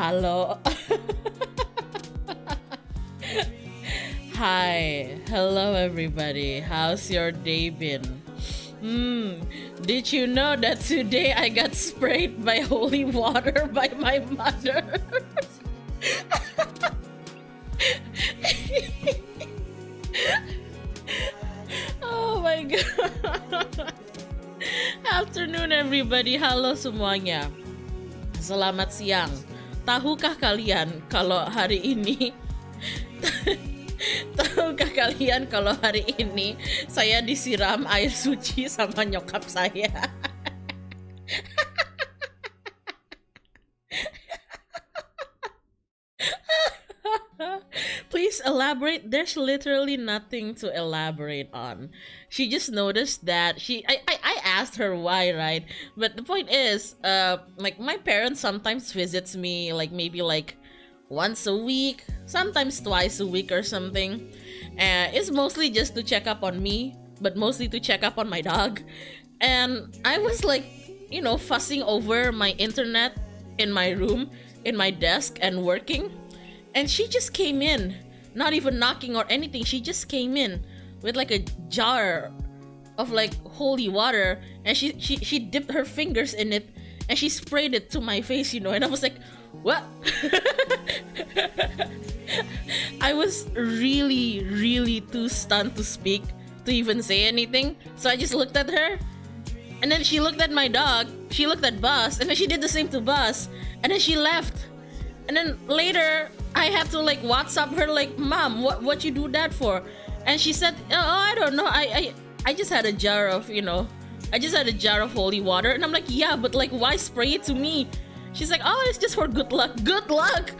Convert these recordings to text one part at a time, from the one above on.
Halo. Hi. Hello, everybody. How's your day been? Did you know that today I got sprayed by holy water by my mother? Oh my god. Afternoon, everybody. Halo semuanya. Selamat siang. Tahukah kalian kalau hari ini saya disiram air suci sama nyokap saya? Please elaborate. There's literally nothing to elaborate on. She just noticed that I asked her why, right? But the point is, like my parents sometimes visits me like maybe like once a week, sometimes twice a week or something. And it's mostly just to check up on me, but mostly to check up on my dog. And I was like, you know, fussing over my internet in my room, in my desk and working. And she just came in, not even knocking or anything. She just came in with like a jar of like holy water, and she dipped her fingers in it and she sprayed it to my face, you know. And I was like, what? I was really too stunned to speak, to even say anything. So I just looked at her, and then she looked at my dog, she looked at Buzz, and then she did the same to Buzz, and then she left. And then later I had to like WhatsApp her like, Mom, what you do that for? And she said, oh, I don't know, I just had a jar of, you know, I just had a jar of holy water. And I'm like, yeah, but like why spray it to me? She's like, oh, it's just for good luck. Good luck.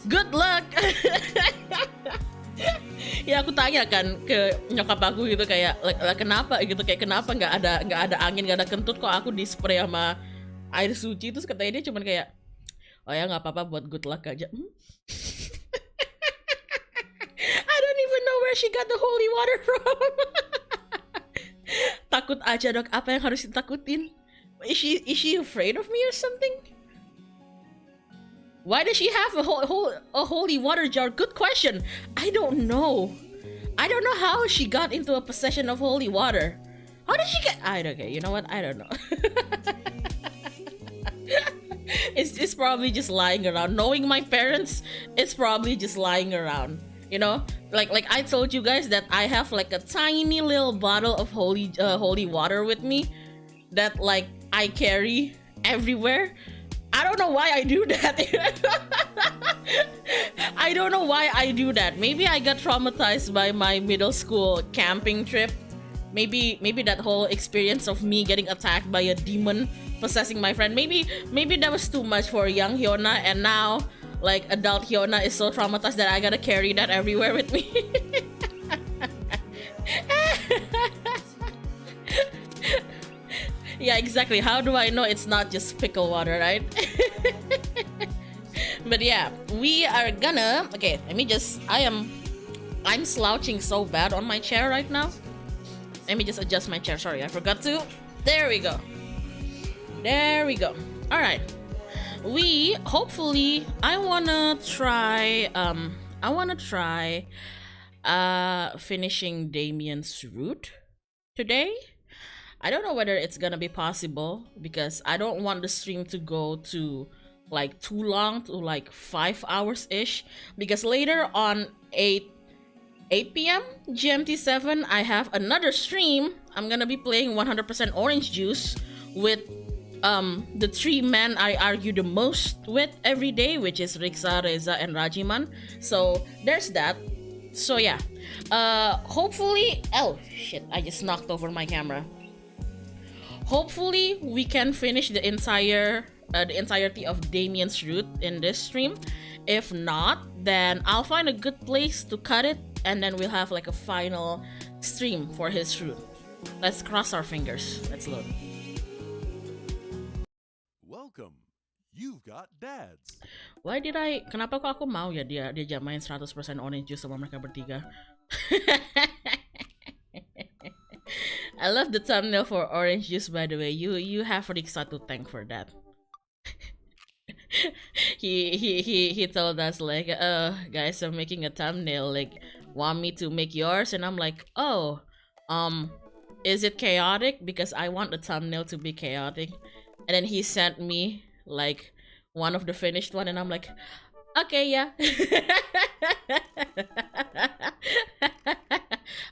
Good luck. Ya aku tanya kan ke nyokap aku gitu kayak kenapa gitu, kayak kenapa nggak ada angin, nggak ada kentut, kok aku di spray sama air suci. Terus katanya dia cuman kayak, oh ya nggak apa-apa, buat good luck aja. I don't even know where she got the holy water from. Takut aja dok, apa yang harus ditakutin? Is she afraid of me or something? Why does she have a holy water jar? Good question. I don't know. I don't know how she got into a possession of holy water. How did she get? I don't know. You know what? I don't know. It's probably just lying around. Knowing my parents, it's probably just lying around. You know, like I told you guys that I have like a tiny little bottle of holy water with me that like I carry everywhere. I don't know why I do that. I don't know why I do that. Maybe I got traumatized by my middle school camping trip. Maybe that whole experience of me getting attacked by a demon possessing my friend. Maybe that was too much for young Hyona, and now like adult Hyona is so traumatized that I gotta carry that everywhere with me. Yeah, exactly. How do I know it's not just pickle water, right? But yeah, we are gonna, okay, let me just, I'm slouching so bad on my chair right now. Let me just adjust my chair. Sorry, I forgot to. There we go. There we go. All right. I wanna try finishing Damien's route today. I don't know whether it's gonna be possible because I don't want the stream to go to like too long, to like 5 hours ish, because later on 8 p.m. GMT7 I have another stream. I'm gonna be playing 100% orange juice with the 3 men I argue the most with every day, which is Riksa, Reza, and Rajiman. So there's that. So yeah, hopefully, oh shit, I just knocked over my camera. Hopefully we can finish the entirety of Damien's route in this stream. If not, then I'll find a good place to cut it, and then we'll have like a final stream for his route. Let's cross our fingers. Let's load. Welcome. You've got dads. Why did kenapa kok aku mau ya dia jamain 100% orange juice sama mereka bertiga? I love the thumbnail for orange juice, by the way. You have Riksa to thank for that. he told us like, guys, I'm making a thumbnail, like, want me to make yours? And I'm like, oh, is it chaotic? Because I want the thumbnail to be chaotic. And then he sent me like one of the finished one, and I'm like, okay, yeah.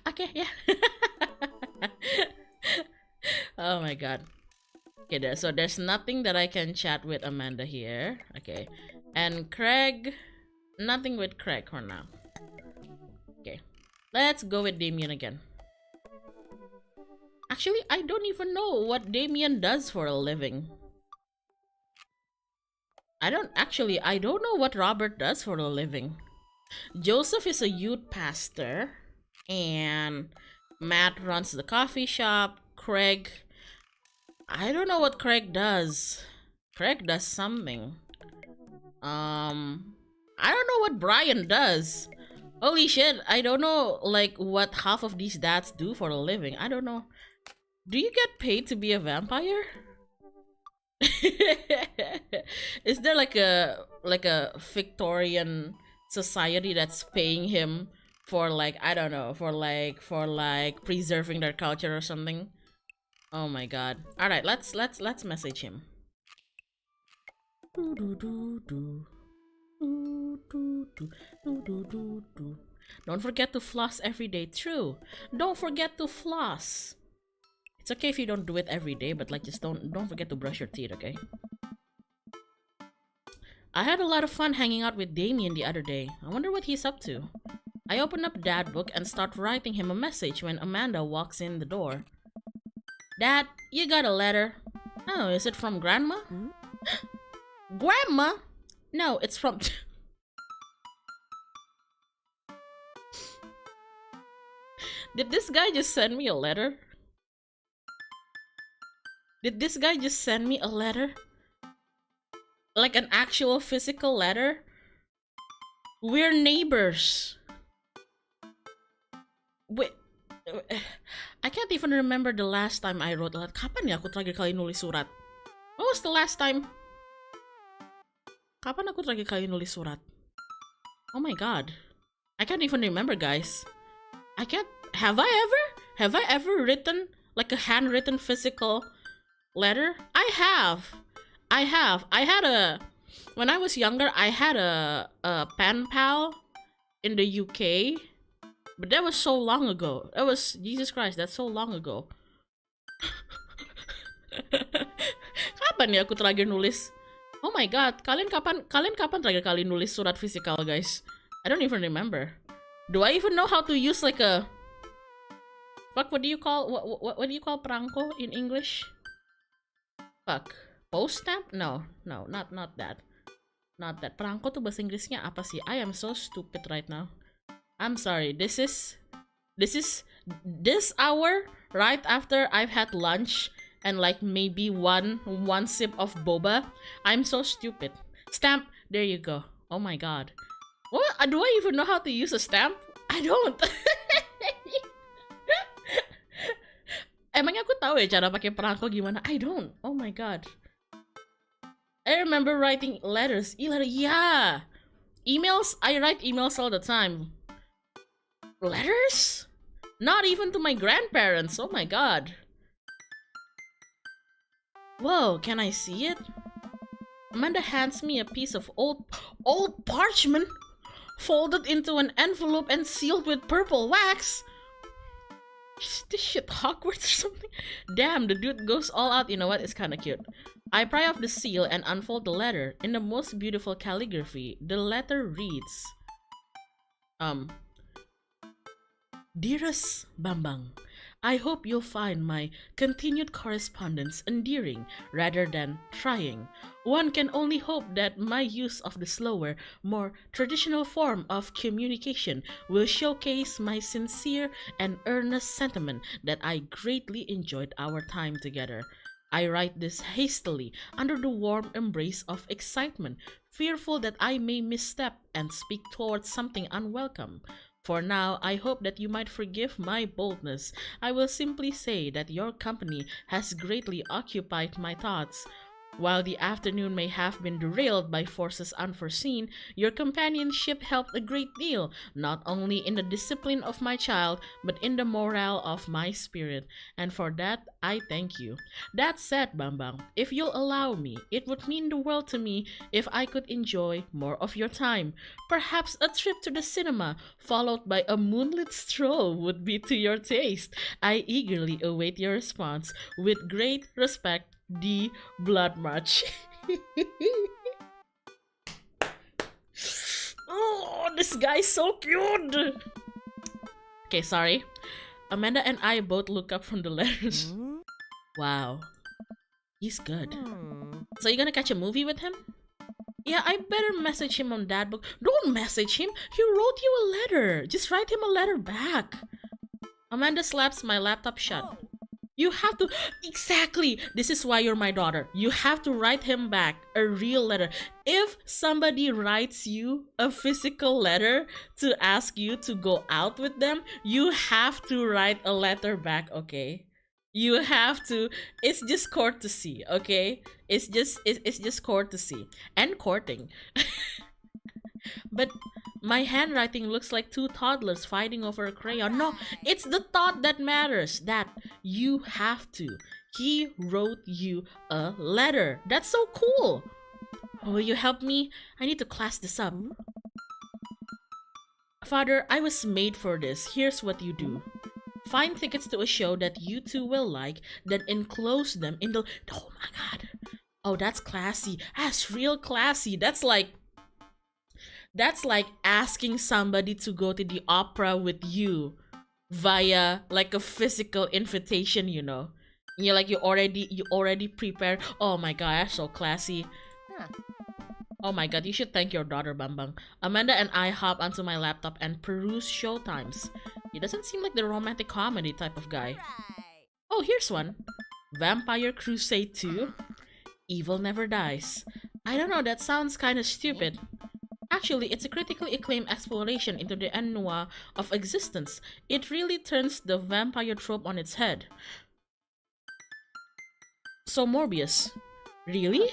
Okay, yeah. Oh my god. Okay, so there's nothing that I can chat with Amanda here. Okay. And Craig, nothing with Craig for now. Okay. Let's go with Damien again. Actually, I don't even know what Damien does for a living. I don't know what Robert does for a living. Joseph is a youth pastor, and Matt runs the coffee shop. Craig, I don't know what Craig does. Craig does something. I don't know what Brian does. Holy shit, I don't know like what half of these dads do for a living. I don't know. Do you get paid to be a vampire? Is there like a Victorian society that's paying him for like, I don't know, for like preserving their culture or something? Oh my god. All right, let's message him. Don't forget to floss every day. True. Don't forget to floss. It's okay if you don't do it every day, but like just don't forget to brush your teeth, okay? I had a lot of fun hanging out with Damien the other day. I wonder what he's up to. I open up Dad book and start writing him a message when Amanda walks in the door. Dad, you got a letter. Oh, is it from Grandma? Grandma? No, it's from... Did this guy just send me a letter? Did this guy just send me a letter? Like an actual physical letter? We're neighbors. Wait, I can't even remember the last time I wrote a letter. Kapan ya aku terakhir kali nulis surat? When was the last time? Kapan aku terakhir kali nulis surat? Oh my god. I can't even remember, guys. I can't... Have I ever written like a handwritten physical letter? I have. When I was younger, I had a pen pal in the UK, but that was so long ago. That was, Jesus Christ, that's so long ago. Kapan ya aku terakhir nulis? Oh my god, kalian kapan terakhir kali nulis surat fisikal, guys? I don't even remember. Do I even know how to use like a... Fuck, what do you call perangko in English? Fuck. Post stamp? No, not that. Not that. Perangko tuh bahasa Inggrisnya apa sih? I am so stupid right now. I'm sorry. This hour right after I've had lunch and like maybe one sip of boba. I'm so stupid. Stamp. There you go. Oh my god. What? Do I even know how to use a stamp? I don't. Emangnya aku tahu ya cara pakai perangko gimana? I don't. Oh my god. I remember writing letters. Yeah. Emails? I write emails all the time. Letters? Not even to my grandparents. Oh my god. Whoa, can I see it? Amanda hands me a piece of old parchment folded into an envelope and sealed with purple wax. Is this shit Hogwarts or something? Damn, the dude goes all out. You know what? It's kinda cute. I pry off the seal and unfold the letter. In the most beautiful calligraphy, the letter reads, Dearest Bambang, I hope you'll find my continued correspondence endearing rather than trying. One can only hope that my use of the slower, more traditional form of communication will showcase my sincere and earnest sentiment that I greatly enjoyed our time together. I write this hastily under the warm embrace of excitement, fearful that I may misstep and speak towards something unwelcome. For now, I hope that you might forgive my boldness. I will simply say that your company has greatly occupied my thoughts. While the afternoon may have been derailed by forces unforeseen, your companionship helped a great deal, not only in the discipline of my child, but in the morale of my spirit, and for that I thank you. That said, Bambang, if you'll allow me, it would mean the world to me if I could enjoy more of your time. Perhaps a trip to the cinema, followed by a moonlit stroll, would be to your taste. I eagerly await your response. With great respect, the blood match. Oh, this guy's so cute. Okay, sorry. Amanda and I both look up from the letters. Wow, he's good. So you gonna catch a movie with him? Yeah, I better message him on that book. Don't message him. He wrote you a letter. Just write him a letter back. Amanda slaps my laptop shut. You have to, exactly, this is why you're my daughter. You have to write him back a real letter. If somebody writes you a physical letter to ask you to go out with them, you have to write a letter back, okay? You have to, it's just courtesy, okay? It's just courtesy and courting. But my handwriting looks like two toddlers fighting over a crayon. No, it's the thought that matters. That you have to. He wrote you a letter. That's so cool. Will you help me? I need to class this up. Father, I was made for this. Here's what you do. Find tickets to a show that you two will like, then enclose them in the... Oh my god. Oh, that's classy. That's real classy. That's like asking somebody to go to the opera with you via like a physical invitation, you know. And you're like, you already prepared. Oh my god, that's so classy. Oh my god, you should thank your daughter, Bambang. Amanda and I hop onto my laptop and peruse showtimes. He doesn't seem like the romantic comedy type of guy. Oh, here's one. Vampire Crusade 2. Evil Never Dies. I don't know, that sounds kind of stupid. Actually, it's a critically acclaimed exploration into the ennui of existence. It really turns the vampire trope on its head. So Morbius. Really?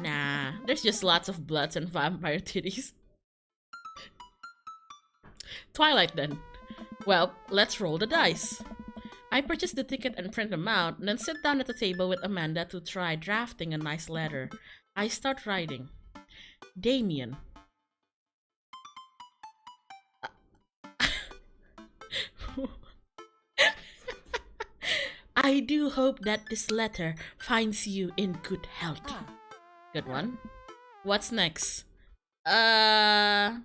Nah, there's just lots of bloods and vampire titties. Twilight then. Well, let's roll the dice. I purchase the ticket and print them out, then sit down at the table with Amanda to try drafting a nice letter. I start writing. Damien. I do hope that this letter finds you in good health. Good one. What's next? I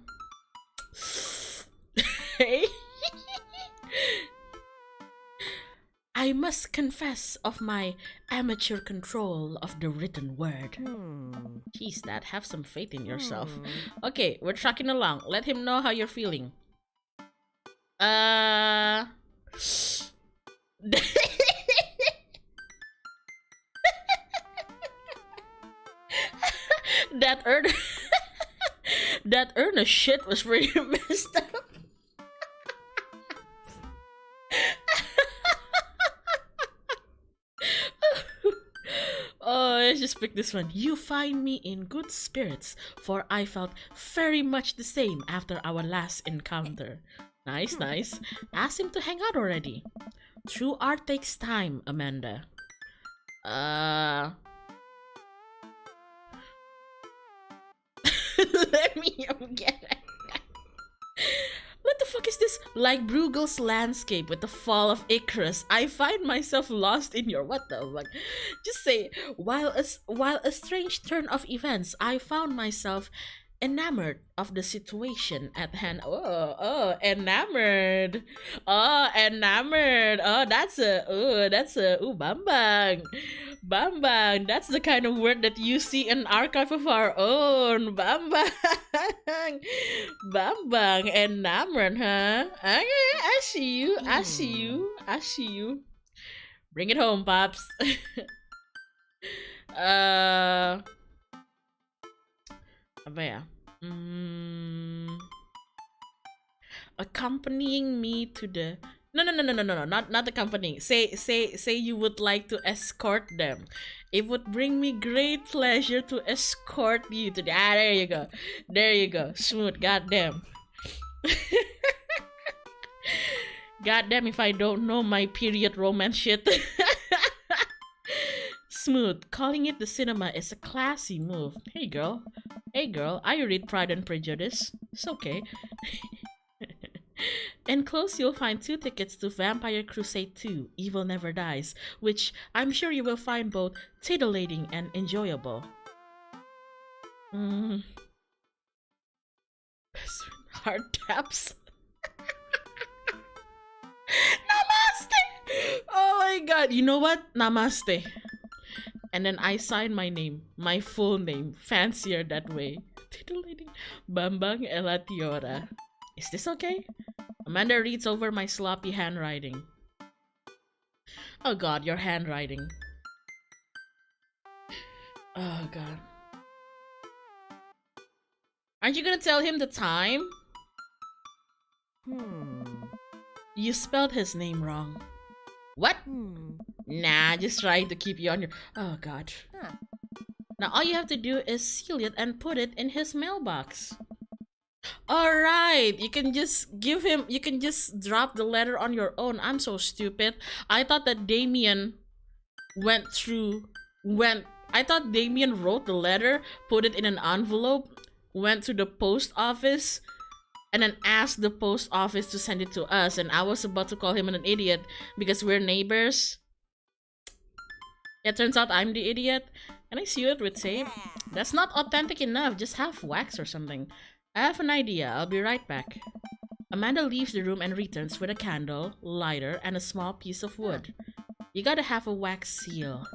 must confess of my amateur control of the written word. Jeez, Dad, have some faith in yourself. Okay, we're trucking along. Let him know how you're feeling. That that Ernest shit was pretty messed up. Oh, let's just pick this one. You find me in good spirits, for I felt very much the same after our last encounter. Nice, nice. Ask him to hang out already. True art takes time, Amanda. Let me get it. What the fuck is this? Like Bruegel's landscape with the fall of Icarus, I find myself lost in your what the fuck? Just say, while a strange turn of events, I found myself enamored of the situation at hand. Oh, enamored. Oh, enamored. Oh, that's a Bambang. Bambang. That's the kind of word that you see in archive of our own. Bambang. Bambang, enamored, huh? Okay, I see you. I see you. I see you. Bring it home, Pops. Apa ya? accompanying me to the no, not accompanying. Say you would like to escort them. It would bring me great pleasure to escort you to the there you go. There you go. Smooth, goddamn. Goddamn if I don't know my period romance shit. Smooth, calling it the cinema is a classy move. Hey girl, I read Pride and Prejudice. It's okay. Enclosed, you'll find 2 tickets to Vampire Crusade 2, Evil Never Dies, which I'm sure you will find both titillating and enjoyable. Hard taps. Namaste! Oh my god, you know what? Namaste. And then I sign my name, my full name, fancier that way. Titillating Bambang Elatiora. Is this okay? Amanda reads over my sloppy handwriting. Oh god, your handwriting. Oh god. Aren't you gonna tell him the time? You spelled his name wrong. What? Nah, just trying to keep you on your... Oh god. Now all you have to do is seal it and put it in his mailbox. Alright, you can just give him... You can just drop the letter on your own. I'm so stupid. I thought that Damien I thought Damien wrote the letter, put it in an envelope, went to the post office, and then asked the post office to send it to us, and I was about to call him an idiot because we're neighbors. It turns out I'm the idiot. Can I seal it with tape? That's not authentic enough. Just have wax or something. I have an idea. I'll be right back. Amanda leaves the room and returns with a candle, lighter, and a small piece of wood. You gotta have a wax seal.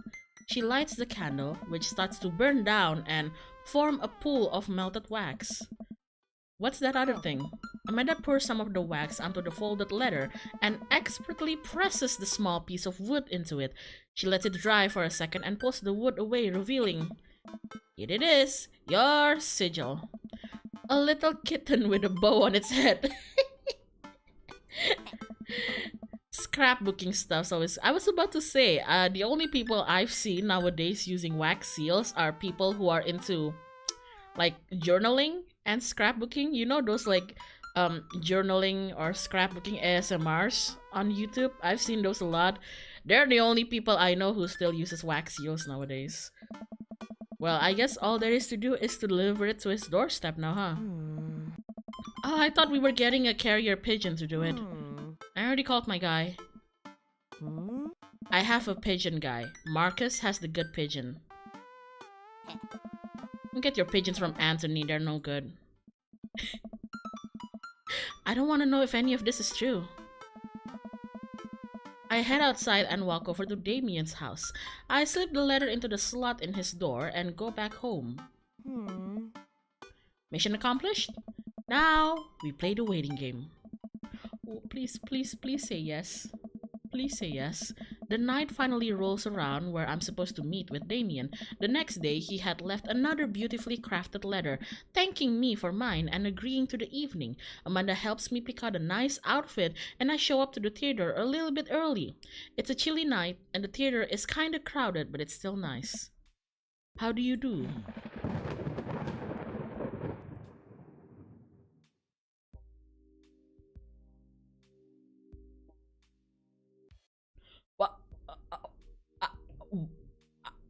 She lights the candle, which starts to burn down and form a pool of melted wax. What's that other thing? Amanda pours some of the wax onto the folded letter and expertly presses the small piece of wood into it. She lets it dry for a second and pulls the wood away, revealing... Here it is, your sigil. A little kitten with a bow on its head. Scrapbooking stuff. So I was about to say, the only people I've seen nowadays using wax seals are people who are into like journaling and scrapbooking. You know those like journaling or scrapbooking ASMRs on YouTube? I've seen those a lot. They're the only people I know who still uses wax seals nowadays. Well, I guess all there is to do is to deliver it to his doorstep now, huh? Oh, I thought we were getting a carrier pigeon to do it. I already called my guy. I have a pigeon guy. Marcus has the good pigeon. You get your pigeons from Anthony, they're no good. I don't want to know if any of this is true. I head outside and walk over to Damien's house. I slip the letter into the slot in his door and go back home. Mission accomplished? Now, we play the waiting game. Oh, please say yes. Please say yes. The night finally rolls around where I'm supposed to meet with Damien. The next day, he had left another beautifully crafted letter, thanking me for mine and agreeing to the evening. Amanda helps me pick out a nice outfit, and I show up to the theater a little bit early. It's a chilly night, and the theater is kinda crowded, but it's still nice. How do you do?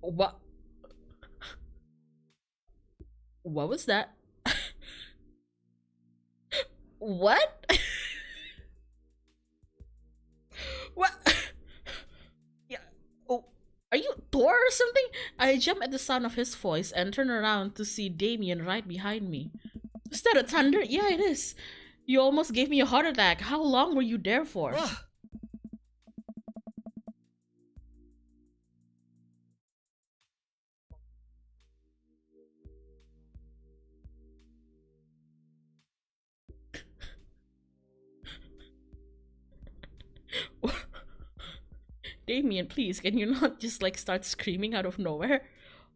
What? What was that? What? What? Yeah. Oh, are you Thor or something? I jump at the sound of his voice and turn around to see Damien right behind me. Is that a thunder? Yeah, it is. You almost gave me a heart attack. How long were you there for? Damien, please, can you not just like start screaming out of nowhere?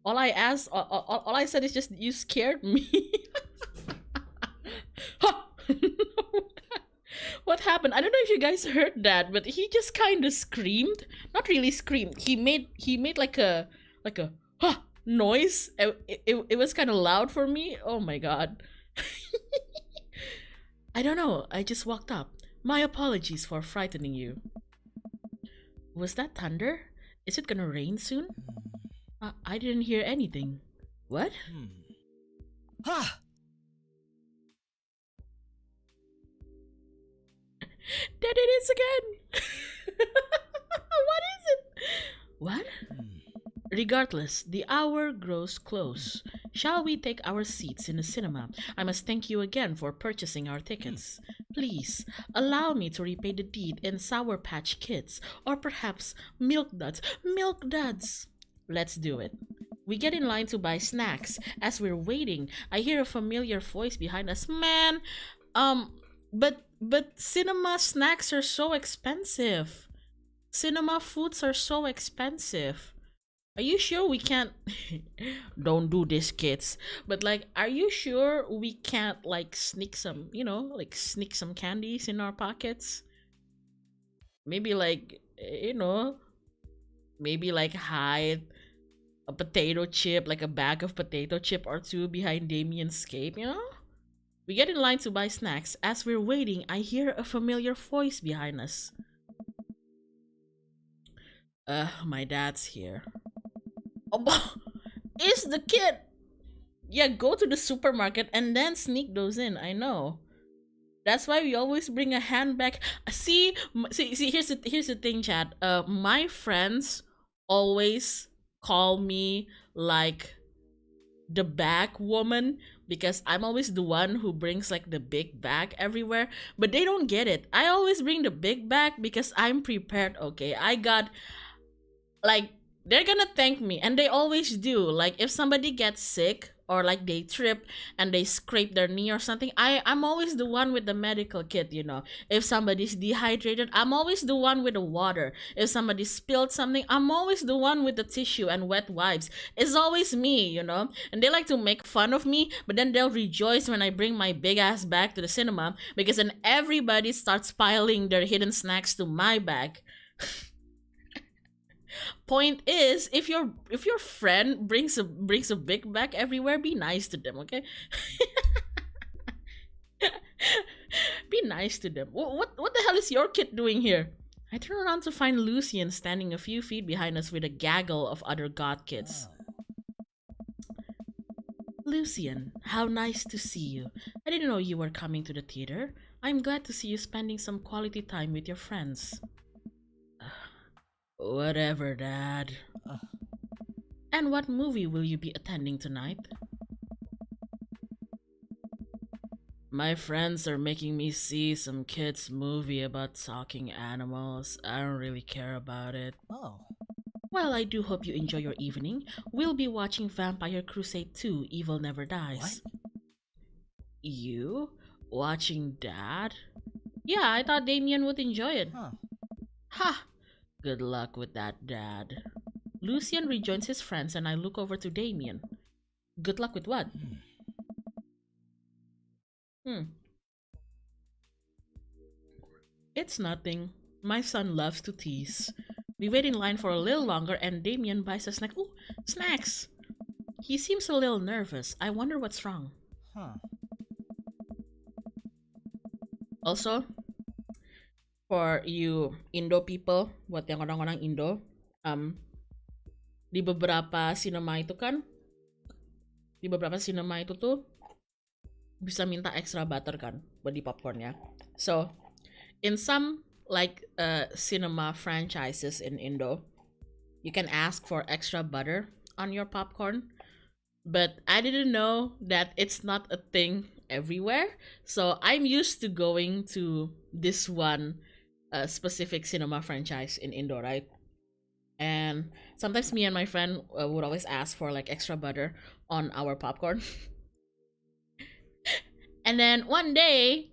All I said is just you scared me. What happened? I don't know if you guys heard that, but he just kind of screamed. Not really screamed. He made like a huh, noise. It was kind of loud for me. Oh my god. I don't know. I just walked up. My apologies for frightening you. Was that thunder? Is it gonna rain soon? I didn't hear anything. What? Ha! There it is again! What is it? What? Regardless, the hour grows close. Shall we take our seats in the cinema? I must thank you again for purchasing our tickets. Please, allow me to repay the deed in Sour Patch Kids, or perhaps Milk Duds. Milk Duds! Let's do it. We get in line to buy snacks. As we're waiting, I hear a familiar voice behind us. Man, but cinema snacks are so expensive. Cinema foods are so expensive. Are you sure we can't don't do this, kids? But like, are you sure we can't like sneak some, like sneak some candies in our pockets? Maybe like, maybe like hide a potato chip, like a bag of potato chip or two behind Damien's cape, We get in line to buy snacks. As we're waiting, I hear a familiar voice behind us. My dad's here. Oh, it's the kid! Yeah, go to the supermarket and then sneak those in, I know. That's why we always bring a handbag. See, here's the thing, chat. My friends always call me like the bag woman because I'm always the one who brings like the big bag everywhere, but they don't get it. I always bring the big bag because I'm prepared. Okay, I got like, they're gonna thank me, and they always do. Like, if somebody gets sick or like they trip and they scrape their knee or something, I'm always the one with the medical kit. If somebody's dehydrated, I'm always the one with the water. If somebody spilled something, I'm always the one with the tissue and wet wipes. It's always me, and they like to make fun of me, but then they'll rejoice when I bring my big ass bag to the cinema, because then everybody starts piling their hidden snacks to my bag. Point is, if your friend brings a big bag everywhere, be nice to them, okay? Be nice to them. What the hell is your kid doing here? I turn around to find Lucian standing a few feet behind us with a gaggle of other god kids. Lucian, how nice to see you. I didn't know you were coming to the theater. I'm glad to see you spending some quality time with your friends. Whatever, Dad. And what movie will you be attending tonight? My friends are making me see some kids' movie about talking animals. I don't really care about it. Oh. Well, I do hope you enjoy your evening. We'll be watching Vampire Crusade 2, Evil Never Dies. What? You? Watching Dad? Yeah, I thought Damien would enjoy it. Huh. Ha! Good luck with that, Dad. Lucian rejoins his friends and I look over to Damien. Good luck with what? It's nothing. My son loves to tease. We wait in line for a little longer and Damien buys a snack. Ooh, snacks! He seems a little nervous. I wonder what's wrong. Huh. Also, for you Indo people, buat yang orang-orang Indo, di beberapa cinema itu tuh bisa minta extra butter kan buat di popcornnya. So, in some like cinema franchises in Indo, you can ask for extra butter on your popcorn, but I didn't know that it's not a thing everywhere. So I'm used to going to this one specific cinema franchise in Indo, right? And sometimes me and my friend would always ask for like extra butter on our popcorn. And then one day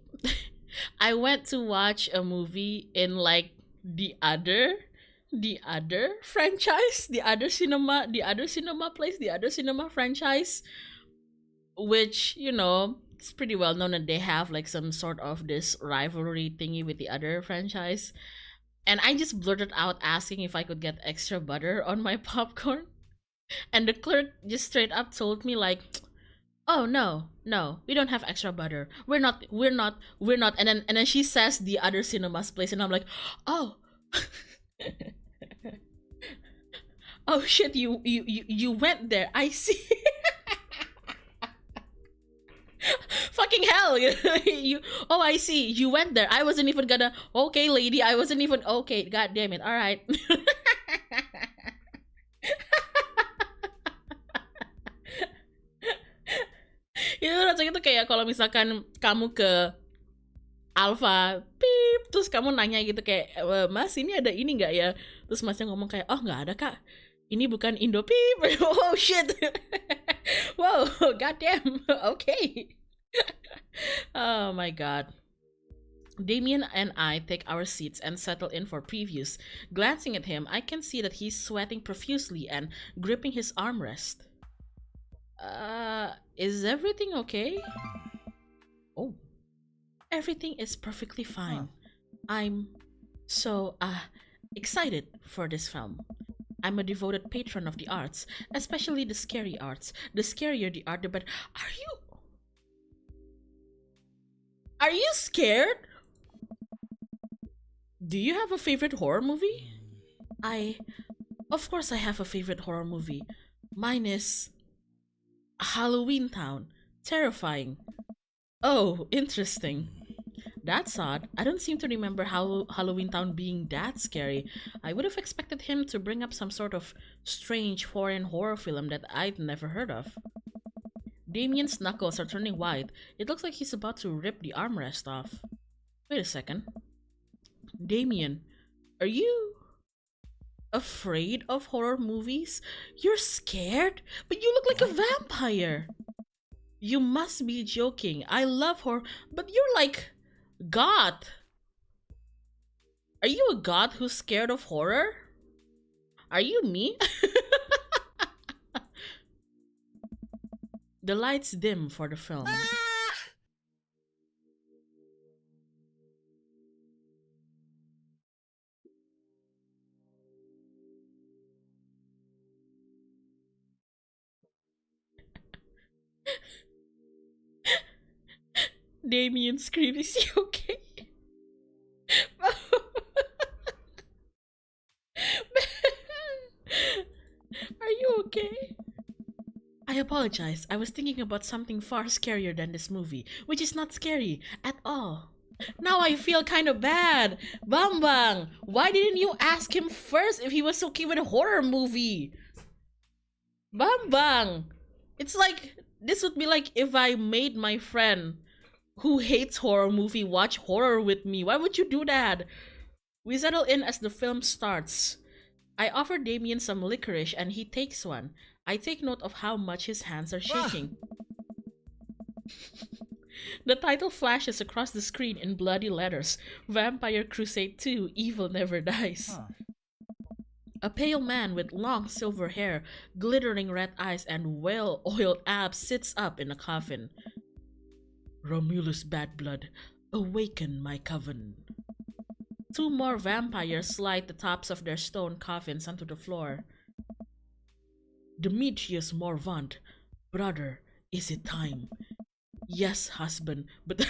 I went to watch a movie in like the other franchise, the other cinema franchise. which, you know, it's pretty well known that they have like some sort of this rivalry thingy with the other franchise. And I just blurted out asking if I could get extra butter on my popcorn. And the clerk just straight up told me like, "Oh no, no, we don't have extra butter. We're not." And then she says the other cinema's place, and I'm like, "Oh, oh shit, you went there. I see." Fucking hell, you. Oh, I see. You went there. I wasn't even gonna. Okay, lady. I wasn't even okay. God damn it. All right. Itu rasanya tuh kayak kalau misalkan kamu ke Alfa, pip, terus kamu nanya gitu kayak, "Mas, ini ada ini nggak ya?" Terus masnya ngomong kayak, "Oh, nggak ada, Kak. Ini bukan Indo, pip." Oh shit. Wow, goddamn. Okay. Oh my god. Damien and I take our seats and settle in for previews. Glancing at him, I can see that he's sweating profusely and gripping his armrest. Is everything okay? Oh. Everything is perfectly fine. I'm so, excited for this film. I'm a devoted patron of the arts, especially the scary arts. The scarier the art, the better. Are you scared? Do you have a favorite horror movie? Of course I have a favorite horror movie. Mine is Halloween Town. Terrifying. Oh, interesting. That's odd. I don't seem to remember Halloween Town being that scary. I would have expected him to bring up some sort of strange foreign horror film that I'd never heard of. Damien's knuckles are turning white. It looks like he's about to rip the armrest off. Wait a second. Damien, are you afraid of horror movies? You're scared? But you look like a vampire. You must be joking. I love horror, but you're like God. Are you a god who's scared of horror? Are you me? The lights dim for the film. Damien screams, "Is he okay?" Are you okay? I apologize. I was thinking about something far scarier than this movie, which is not scary at all. Now I feel kind of bad. Bambang, why didn't you ask him first if he was okay with a horror movie? Bambang, it's like, this would be like if I made my friend who hates horror movie watch horror with me. Why would you do that? We settle in as the film starts. I offer Damien some licorice and he takes one. I take note of how much his hands are shaking. The title flashes across the screen in bloody letters. Vampire Crusade 2, Evil Never Dies. A pale man with long silver hair, glittering red eyes, and well-oiled abs sits up in a coffin. Romulus bad blood, awaken my coven. Two more vampires slide the tops of their stone coffins onto the floor. Demetrius Morvant, brother, is it time? Yes, husband, but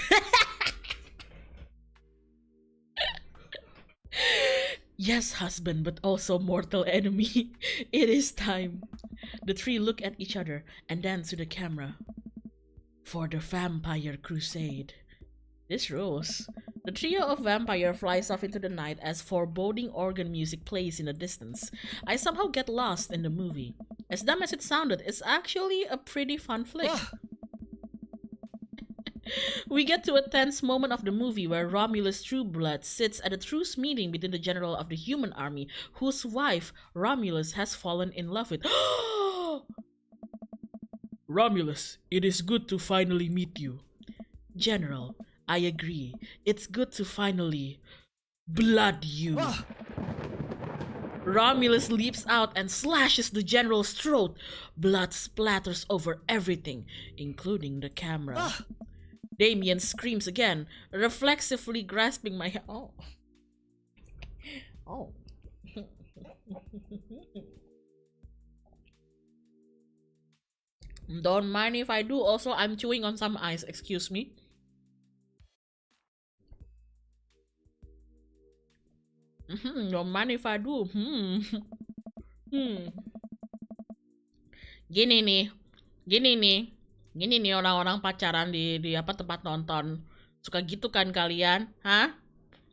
yes, husband, but also mortal enemy. It is time. The three look at each other and then to the camera. For the Vampire Crusade. This rules. The trio of vampire flies off into the night as foreboding organ music plays in the distance. I somehow get lost in the movie. As dumb as it sounded, it's actually a pretty fun flick. We get to a tense moment of the movie where Romulus Trueblood sits at a truce meeting between the general of the human army, whose wife Romulus has fallen in love with. Romulus, it is good to finally meet you. General, I agree. It's good to finally blood you. Romulus leaps out and slashes the general's throat. Blood splatters over everything, including the camera. Ah! Damien screams again, reflexively grasping my hand. Oh. Oh. Don't mind if I do. Also, I'm chewing on some ice. Excuse me. Don't mind if I do. Gini nih orang-orang pacaran di apa tempat nonton. Suka gitu kan kalian? Hah?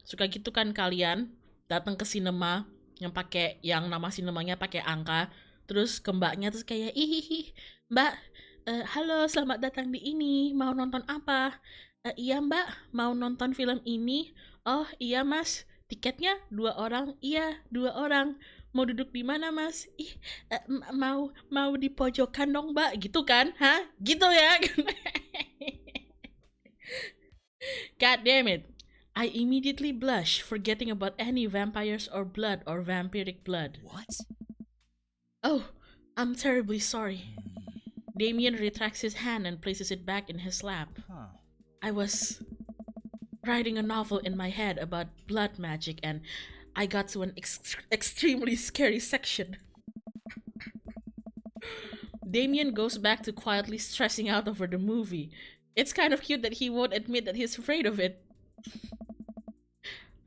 Suka gitu kan kalian? Datang ke sinema yang nama sinemanya pakai angka, terus ke mbaknya terus kayak ih mbak, halo selamat datang di ini, mau nonton apa? Iya mbak, mau nonton film ini. Oh iya mas, tiketnya 2 orang. Iya 2 orang. Mau duduk di mana mas? Ih, mau di pojokan dong mbak, gitu kan? Hah? Gitu ya? God damn it. I immediately blush, forgetting about any vampires or blood or vampiric blood. What? Oh, I'm terribly sorry. Damien retracts his hand and places it back in his lap. Huh. I was writing a novel in my head about blood magic and I got to an extremely scary section. Damien goes back to quietly stressing out over the movie. It's kind of cute that he won't admit that he's afraid of it.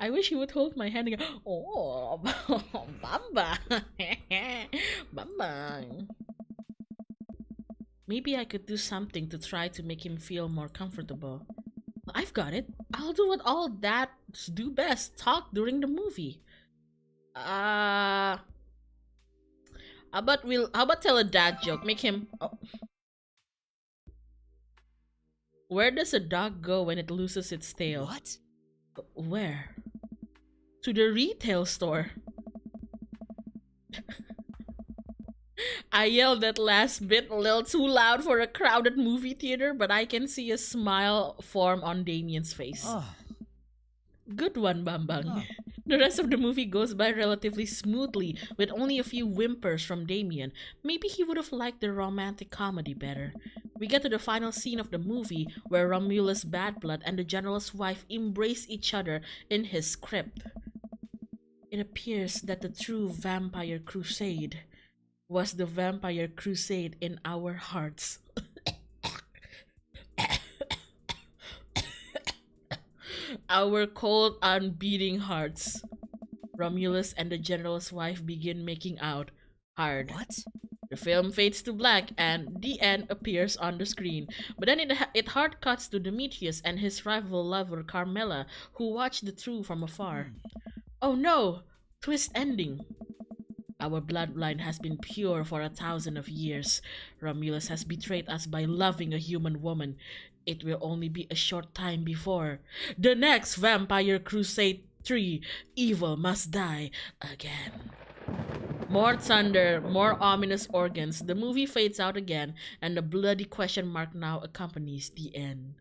I wish he would hold my hand and go, oh, Bamba. Bamba. Maybe I could do something to try to make him feel more comfortable. I've got it. I'll do what all dads do best, talk during the movie. How about tell a dad joke? Make him... Oh. Where does a dog go when it loses its tail? What? Where? To the retail store. I yelled that last bit a little too loud for a crowded movie theater, but I can see a smile form on Damien's face. Oh. Good one, Bambang. Oh. The rest of the movie goes by relatively smoothly, with only a few whimpers from Damien. Maybe he would have liked the romantic comedy better. We get to the final scene of the movie, where Romulus Badblood and the general's wife embrace each other in his crypt. It appears that the true vampire crusade was the vampire crusade in our hearts. Our cold, unbeating hearts. Romulus and the general's wife begin making out hard. What? The film fades to black and the end appears on the screen. But then it hard cuts to Demetrius and his rival lover Carmela, who watch the two from afar. Oh no! Twist ending. Our bloodline has been pure for 1,000 of years. Romulus has betrayed us by loving a human woman. It will only be a short time before the next Vampire Crusade 3, evil must die again. More thunder, more ominous organs. The movie fades out again, and the bloody question mark now accompanies the end.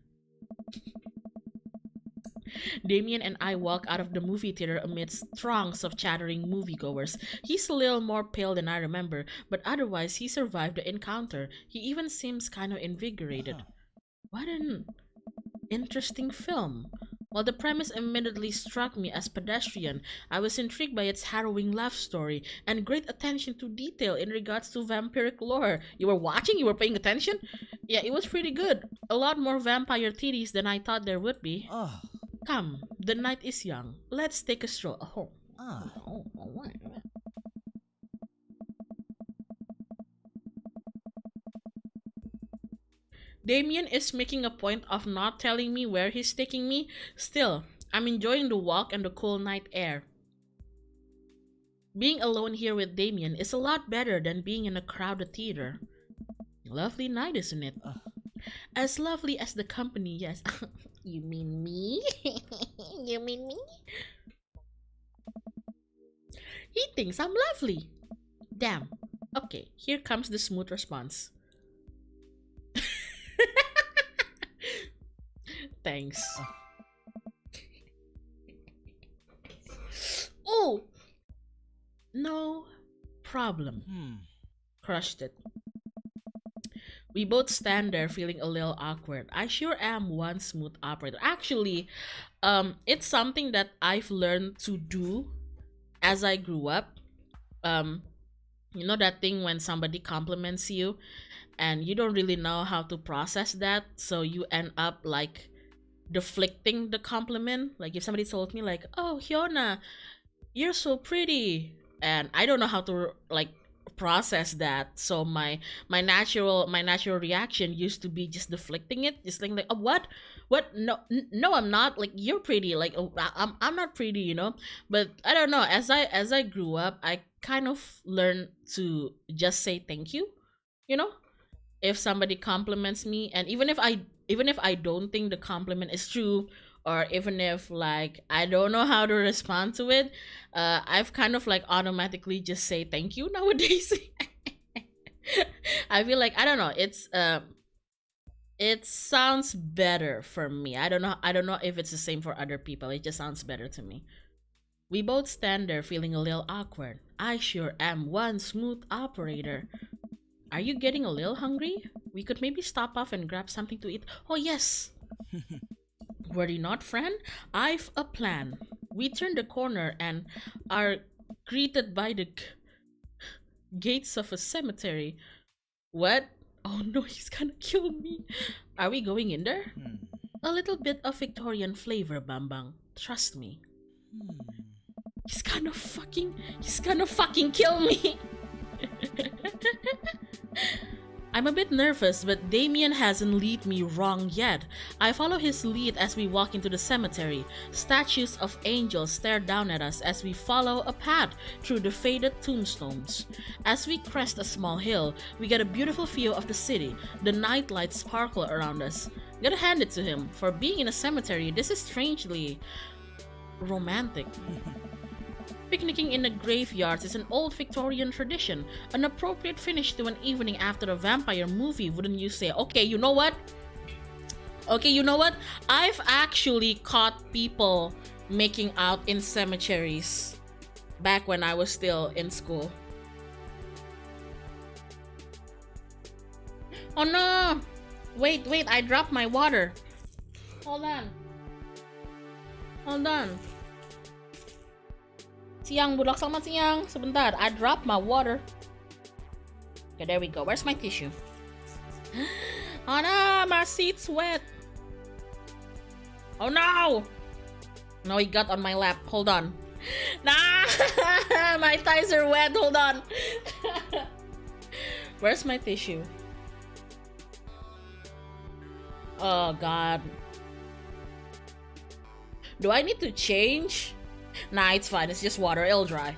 Damien and I walk out of the movie theater amidst throngs of chattering moviegoers. He's a little more pale than I remember, but otherwise he survived the encounter. He even seems kind of invigorated. What an interesting film. While the premise immediately struck me as pedestrian, I was intrigued by its harrowing love story and great attention to detail in regards to vampiric lore. You were watching? You were paying attention? Yeah, it was pretty good. A lot more vampire titties than I thought there would be. Oh. Come, the night is young. Let's take a stroll. Oh. Damien is making a point of not telling me where he's taking me. Still, I'm enjoying the walk and the cool night air. Being alone here with Damien is a lot better than being in a crowded theater. Lovely night, isn't it? As lovely as the company, yes. You mean me? You mean me? He thinks I'm lovely. Damn. Okay, here comes the smooth response. Thanks. Oh! No problem. Hmm. Crushed it. We both stand there feeling a little awkward. I sure am one smooth operator. Actually, it's something that I've learned to do as I grew up. Um, you know that thing when somebody compliments you and you don't really know how to process that, so you end up like deflecting the compliment. Like if somebody told me like, "Oh, Hyona, you're so pretty," and I don't know how to like process that, so my natural reaction used to be just deflecting it, just like oh, what, no, no, I'm not, like, you're pretty, like, oh, I'm not pretty, but I don't know, as I grew up, I kind of learned to just say thank you, you know if somebody compliments me, and even if I don't think the compliment is true, or even if like I don't know how to respond to it, I've kind of like automatically just say thank you nowadays. I feel like, I don't know, it sounds better for me. I don't know if it's the same for other people. It just sounds better to me. We both stand there feeling a little awkward. I sure am one smooth operator. Are you getting a little hungry? We could maybe stop off and grab something to eat. Oh, yes. Worry not, friend. I've a plan. We turn the corner and are greeted by the gates of a cemetery. What? Oh no, he's gonna kill me. Are we going in there? Hmm. A little bit of Victorian flavor, Bambang. Trust me. Hmm. He's gonna fucking kill me. I'm a bit nervous, but Damien hasn't lead me wrong yet. I follow his lead as we walk into the cemetery. Statues of angels stare down at us as we follow a path through the faded tombstones. As we crest a small hill, we get a beautiful view of the city. The night lights sparkle around us. Gotta hand it to him. For being in a cemetery, this is strangely romantic. Picnicking in the graveyards is an old Victorian tradition, an appropriate finish to an evening after a vampire movie, wouldn't you say? Okay, you know what? I've actually caught people making out in cemeteries back when I was still in school. Oh no! Wait, I dropped my water. Hold on. Siang, bulak sama siang. Sebentar, I dropped my water. Okay, there we go. Where's my tissue? Oh no, my seat's wet. Oh no! No, it got on my lap. Hold on. Nah! My thighs are wet. Hold on. Where's my tissue? Oh god. Do I need to change? Nah, it's fine. It's just water. It'll dry.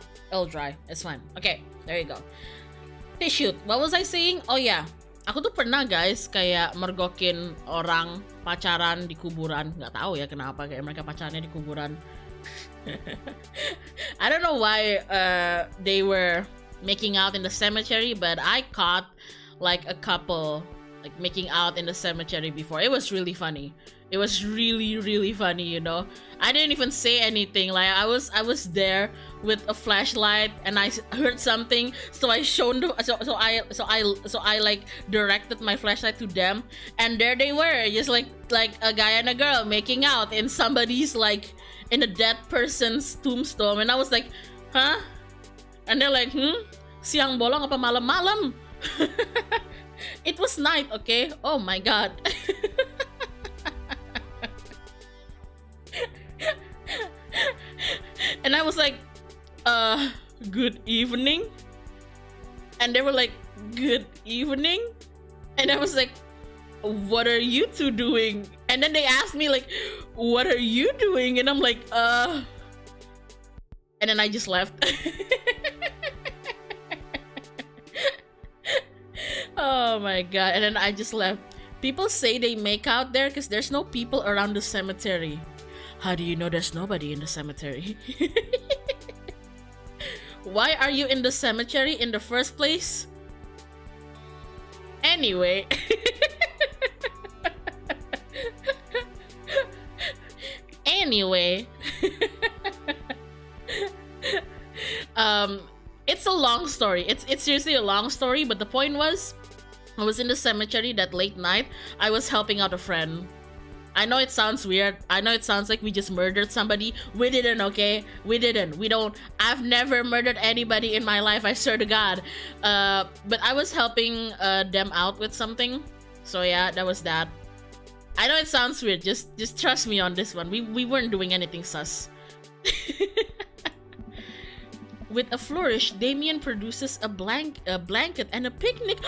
It's fine. Okay, there you go. Tissue. What was I saying? Oh yeah. Aku tuh pernah guys kayak mergokin orang pacaran di kuburan. Nggak tahu ya kenapa kayak mereka pacarannya di kuburan. I don't know why they were making out in the cemetery, but I caught like a couple like making out in the cemetery before. It was really funny. It was really, really funny, I didn't even say anything. Like I was there with a flashlight and I heard something, so I showed so I like directed my flashlight to them, and there they were, just like a guy and a girl making out in somebody's like in a dead person's tombstone, and I was like, huh? And they're like, siang bolong apa malam-malam? It was night, okay? Oh my god. And I was like, good evening. And they were like, good evening. And I was like, what are you two doing? And then they asked me like, what are you doing? And I'm like, and then I just left. Oh my god. And then I just left. People say they make out there because there's no people around the cemetery. How do you know there's nobody in the cemetery? Why are you in the cemetery in the first place? Anyway. It's a long story. It's seriously a long story, but the point was, I was in the cemetery that late night. I was helping out a friend. I know it sounds weird. I know it sounds like we just murdered somebody. We didn't, okay? We didn't. We don't. I've never murdered anybody in my life, I swear to God. But I was helping them out with something. So yeah, that was that. I know it sounds weird. Just trust me on this one. We weren't doing anything sus. With a flourish, Damien produces a blanket and a picnic.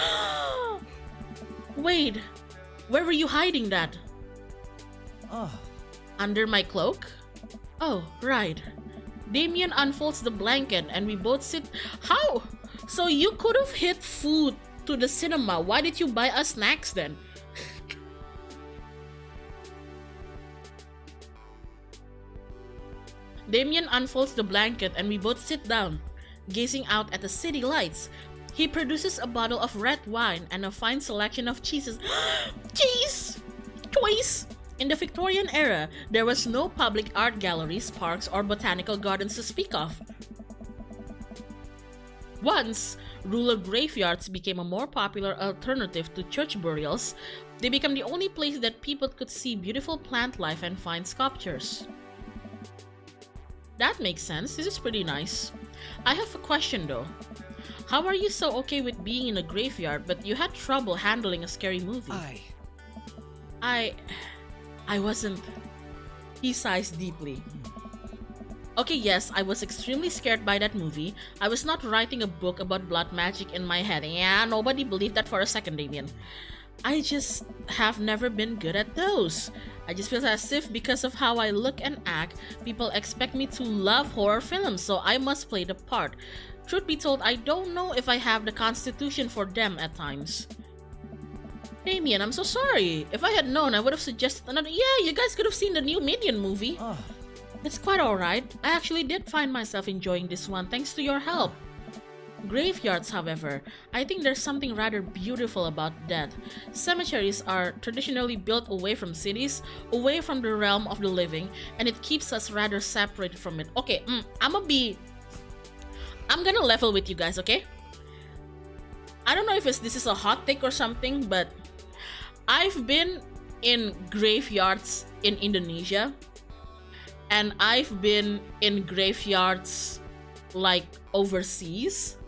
Wait, where were you hiding that? Under my cloak? Oh, right. Damien unfolds the blanket and we both sit. How? So you could have hid food to the cinema. Why did you buy us snacks then? Damien unfolds the blanket and we both sit down, gazing out at the city lights. He produces a bottle of red wine and a fine selection of cheeses. Cheese! Toys! In the Victorian era, there was no public art galleries, parks, or botanical gardens to speak of. Once, rural graveyards became a more popular alternative to church burials. They became the only place that people could see beautiful plant life and fine sculptures. That makes sense. This is pretty nice. I have a question though. How are you so okay with being in a graveyard, but you had trouble handling a scary movie? I wasn't. He sighs deeply. Okay, yes, I was extremely scared by that movie. I was not writing a book about blood magic in my head. Yeah, nobody believed that for a second, Damien. I just have never been good at those. I just feel as if because of how I look and act, people expect me to love horror films, so I must play the part. Truth be told, I don't know if I have the constitution for them at times. Damien, I'm so sorry. If I had known, I would have suggested another. Yeah, you guys could have seen the new Minion movie. It's quite alright. I actually did find myself enjoying this one thanks to your help. Graveyards, however, I think there's something rather beautiful about that. Cemeteries are traditionally built away from cities, away from the realm of the living, and it keeps us rather separated from it. Okay, I'm gonna level with you guys, okay? I don't know if this is a hot take or something, but I've been in graveyards in Indonesia, and I've been in graveyards like overseas.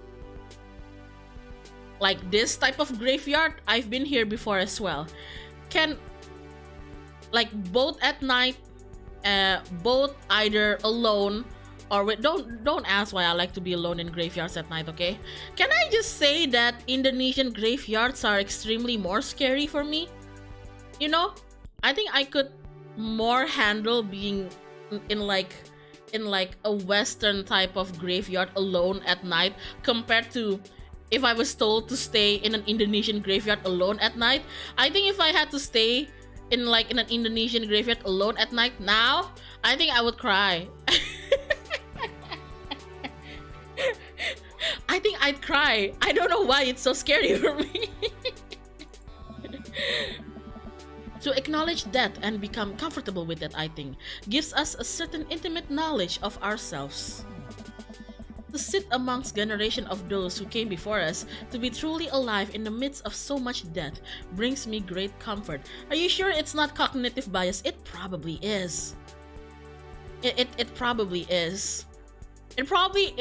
Like this type of graveyard, I've been here before as well. Like both at night, both either alone or with, don't ask why I like to be alone in graveyards at night, okay? Can I just say that Indonesian graveyards are extremely more scary for me? You know, I think I could more handle being in like a Western type of graveyard alone at night compared to if I was told to stay in an Indonesian graveyard alone at night. I think if I had to stay in an Indonesian graveyard alone at night now, I think I would cry. I think I'd cry. I don't know why it's so scary for me. To acknowledge death and become comfortable with it, I think, gives us a certain intimate knowledge of ourselves. To sit amongst generation of those who came before us, to be truly alive in the midst of so much death, brings me great comfort. Are you sure it's not cognitive bias? It probably is. It probably is. It probably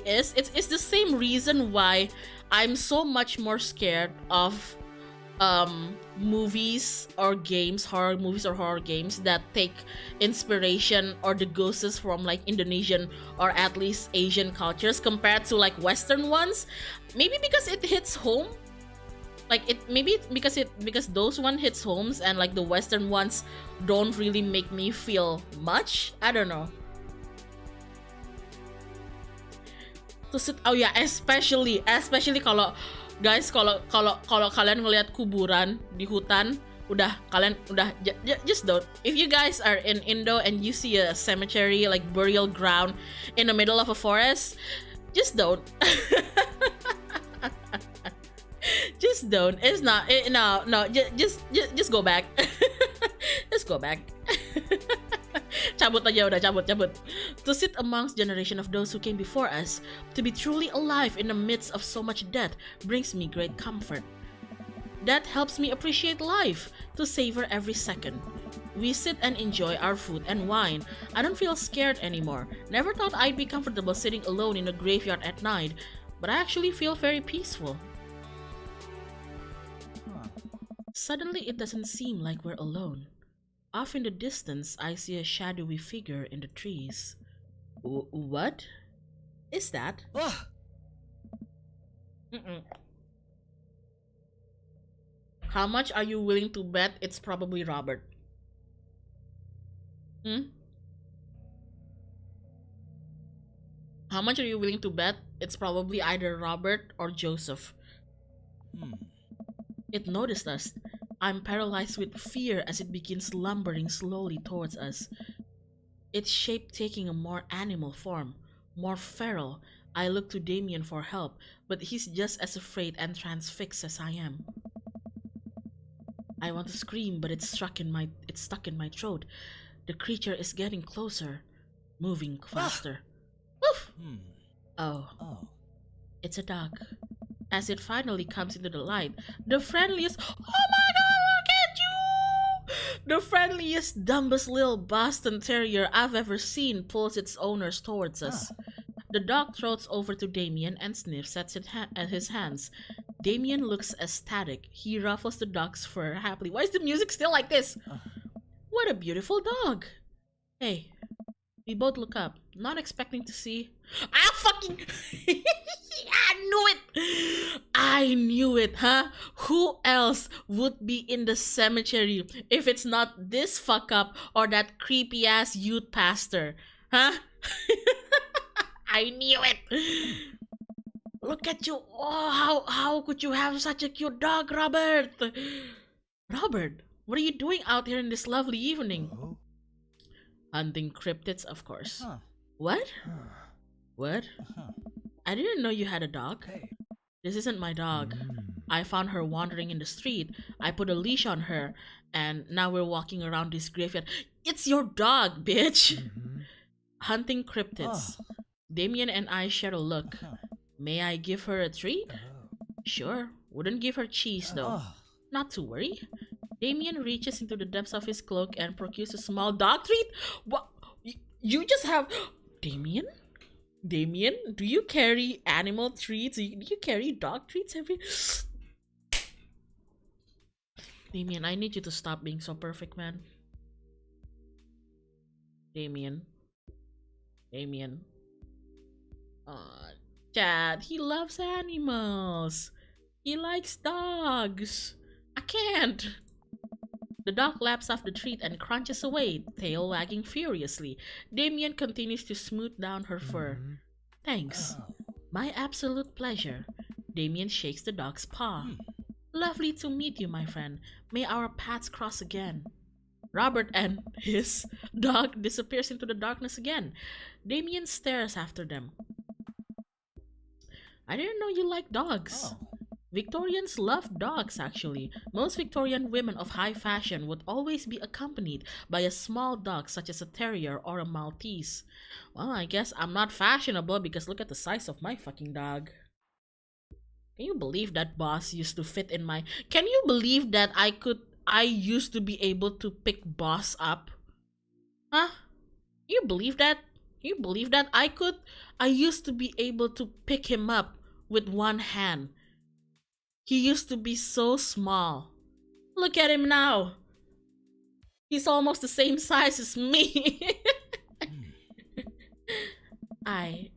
is. It's the same reason why I'm so much more scared of movies or games, horror movies or horror games that take inspiration or the ghosts from like Indonesian or at least Asian cultures compared to like Western ones. Maybe because it hits home. Like because those one hits homes and like the Western ones don't really make me feel much. I don't know. Oh yeah, especially kalau guys, kalau kalian ngelihat kuburan di hutan, just don't. If you guys are in Indo and you see a cemetery like burial ground in the middle of a forest, just don't. Just don't. It's not. No. Just go back. Just go back. Cabut aja udah, cabut. To sit amongst generation of those who came before us, to be truly alive in the midst of so much death brings me great comfort. That helps me appreciate life, to savor every second. We sit and enjoy our food and wine. I don't feel scared anymore. Never thought I'd be comfortable sitting alone in a graveyard at night, but I actually feel very peaceful. Suddenly, it doesn't seem like we're alone. Off in the distance, I see a shadowy figure in the trees. What is that? How much are you willing to bet it's probably Robert? How much are you willing to bet it's probably either Robert or Joseph? It noticed us. I'm paralyzed with fear as it begins lumbering slowly towards us. Its shape taking a more animal form, more feral. I look to Damien for help, but he's just as afraid and transfixed as I am. I want to scream, but it's stuck in my throat. The creature is getting closer, moving faster. Woof! Oh. It's a dog. As it finally comes into the light, the friendliest— oh my god, look at you! The friendliest, dumbest little Boston Terrier I've ever seen pulls its owners towards us. The dog trots over to Damien and sniffs at his hands. Damien looks ecstatic. He ruffles the dog's fur happily. Why is the music still like this? What a beautiful dog! Hey, we both look up, not expecting to see— ah, fucking— I knew it, huh? Who else would be in the cemetery if it's not this fuck up or that creepy ass youth pastor, huh? I knew it. Look at you. Oh, how could you have such a cute dog, Robert? Robert, what are you doing out here in this lovely evening? Hunting cryptids, of course. What? What? I didn't know you had a dog. This isn't my dog. I found her wandering in the street. I put a leash on her, and now we're walking around this graveyard. It's your dog, bitch! Hunting cryptids. Damien and I share a look. May I give her a treat? Sure. Wouldn't give her cheese, though. Not to worry. Damien reaches into the depths of his cloak and procures a small dog treat? What? You just have— Damien? Damien, do you carry animal treats? Do you carry dog treats every— Damien, I need you to stop being so perfect, man. Damien. Chad, he loves animals. He likes dogs. I can't. The dog laps off the treat and crunches away, tail wagging furiously. Damien continues to smooth down her fur. Thanks. My absolute pleasure. Damien shakes the dog's paw. Lovely to meet you, my friend. May our paths cross again. Robert and his dog disappears into the darkness again. Damien stares after them. I didn't know you liked dogs. Victorians love dogs, actually. Most Victorian women of high fashion would always be accompanied by a small dog such as a terrier or a Maltese. Well, I guess I'm not fashionable because look at the size of my fucking dog. Can you believe that boss used to fit in my— Can you believe that I used to be able to pick boss up? Huh? You believe that? You believe that I used to be able to pick him up with one hand. He used to be so small. Look at him now. He's almost the same size as me. I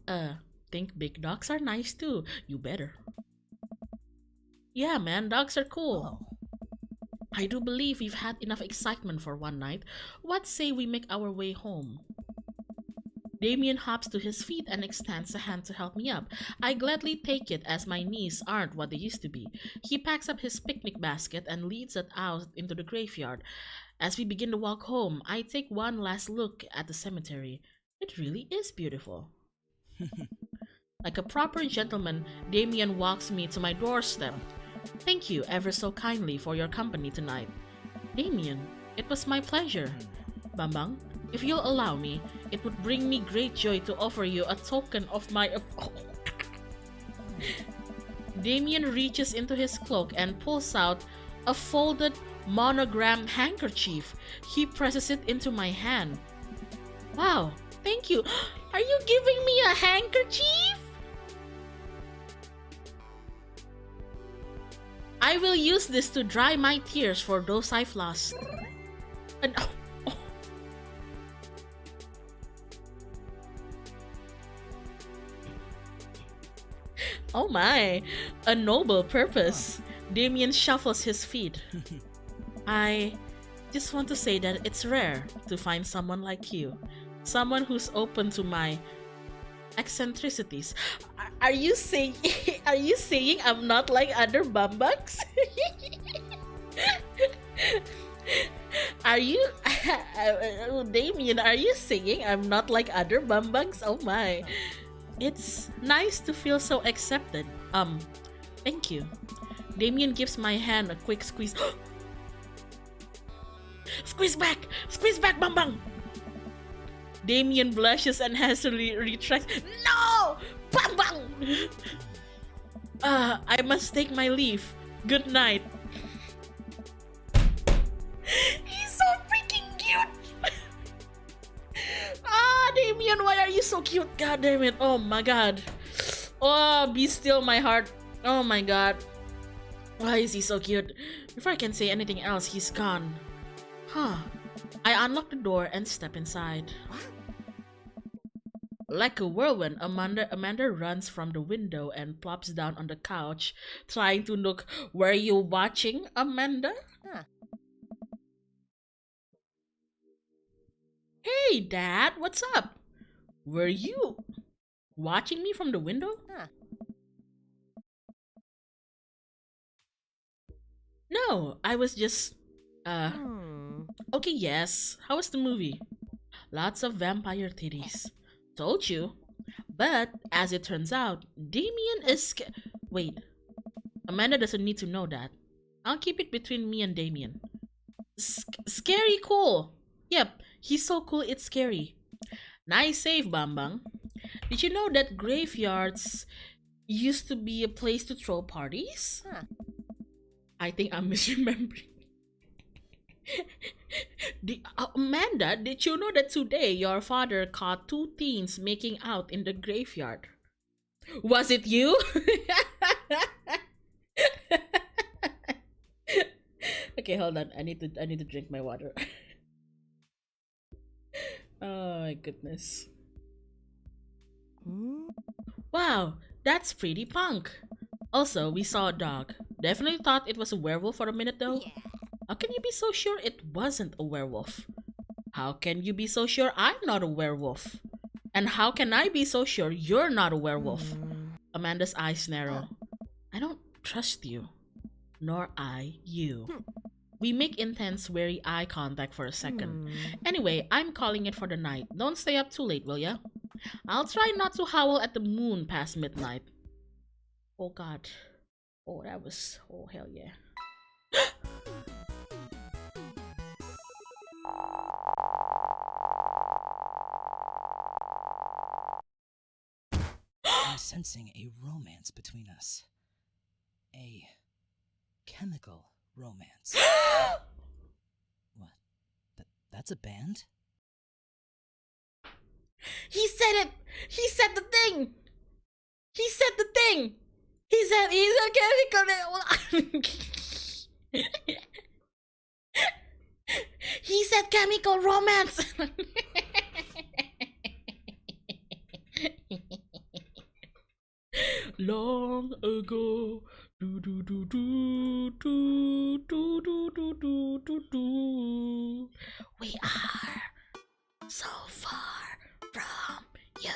think big dogs are nice too. You better. Yeah, man, dogs are cool. I do believe we've had enough excitement for one night. What say we make our way home? Damien hops to his feet and extends a hand to help me up. I gladly take it as my knees aren't what they used to be. He packs up his picnic basket and leads it out into the graveyard. As we begin to walk home, I take one last look at the cemetery. It really is beautiful. Like a proper gentleman, Damien walks me to my doorstep. Thank you ever so kindly for your company tonight. Damien, it was my pleasure. Bambang, If you'll allow me, it would bring me great joy to offer you a token of my Damien reaches into his cloak and pulls out a folded monogrammed handkerchief. He presses it into my hand. Wow, thank you. Are you giving me a handkerchief? I will use this to dry my tears for those I've lost. And oh my, a noble purpose. Damien shuffles his feet. I just want to say that it's rare to find someone like you. Someone who's open to my eccentricities. Are you saying I'm not like other bumbucks? Are you Damien, are you saying I'm not like other bumbugs? Oh my. It's nice to feel so accepted. Thank you. Damien gives my hand a quick squeeze. Squeeze back, Bang Bang. Damien blushes and hastily retracts. No! Bang Bang! I must take my leave. Good night. He's so freaking cute! Damien, why are you so cute? God damn it. Oh my god. Oh, be still my heart. Oh my god. Why is he so cute? Before I can say anything else, he's gone. Huh. I unlock the door and step inside. Like a whirlwind, Amanda runs from the window and plops down on the couch, trying to look. Were you watching, Amanda? Huh. Hey, Dad, what's up? Were you watching me from the window? Huh. No, I was just... Okay, yes. How was the movie? Lots of vampire titties. Told you. But, as it turns out, Damien is Wait. Amanda doesn't need to know that. I'll keep it between me and Damien. Scary cool. Yep, he's so cool it's scary. Nice save, Bambang. Did you know that graveyards used to be a place to throw parties? Huh. I think I'm misremembering. Amanda, did you know that today your father caught 2 teens making out in the graveyard? Was it you? Okay, hold on. I need to drink my water. Oh my goodness. Wow, that's pretty punk. Also, we saw a dog. Definitely thought it was a werewolf for a minute though. Yeah. How can you be so sure it wasn't a werewolf? How can you be so sure I'm not a werewolf? And how can I be so sure you're not a werewolf? Amanda's eyes narrow. I don't trust you. Nor I you. We make intense, wary eye contact for a second. Anyway, I'm calling it for the night. Don't stay up too late, will ya? I'll try not to howl at the moon past midnight. Oh god. Oh, that was... Oh, hell yeah. I'm sensing a romance between us. A chemical romance. What? That's a band? He said it! He said the thing! He said the thing! He said he's a chemical... He said chemical romance! Long ago, do do do do do do do do do do do. We are so far from you.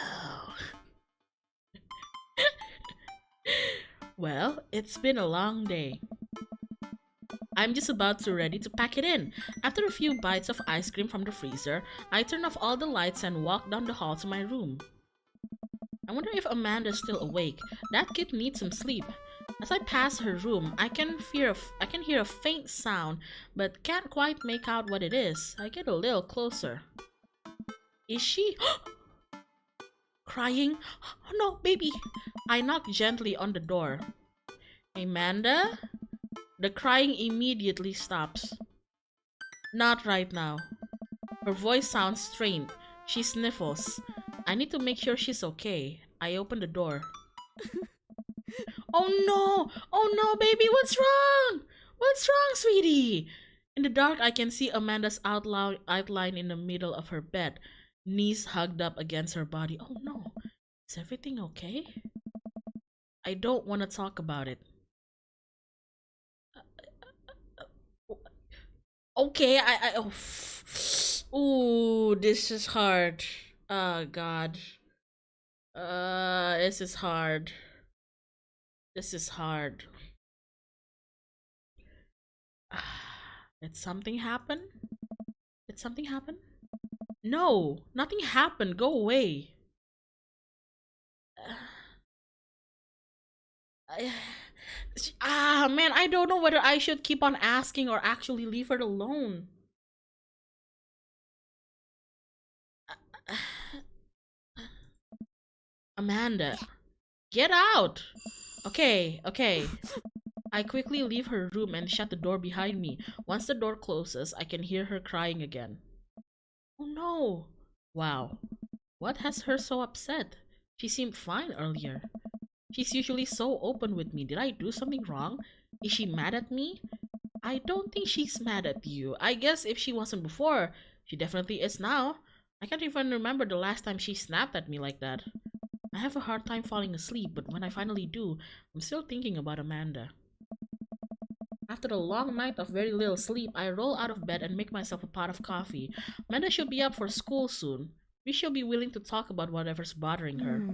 Well, it's been a long day. I'm just about ready to pack it in. After a few bites of ice cream from the freezer, I turn off all the lights and walk down the hall to my room. I wonder if Amanda's still awake. That kid needs some sleep. As I pass her room, I can hear a faint sound, but can't quite make out what it is. I get a little closer. Is she crying? Oh no, baby! I knock gently on the door. Amanda? The crying immediately stops. Not right now. Her voice sounds strained. She sniffles. I need to make sure she's okay. I open the door. Oh no! Oh no, baby, what's wrong? What's wrong, sweetie? In the dark, I can see Amanda's outline in the middle of her bed, knees hugged up against her body. Oh no, is everything okay? I don't want to talk about it. Okay, oh. Ooh, this is hard. Oh God. This is hard. This is hard. Did something happen? Did something happen? No, nothing happened. Go away. Man, I don't know whether I should keep on asking or actually leave her alone. Amanda, get out! Okay, okay. I quickly leave her room and shut the door behind me. Once the door closes, I can hear her crying again. Oh no! Wow. What has her so upset? She seemed fine earlier. She's usually so open with me. Did I do something wrong? Is she mad at me? I don't think she's mad at you. I guess if she wasn't before, she definitely is now. I can't even remember the last time she snapped at me like that. I have a hard time falling asleep, but when I finally do, I'm still thinking about Amanda. After a long night of very little sleep, I roll out of bed and make myself a pot of coffee. Amanda should be up for school soon. We should be willing to talk about whatever's bothering her.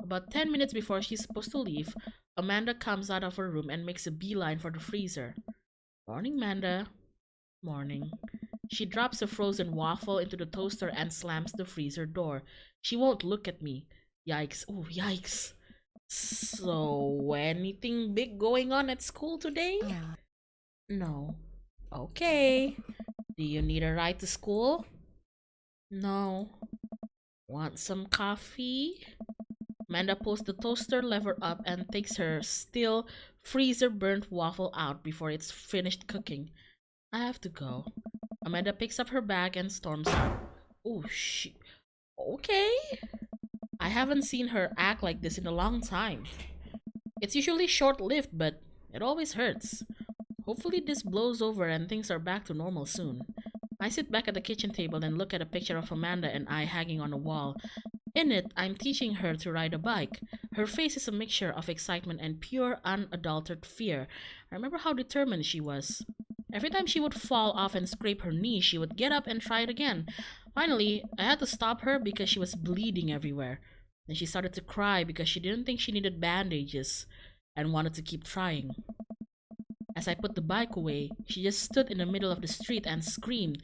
About 10 minutes before she's supposed to leave, Amanda comes out of her room and makes a beeline for the freezer. Morning, Amanda. Morning. She drops a frozen waffle into the toaster and slams the freezer door. She won't look at me. Yikes. Oh, yikes. So, anything big going on at school today? No. Okay. Do you need a ride to school? No. Want some coffee? Amanda pulls the toaster lever up and takes her still freezer burnt waffle out before it's finished cooking. I have to go. Amanda picks up her bag and storms out. Oh, shit. Okay. I haven't seen her act like this in a long time. It's usually short-lived, but it always hurts. Hopefully this blows over and things are back to normal soon. I sit back at the kitchen table and look at a picture of Amanda and I hanging on the wall. In it, I'm teaching her to ride a bike. Her face is a mixture of excitement and pure, unadulterated fear. I remember how determined she was. Every time she would fall off and scrape her knee, she would get up and try it again. Finally, I had to stop her because she was bleeding everywhere. Then she started to cry because she didn't think she needed bandages and wanted to keep trying. As I put the bike away, she just stood in the middle of the street and screamed.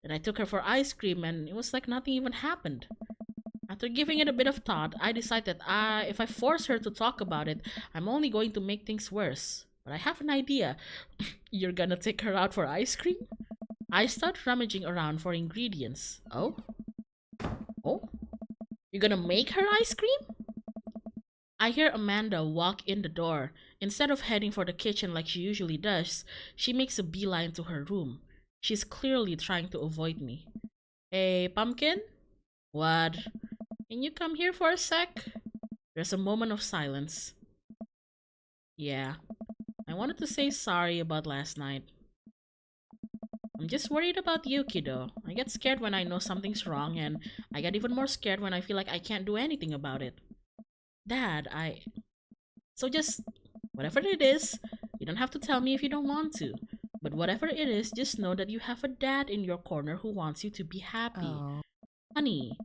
Then I took her for ice cream and it was like nothing even happened. After giving it a bit of thought, I decided that if I force her to talk about it, I'm only going to make things worse. But I have an idea. You're gonna take her out for ice cream? I start rummaging around for ingredients. Oh? Oh? You're gonna make her ice cream? I hear Amanda walk in the door. Instead of heading for the kitchen like she usually does, she makes a beeline to her room. She's clearly trying to avoid me. Hey, Pumpkin? What? Can you come here for a sec? There's a moment of silence. Yeah. I wanted to say sorry about last night. I'm just worried about you, kiddo. I get scared when I know something's wrong, and I get even more scared when I feel like I can't do anything about it. Dad, So just, whatever it is, you don't have to tell me if you don't want to. But whatever it is, just know that you have a dad in your corner who wants you to be happy. Oh. Honey,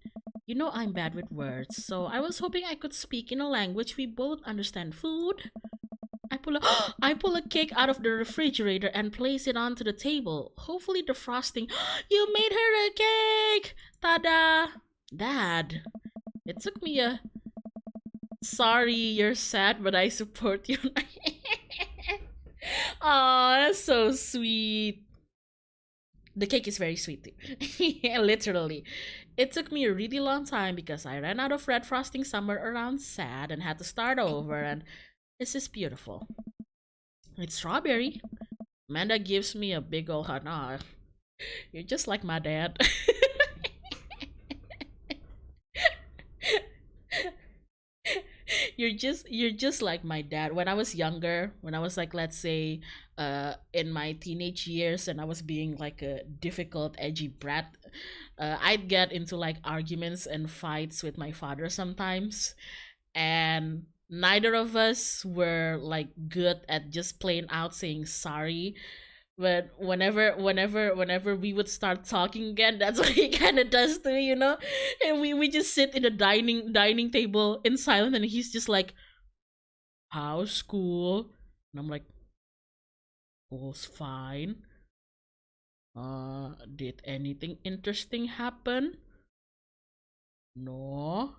you know I'm bad with words, so I was hoping I could speak in a language we both understand. Food? I pull a cake out of the refrigerator and place it onto the table. Hopefully the frosting. You made her a cake! Tada! Dad, it took me a... Sorry, you're sad, but I support you. Aw, that's so sweet. The cake is very sweet too. Yeah, literally. It took me a really long time because I ran out of red frosting somewhere around sad and had to start over, and this is beautiful. It's strawberry. Amanda gives me a big ol' hug. Aw, you're just like my dad. You're just like my dad. When I was younger, when I was like, let's say in my teenage years, and I was being like a difficult edgy brat, I'd get into like arguments and fights with my father sometimes, and neither of us were like good at just plain out saying sorry. But whenever we would start talking again, that's what he kind of does to me, you know. And we just sit in the dining table in silence, and he's just like, "How's school?" And I'm like, "School's fine. Did anything interesting happen? No."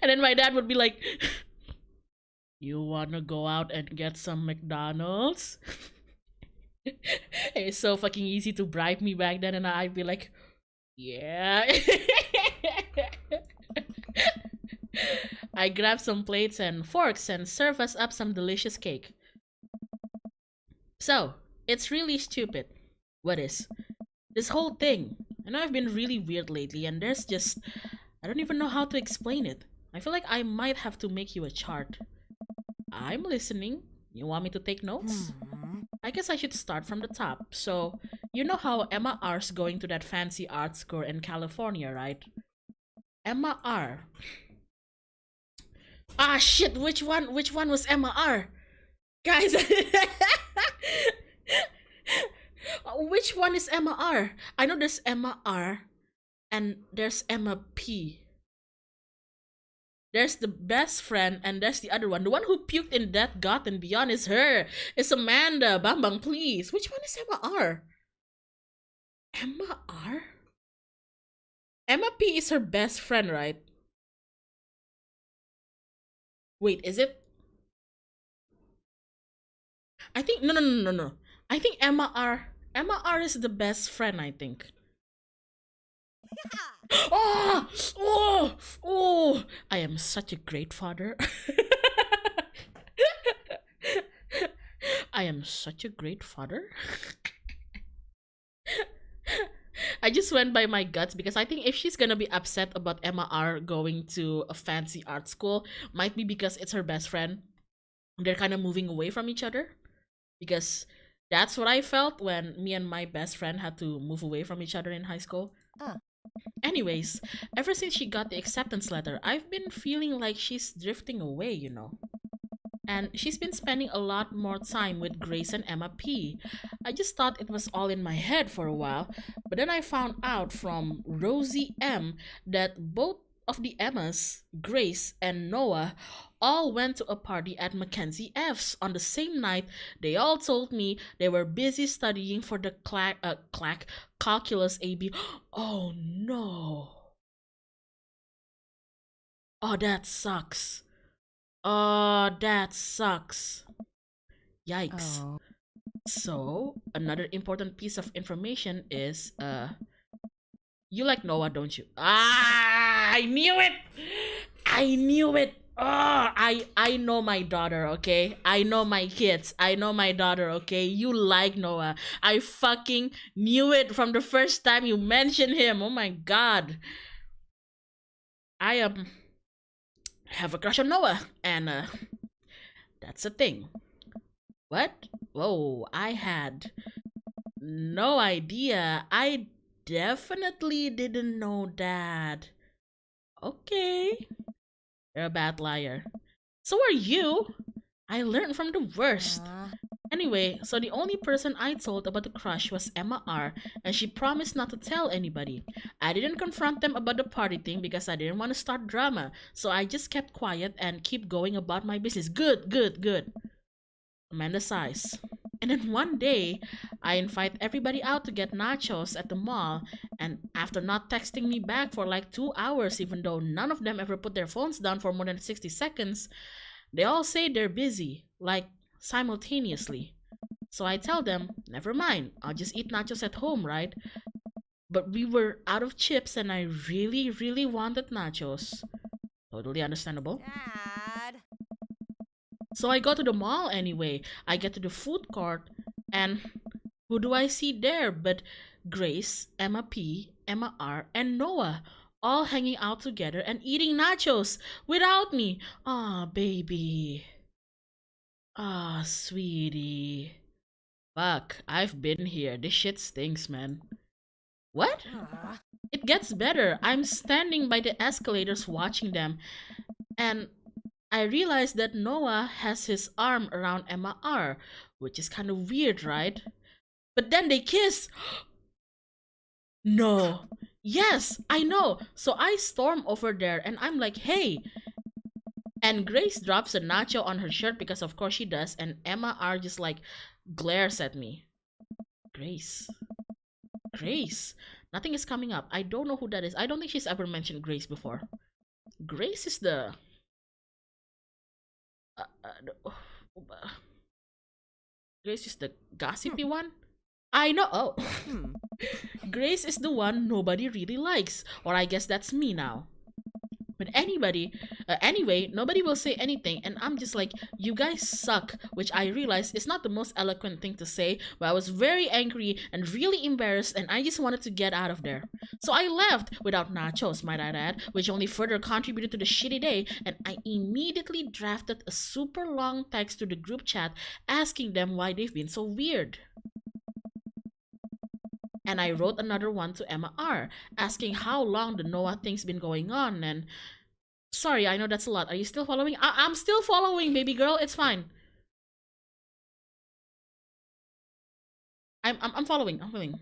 And then my dad would be like, "You wanna go out and get some McDonald's?" It's so fucking easy to bribe me back then, and I'd be like, "Yeah." I grab some plates and forks and serve us up some delicious cake. So, it's really stupid. What is? This whole thing. I know I've been really weird lately, and there's just, I don't even know how to explain it. I feel like I might have to make you a chart. I'm listening. You want me to take notes? I guess I should start from the top. So, you know how Emma R's going to that fancy art school in California, right? Emma R. Ah, shit, which one was Emma R? Guys, which one is Emma R? I know there's Emma R and there's Emma P. There's the best friend and there's the other one. The one who puked in Death God and Beyond is her. It's Amanda. Bambang, please. Which one is Emma R? Emma R? Emma P is her best friend, right? Wait, is it? I think no. I think Emma R is the best friend, I think. Oh, I am such a great father. I am such a great father. I just went by my guts because I think if she's gonna be upset about Emma R going to a fancy art school, might be because it's her best friend. They're kind of moving away from each other. Because that's what I felt when me and my best friend had to move away from each other in high school. Anyways, ever since she got the acceptance letter, I've been feeling like she's drifting away, you know. And she's been spending a lot more time with Grace and Emma P. I just thought it was all in my head for a while, but then I found out from Rosie M that both of the Emmas, Grace and Noah, all went to a party at Mackenzie F's on the same night. They all told me they were busy studying for the calculus AB. Oh no. Oh, that sucks. Oh, that sucks. Yikes. Oh. So, another important piece of information is, you like Noah, don't you? Ah, I knew it! I knew it! Oh, I know my daughter, okay? I know my kids. I know my daughter, okay? You like Noah. I fucking knew it from the first time you mentioned him. Oh my god. I have a crush on Noah, and that's a thing. What? Whoa, I had no idea. I definitely didn't know that. Okay. You're a bad liar. So are you. I learned from the worst. Anyway, so the only person I told about the crush was Emma R, and she promised not to tell anybody. I didn't confront them about the party thing because I didn't want to start drama, so I just kept quiet and keep going about my business. Good. Amanda sighs. And then one day, I invite everybody out to get nachos at the mall, and after not texting me back for like 2 hours, even though none of them ever put their phones down for more than 60 seconds, they all say they're busy, like simultaneously. So I tell them, never mind, I'll just eat nachos at home, right? But we were out of chips and I really, really wanted nachos. Totally understandable. Dad. So I go to the mall anyway. I get to the food court, and who do I see there but Grace, Emma P, Emma R, and Noah, all hanging out together and eating nachos without me. Ah, baby. Ah, sweetie. Fuck, I've been here. This shit stinks, man. What? It gets better. I'm standing by the escalators watching them, and I realize that Noah has his arm around Emma R, which is kind of weird, right? But then they kiss. No. Yes, I know. So I storm over there and I'm like, hey. And Grace drops a nacho on her shirt because of course she does, and Emma R just like glares at me. Grace. Grace. Nothing is coming up. I don't know who that is. I don't think she's ever mentioned Grace before. Grace is the Grace is the gossipy one? I know. Oh. Grace is the one nobody really likes. Or I guess that's me now. But anyway, nobody will say anything, and I'm just like, you guys suck, which I realize is not the most eloquent thing to say, but I was very angry and really embarrassed, and I just wanted to get out of there. So I left without nachos, might I add, which only further contributed to the shitty day, and I immediately drafted a super long text to the group chat asking them why they've been so weird. And I wrote another one to Emma R, asking how long the Noah thing's been going on, and sorry, I know that's a lot. Are you still following? I'm still following, baby girl. It's fine. I'm following. I'm following.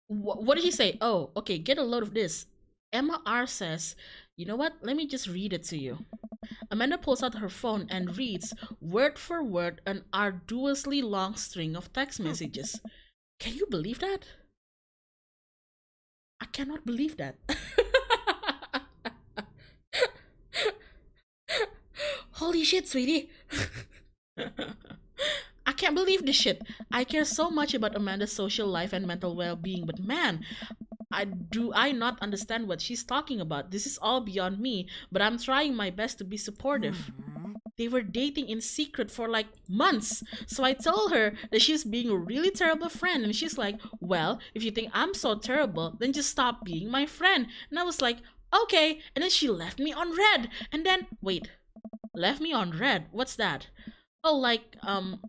What did he say? Oh, okay. Get a load of this. Emma R says, you know what? Let me just read it to you. Amanda pulls out her phone and reads, word for word, an arduously long string of text messages. Can you believe that? I cannot believe that. Holy shit, sweetie. I can't believe this shit. I care so much about Amanda's social life and mental well-being, but man, I not understand what she's talking about. This is all beyond me, but I'm trying my best to be supportive. They were dating in secret for like months. So I told her that she's being a really terrible friend, and she's like, well, if you think I'm so terrible, then just stop being my friend. And I was like, okay. And then she left me on red. And then, wait, left me on red? What's that? Oh, like,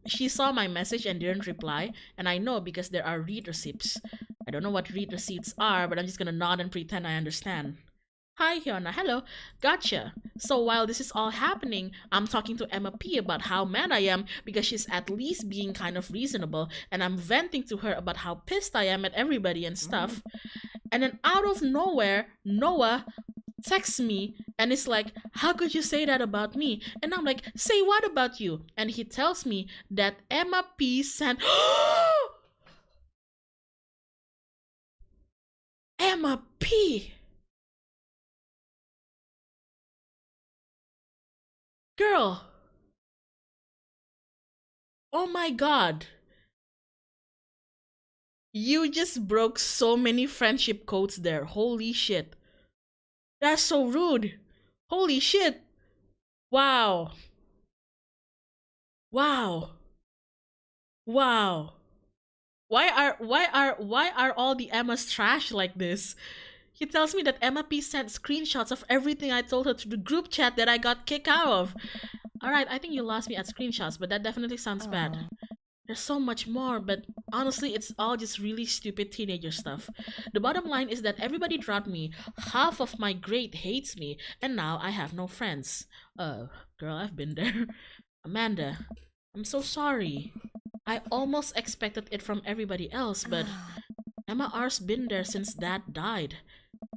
she saw my message and didn't reply, and I know because there are read receipts. I don't know what read receipts are, but I'm just gonna nod and pretend I understand. Hi, Hyona. Hello. Gotcha. So while this is all happening, I'm talking to Emma P about how mad I am because she's at least being kind of reasonable, and I'm venting to her about how pissed I am at everybody and stuff. And then out of nowhere, Noah texts me and it's like, how could you say that about me? And I'm like, say what about you? And he tells me that Emma P sent Emma P. Girl. Oh my god. You just broke so many friendship codes there. Holy shit. That's so rude. Holy shit. Wow. Wow. Wow. Why are all the Emmas trash like this? He tells me that Emma P sent screenshots of everything I told her to the group chat that I got kicked out of. Alright, I think you lost me at screenshots, but that definitely sounds bad. There's so much more, but honestly, it's all just really stupid teenager stuff. The bottom line is that everybody dropped me, half of my grade hates me, and now I have no friends. Oh, girl, I've been there. Amanda, I'm so sorry. I almost expected it from everybody else, but Emma R's been there since Dad died.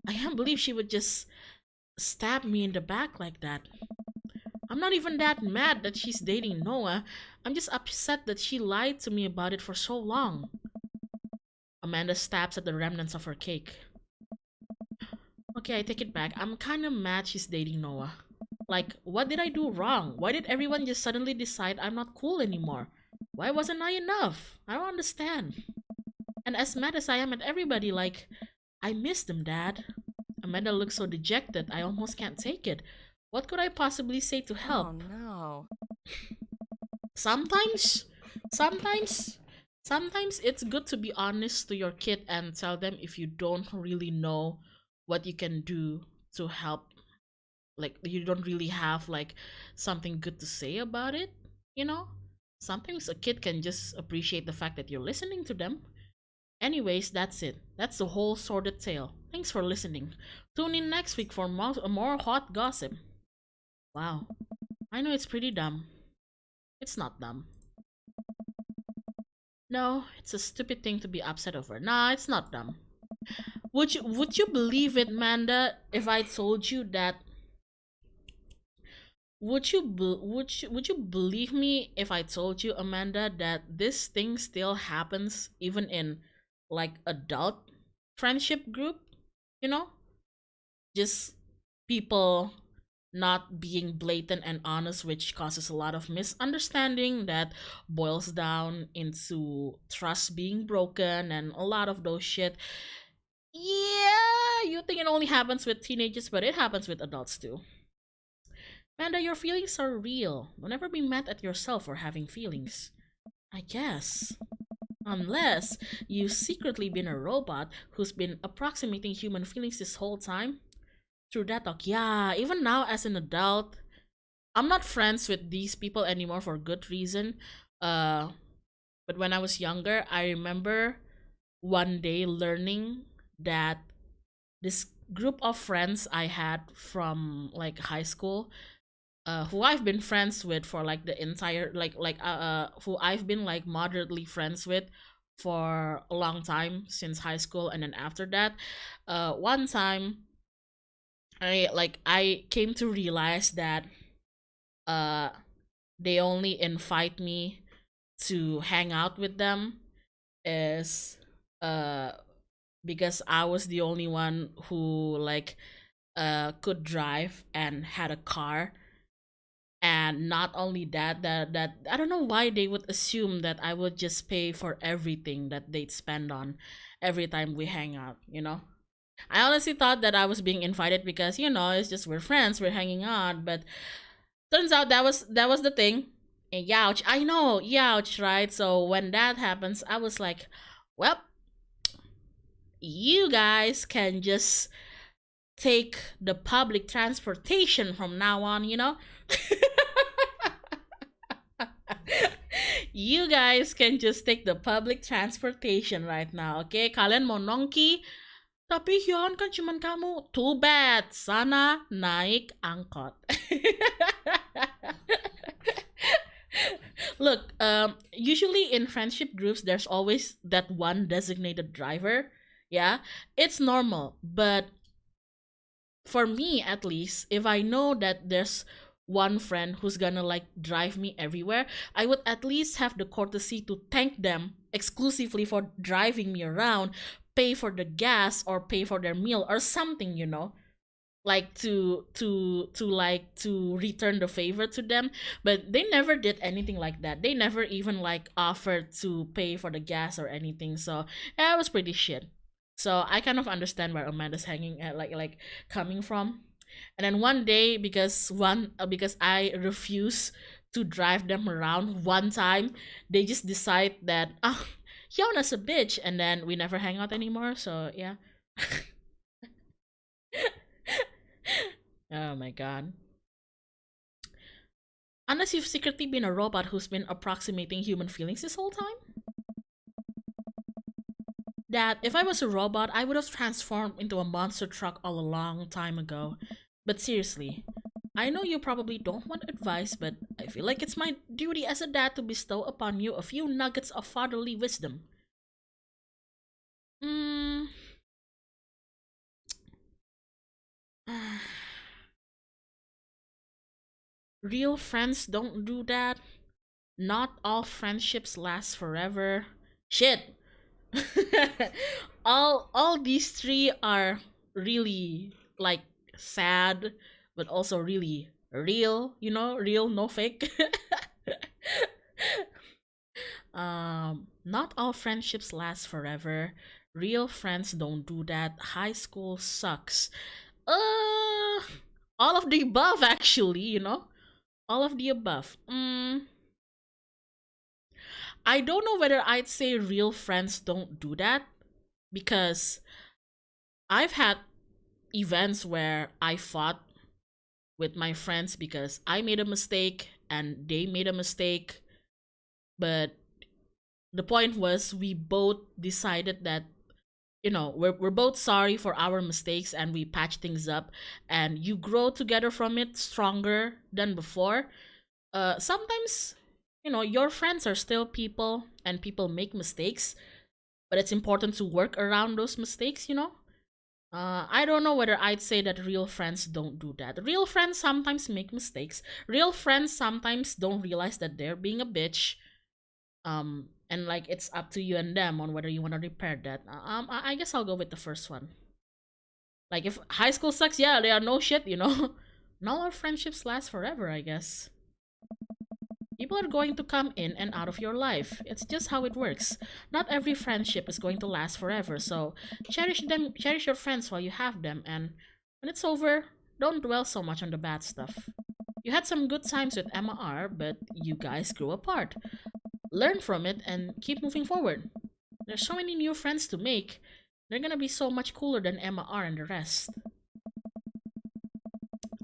I can't believe she would just stab me in the back like that. I'm not even that mad that she's dating Noah. I'm just upset that she lied to me about it for so long. Amanda stabs at the remnants of her cake. Okay, I take it back. I'm kinda mad she's dating Noah. Like, what did I do wrong? Why did everyone just suddenly decide I'm not cool anymore? Why wasn't I enough? I don't understand. And as mad as I am at everybody, like, I miss them, Dad. Amanda looks so dejected, I almost can't take it. What could I possibly say to help? Oh no. Sometimes, sometimes, sometimes it's good to be honest to your kid and tell them if you don't really know what you can do to help. Like, you don't really have like something good to say about it, you know? Sometimes a kid can just appreciate the fact that you're listening to them. Anyways, that's it. That's the whole sordid tale. Thanks for listening. Tune in next week for more hot gossip. Wow. I know it's pretty dumb. It's not dumb. No, it's a stupid thing to be upset over. Nah, it's not dumb. Would you believe it, Manda, if I told you that would you believe me if I told you, Amanda, that this thing still happens even in like adult friendship group, you know? Just people not being blatant and honest, which causes a lot of misunderstanding that boils down into trust being broken and a lot of those shit. Yeah, you think it only happens with teenagers, but it happens with adults too. Amanda, your feelings are real. Don't ever be mad at yourself for having feelings. I guess. Unless you've secretly been a robot who's been approximating human feelings this whole time. Through that talk, yeah, even now as an adult, I'm not friends with these people anymore for good reason. But when I was younger, I remember one day learning that this group of friends I had from like high school, who I've been friends with for like the entire who I've been like moderately friends with for a long time since high school, and then after that, one time I came to realize that uh they only invite me to hang out with them is uh because I was the only one who like could drive and had a car. And not only that I don't know why they would assume that I would just pay for everything that they'd spend on every time we hang out, you know. I honestly thought that I was being invited because, you know, it's just we're friends, we're hanging out, but turns out that was the thing. And youch, I know, youch, right? So when that happens, I was like, well, you guys can just take the public transportation from now on, you know? You guys can just take the public transportation right now, okay? Kalian mau nongki, tapi yon kan cuman kamu. Too bad, sana naik angkot. Look, usually in friendship groups, there's always that one designated driver. Yeah, it's normal. But for me, at least, if I know that there's one friend who's gonna like drive me everywhere, I would at least have the courtesy to thank them exclusively for driving me around, pay for the gas or pay for their meal or something, you know, like to return the favor to them. But they never did anything like that. They never even like offered to pay for the gas or anything. So yeah, it was pretty shit. So I kind of understand where Amanda's hanging at, like coming from. And then one day, because I refuse to drive them around one time, they just decide that Hyona's a bitch, and then we never hang out anymore. So yeah. Oh my god. Unless you've secretly been a robot who's been approximating human feelings this whole time? That if I was a robot, I would have transformed into a monster truck all a long time ago. But seriously, I know you probably don't want advice, but I feel like it's my duty as a dad to bestow upon you a few nuggets of fatherly wisdom. Real friends don't do that. Not all friendships last forever. Shit. all these three are really like sad, but also really Real, real, no fake. Not all friendships last forever. Real friends don't do that. High school sucks. All of the above, actually, all of the above. I don't know whether I'd say real friends don't do that, because I've had events where I fought with my friends because I made a mistake and they made a mistake. But the point was, we both decided that, we're both sorry for our mistakes, and we patch things up, and you grow together from it stronger than before. Sometimes, your friends are still people, and people make mistakes, but it's important to work around those mistakes. I don't know whether I'd say that real friends don't do that. Real friends sometimes make mistakes. Real friends sometimes don't realize that they're being a bitch. And like, it's up to you and them on whether you want to repair that. I guess I'll go with the first one. Like, if high school sucks, yeah, they are no shit, Not all friendships last forever, I guess. People are going to come in and out of your life. It's just how it works. Not every friendship is going to last forever, so cherish them, cherish your friends while you have them, and when it's over, don't dwell so much on the bad stuff. You had some good times with Emma R, but you guys grew apart. Learn from it and keep moving forward. There's so many new friends to make. They're gonna be so much cooler than Emma R and the rest.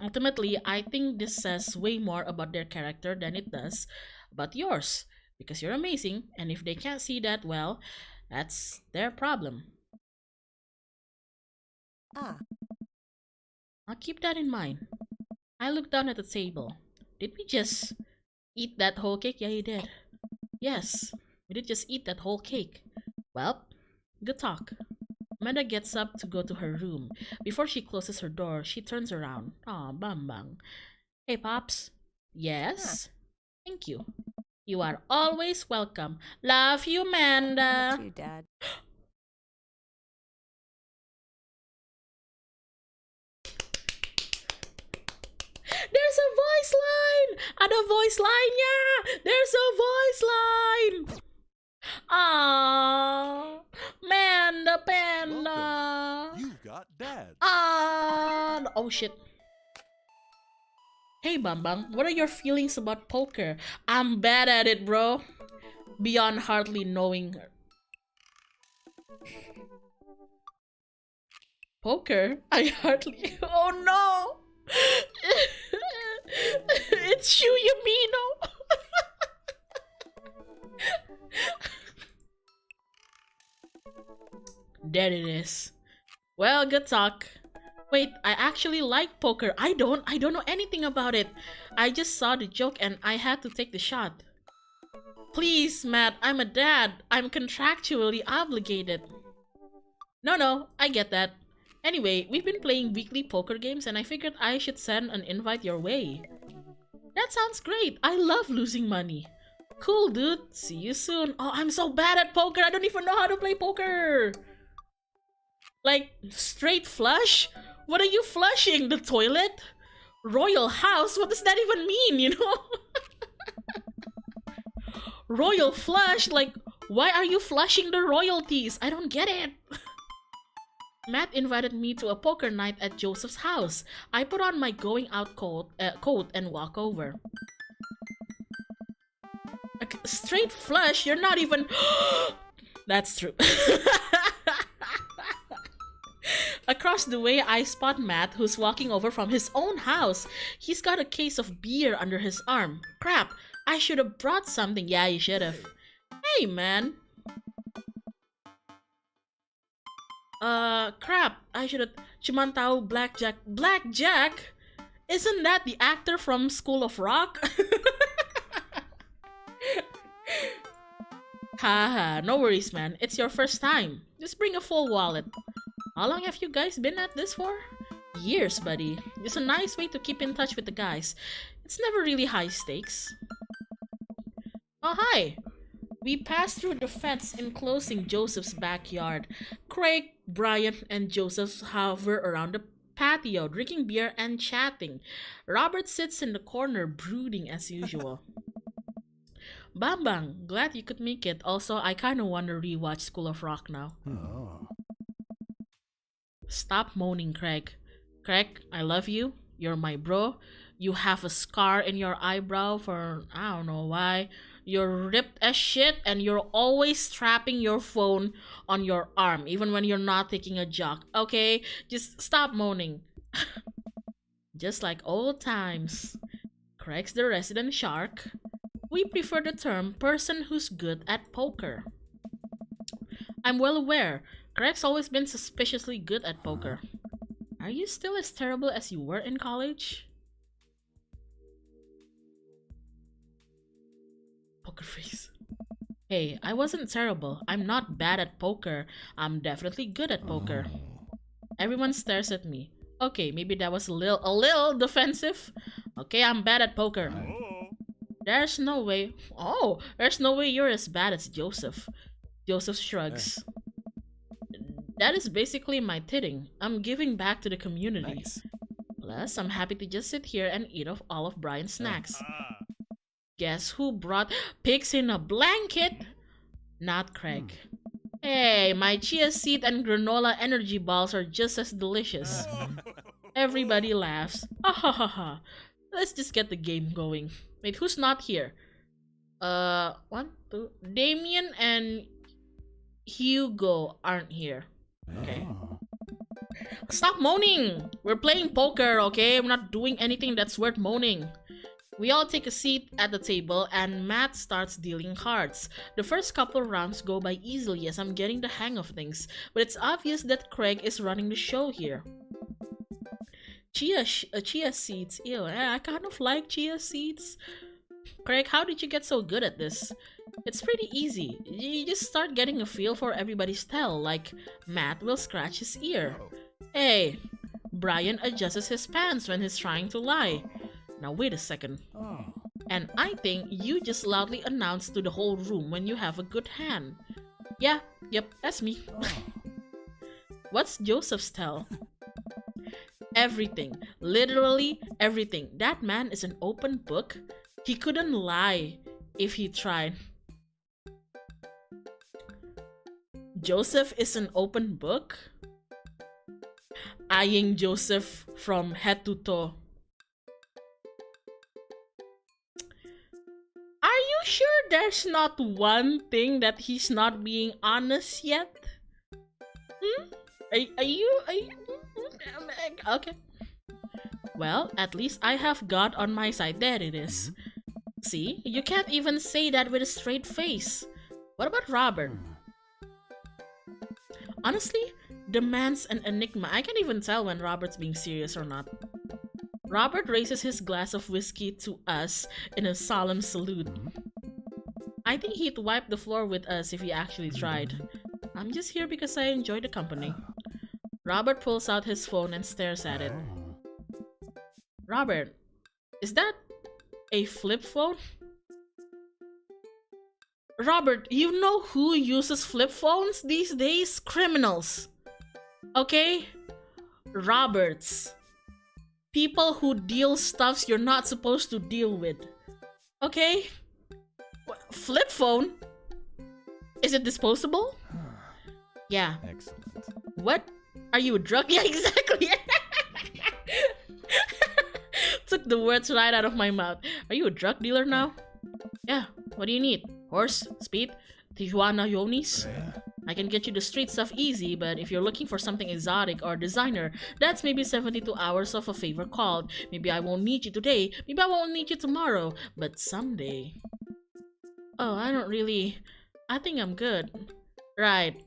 Ultimately, I think this says way more about their character than it does about yours, because you're amazing, and if they can't see that, well, that's their problem. I'll keep that in mind. I looked down at the table. Did we just eat that whole cake? Yeah, you did. Yes, we did just eat that whole cake. Well, good talk. Amanda gets up to go to her room. Before she closes her door, she turns around. Aw, Bambang. Hey, Pops. Yes? Thank you. You are always welcome. Love you, Amanda. Love you, Dad. There's a voice line! Ada voice line-nya! There's a voice line! Ah, Manda Panda. Welcome. You've got dads. Oh shit. Hey Bambang, what are your feelings about poker? I'm bad at it, bro. Beyond hardly knowing her. Poker? I hardly. Oh no! It's Yumino. There it is. Well, good talk. Wait, I actually like poker. I don't know anything about it. I just saw the joke and I had to take the shot. Please, Matt, I'm a dad. I'm contractually obligated. No, I get that. Anyway, we've been playing weekly poker games and I figured I should send an invite your way. That sounds great. I love losing money. Cool, dude. See you soon. Oh, I'm so bad at poker. I don't even know how to play poker. Like, straight flush? What are you flushing? The toilet? Royal house? What does that even mean, Royal flush? Like, why are you flushing the royalties? I don't get it. Matt invited me to a poker night at Joseph's house. I put on my going out coat and walk over. Straight flush? You're not even... That's true. Across the way, I spot Matt, who's walking over from his own house. He's got a case of beer under his arm. Crap, I should have brought something. Yeah, you should have. Hey, man. Crap, I should have... Cuman tahu Blackjack. Blackjack? Isn't that the actor from School of Rock? Haha, no worries, man. It's your first time. Just bring a full wallet. How long have you guys been at this for? Years, buddy. It's a nice way to keep in touch with the guys. It's never really high stakes. Oh, hi. We passed through the fence enclosing Joseph's backyard. Craig, Brian, and Joseph hover around the patio, drinking beer and chatting. Robert sits in the corner, brooding as usual. Bambang, glad you could make it. Also, I kinda wanna rewatch School of Rock now. Oh. Stop moaning, Craig. Craig, I love you. You're my bro. You have a scar in your eyebrow for I don't know why. You're ripped as shit and you're always strapping your phone on your arm, even when you're not taking a jog. Okay? Just stop moaning. Just like old times. Craig's the resident shark. We prefer the term person who's good at poker. I'm well aware. Craig's always been suspiciously good at poker. Are you still as terrible as you were in college? Poker face. Hey, I wasn't terrible. I'm not bad at poker. I'm definitely good at poker. Everyone stares at me. Okay, maybe that was a little defensive. Okay, I'm bad at poker. There's no way. Oh, there's no way you're as bad as Joseph. Joseph shrugs. That is basically my titting. I'm giving back to the community. Nice. Plus, I'm happy to just sit here and eat off all of Brian's snacks. Guess who brought pigs in a blanket? Not Craig. Hey, my chia seed and granola energy balls are just as delicious. Everybody laughs. Ha. Let's just get the game going. Wait, who's not here? One, two. Damien and Hugo aren't here. Okay. Stop moaning! We're playing poker, okay? We're not doing anything that's worth moaning. We all take a seat at the table and Matt starts dealing cards. The first couple of rounds go by easily as I'm getting the hang of things, but it's obvious that Craig is running the show here. Chia seeds. Ew, I kind of like chia seeds. Craig, how did you get so good at this? It's pretty easy. You just start getting a feel for everybody's style, like Matt will scratch his ear. Hey, Brian adjusts his pants when he's trying to lie. Now wait a second. And I think you just loudly announce to the whole room when you have a good hand. Yeah, yep, that's me. What's Joseph's style? Everything. Literally everything. That man is an open book. He couldn't lie if he tried. Joseph is an open book? Eyeing Joseph from head to toe. Are you sure there's not one thing that he's not being honest yet? Are you okay. Well, at least I have God on my side. There it is. See, you can't even say that with a straight face. What about Robert? Honestly, the man's an enigma. I can't even tell when Robert's being serious or not. Robert raises his glass of whiskey to us in a solemn salute. I think he'd wipe the floor with us if he actually tried. I'm just here because I enjoy the company. Robert pulls out his phone and stares at it. Robert, is that a flip phone? Robert, you know who uses flip phones these days? Criminals. Okay? Roberts. People who deal stuffs you're not supposed to deal with. Okay? Flip phone? Is it disposable? Yeah. Excellent. What? Are you a drug? Yeah, exactly. Took the words right out of my mouth. Are you a drug dealer now? Yeah. What do you need? Horse? Speed? Tijuana Yonis? I can get you the street stuff easy, but if you're looking for something exotic or designer, that's maybe 72 hours of a favor called. Maybe I won't need you today, maybe I won't need you tomorrow, but someday. Oh, I think I'm good. Right.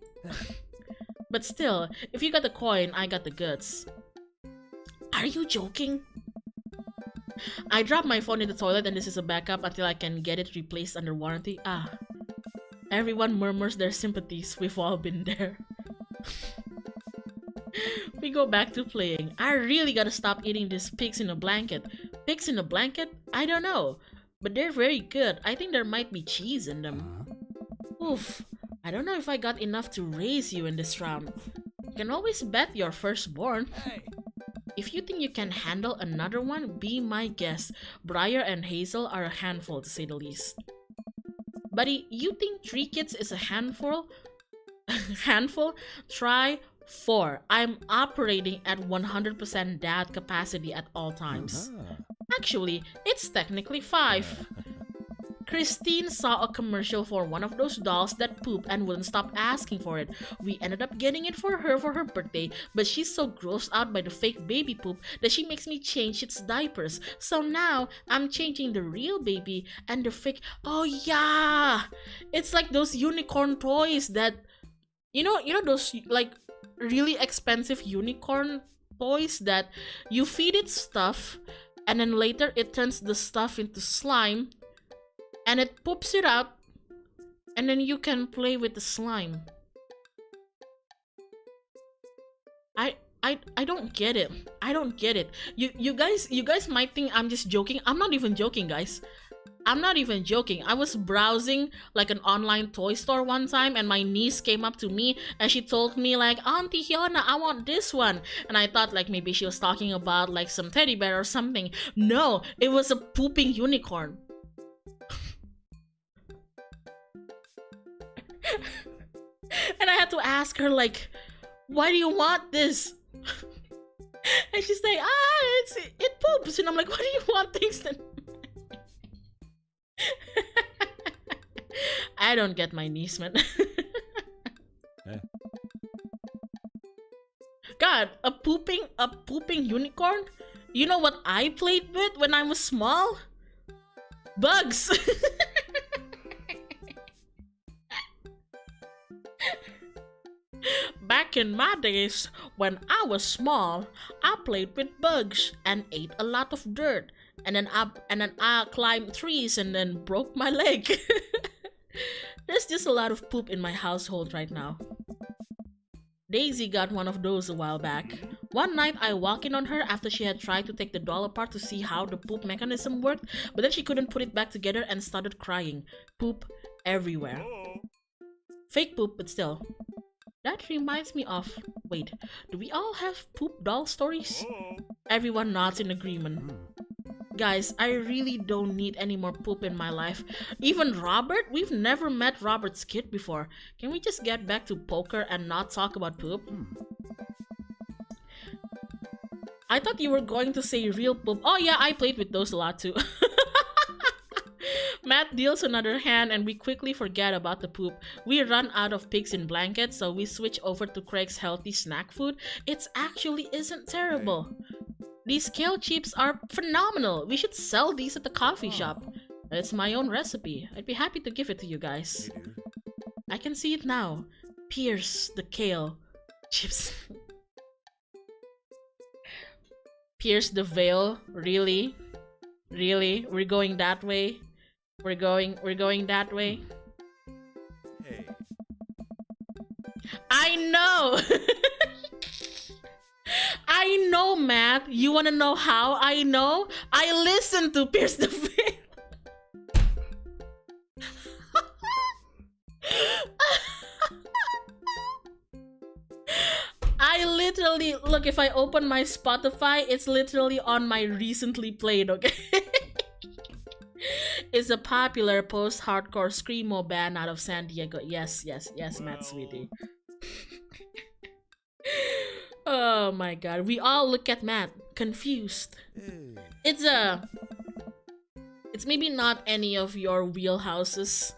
But still, if you got the coin, I got the goods. Are you joking? I dropped my phone in the toilet and this is a backup until I can get it replaced under warranty. Ah. Everyone murmurs their sympathies. We've all been there. We go back to playing. I really gotta stop eating these pigs in a blanket. Pigs in a blanket? I don't know. But they're very good. I think there might be cheese in them. Oof. I don't know if I got enough to raise you in this round. You can always bet your firstborn. Hey, If you think you can handle another one, be my guest. Briar and Hazel are a handful, to say the least. Buddy, you think 3 kids is a handful? Handful? Try 4. I'm operating at 100% dad capacity at all times. Actually, it's technically 5. Christine saw a commercial for one of those dolls that poop and wouldn't stop asking for it. We ended up getting it for her birthday, but she's so grossed out by the fake baby poop that she makes me change its diapers. So now I'm changing the real baby and the fake. Oh yeah, it's like those unicorn toys that you know those like really expensive unicorn toys that you feed it stuff and then later it turns the stuff into slime and it poops it out and then you can play with the slime. I don't get it. I don't get it. You guys might think I'm just joking. I'm not even joking, guys. I'm not even joking. I was browsing like an online toy store one time and my niece came up to me and she told me like, Auntie Hyona, I want this one. And I thought like maybe she was talking about like some teddy bear or something. No, it was a pooping unicorn. And I had to ask her like, why do you want this? And she's like, it poops. And I'm like, why do you want things that... I don't get my niece, man. God, a pooping unicorn? You know what I played with when I was small? Bugs. Back in my days, when I was small, I played with bugs and ate a lot of dirt. And then I climbed trees and then broke my leg. There's just a lot of poop in my household right now. Daisy got one of those a while back. One night I walked in on her after she had tried to take the doll apart to see how the poop mechanism worked, but then she couldn't put it back together and started crying. Poop everywhere. Fake poop, but still. That reminds me of... Wait, do we all have poop doll stories? Everyone nods in agreement. Guys, I really don't need any more poop in my life. Even Robert? We've never met Robert's kid before. Can we just get back to poker and not talk about poop? I thought you were going to say real poop. Oh yeah, I played with those a lot too. Matt deals another hand and we quickly forget about the poop. We run out of pigs in blankets, so we switch over to Craig's healthy snack food. It actually isn't terrible. These kale chips are phenomenal. We should sell these at the coffee shop. It's my own recipe. I'd be happy to give it to you guys. I can see it now. Pierce the kale chips. Pierce the veil. Really? Really? We're going that way? We're going that way? Hey. I know! I know, Matt. You wanna know how I know? I listened to Pierce the Veil. I literally, look, if I open my Spotify, it's literally on my recently played, okay? It's a popular post-hardcore screamo band out of San Diego. Yes, Matt, sweetie. Oh my god, we all look at Matt, confused. It's maybe not any of your wheelhouses.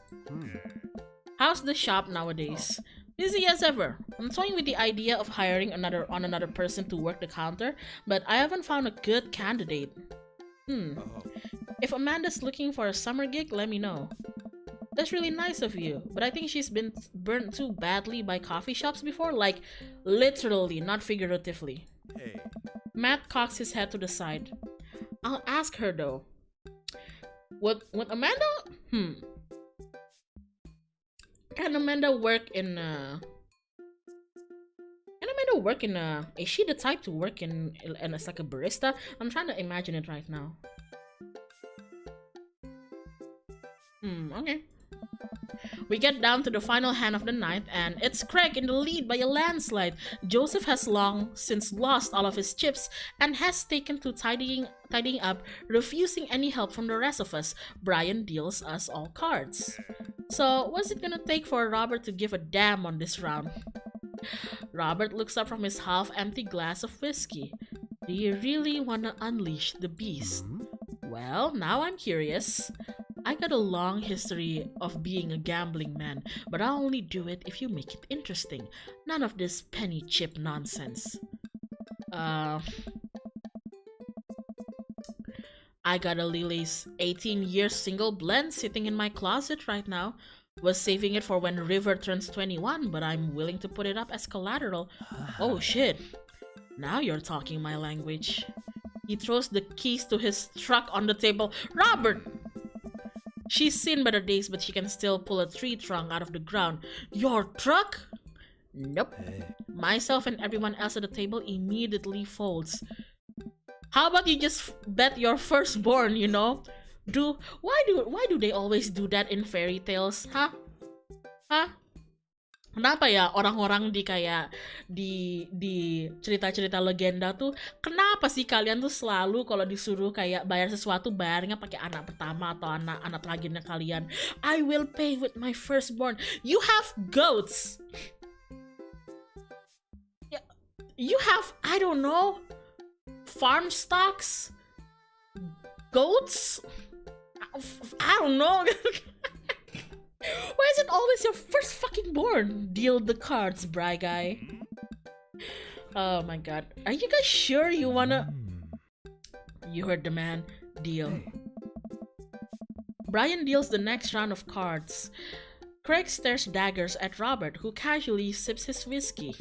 How's the shop nowadays? Busy as ever. I'm toying with the idea of hiring another person to work the counter, but I haven't found a good candidate. If Amanda's looking for a summer gig, let me know. That's really nice of you, but I think she's been burnt too badly by coffee shops before, like literally, not figuratively. Hey. Matt cocks his head to the side. I'll ask her though. Would Amanda? Can Amanda work in is she the type to work in as like a barista? I'm trying to imagine it right now. Okay. We get down to the final hand of the night, and it's Craig in the lead by a landslide. Joseph has long since lost all of his chips and has taken to tidying up, refusing any help from the rest of us. Brian deals us all cards. So, what's it gonna take for Robert to give a damn on this round? Robert looks up from his half-empty glass of whiskey. Do you really wanna unleash the beast? Well, now I'm curious. I got a long history of being a gambling man, but I'll only do it if you make it interesting. None of this penny chip nonsense. I got a Lily's 18-year single blend sitting in my closet right now. Was saving it for when River turns 21, but I'm willing to put it up as collateral. Oh shit. Now you're talking my language. He throws the keys to his truck on the table. Robert! She's seen better days, but she can still pull a tree trunk out of the ground. Your truck? Nope. Myself and everyone else at the table immediately folds. How about you just bet your firstborn, you know? Why do they always do that in fairy tales? Huh? Kenapa ya orang-orang di cerita-cerita legenda tuh, kenapa sih kalian tuh selalu kalau disuruh kayak bayar sesuatu, bayarnya pakai anak pertama atau anak terakhirnya kalian? I will pay with my firstborn. You have goats. You have, I don't know, farm stocks? Goats? I don't know. Why is it always your first fucking born? Deal the cards, bry guy. Oh my god. Are you guys sure you wanna... You heard the man. Deal. Brian deals the next round of cards. Craig stares daggers at Robert, who casually sips his whiskey.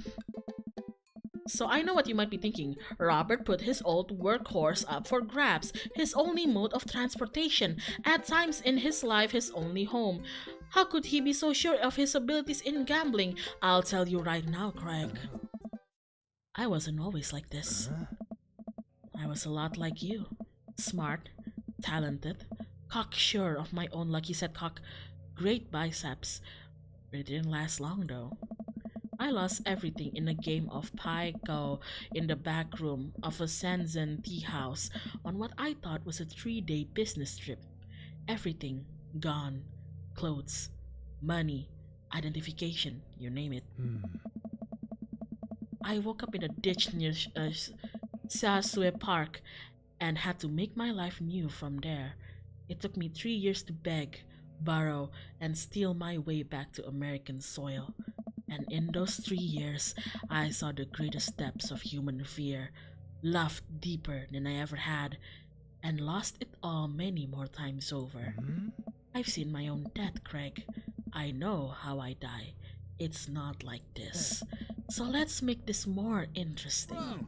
So I know what you might be thinking. Robert put his old workhorse up for grabs, his only mode of transportation, at times in his life his only home. How could he be so sure of his abilities in gambling? I'll tell you right now, Craig. I wasn't always like this. I was a lot like you. Smart, talented, cocksure of my own luck. He said cock. Great biceps. But it didn't last long though. I lost everything in a game of Pai-Go in the back room of a Sanzen tea house on what I thought was a 3-day business trip. Everything gone. Clothes, money, identification, you name it. I woke up in a ditch near Sasue Park and had to make my life new from there. It took me 3 years to beg, borrow, and steal my way back to American soil. And in those 3 years, I saw the greatest depths of human fear, laughed deeper than I ever had, and lost it all many more times over. I've seen my own death, Craig. I know how I die. It's not like this. So let's make this more interesting.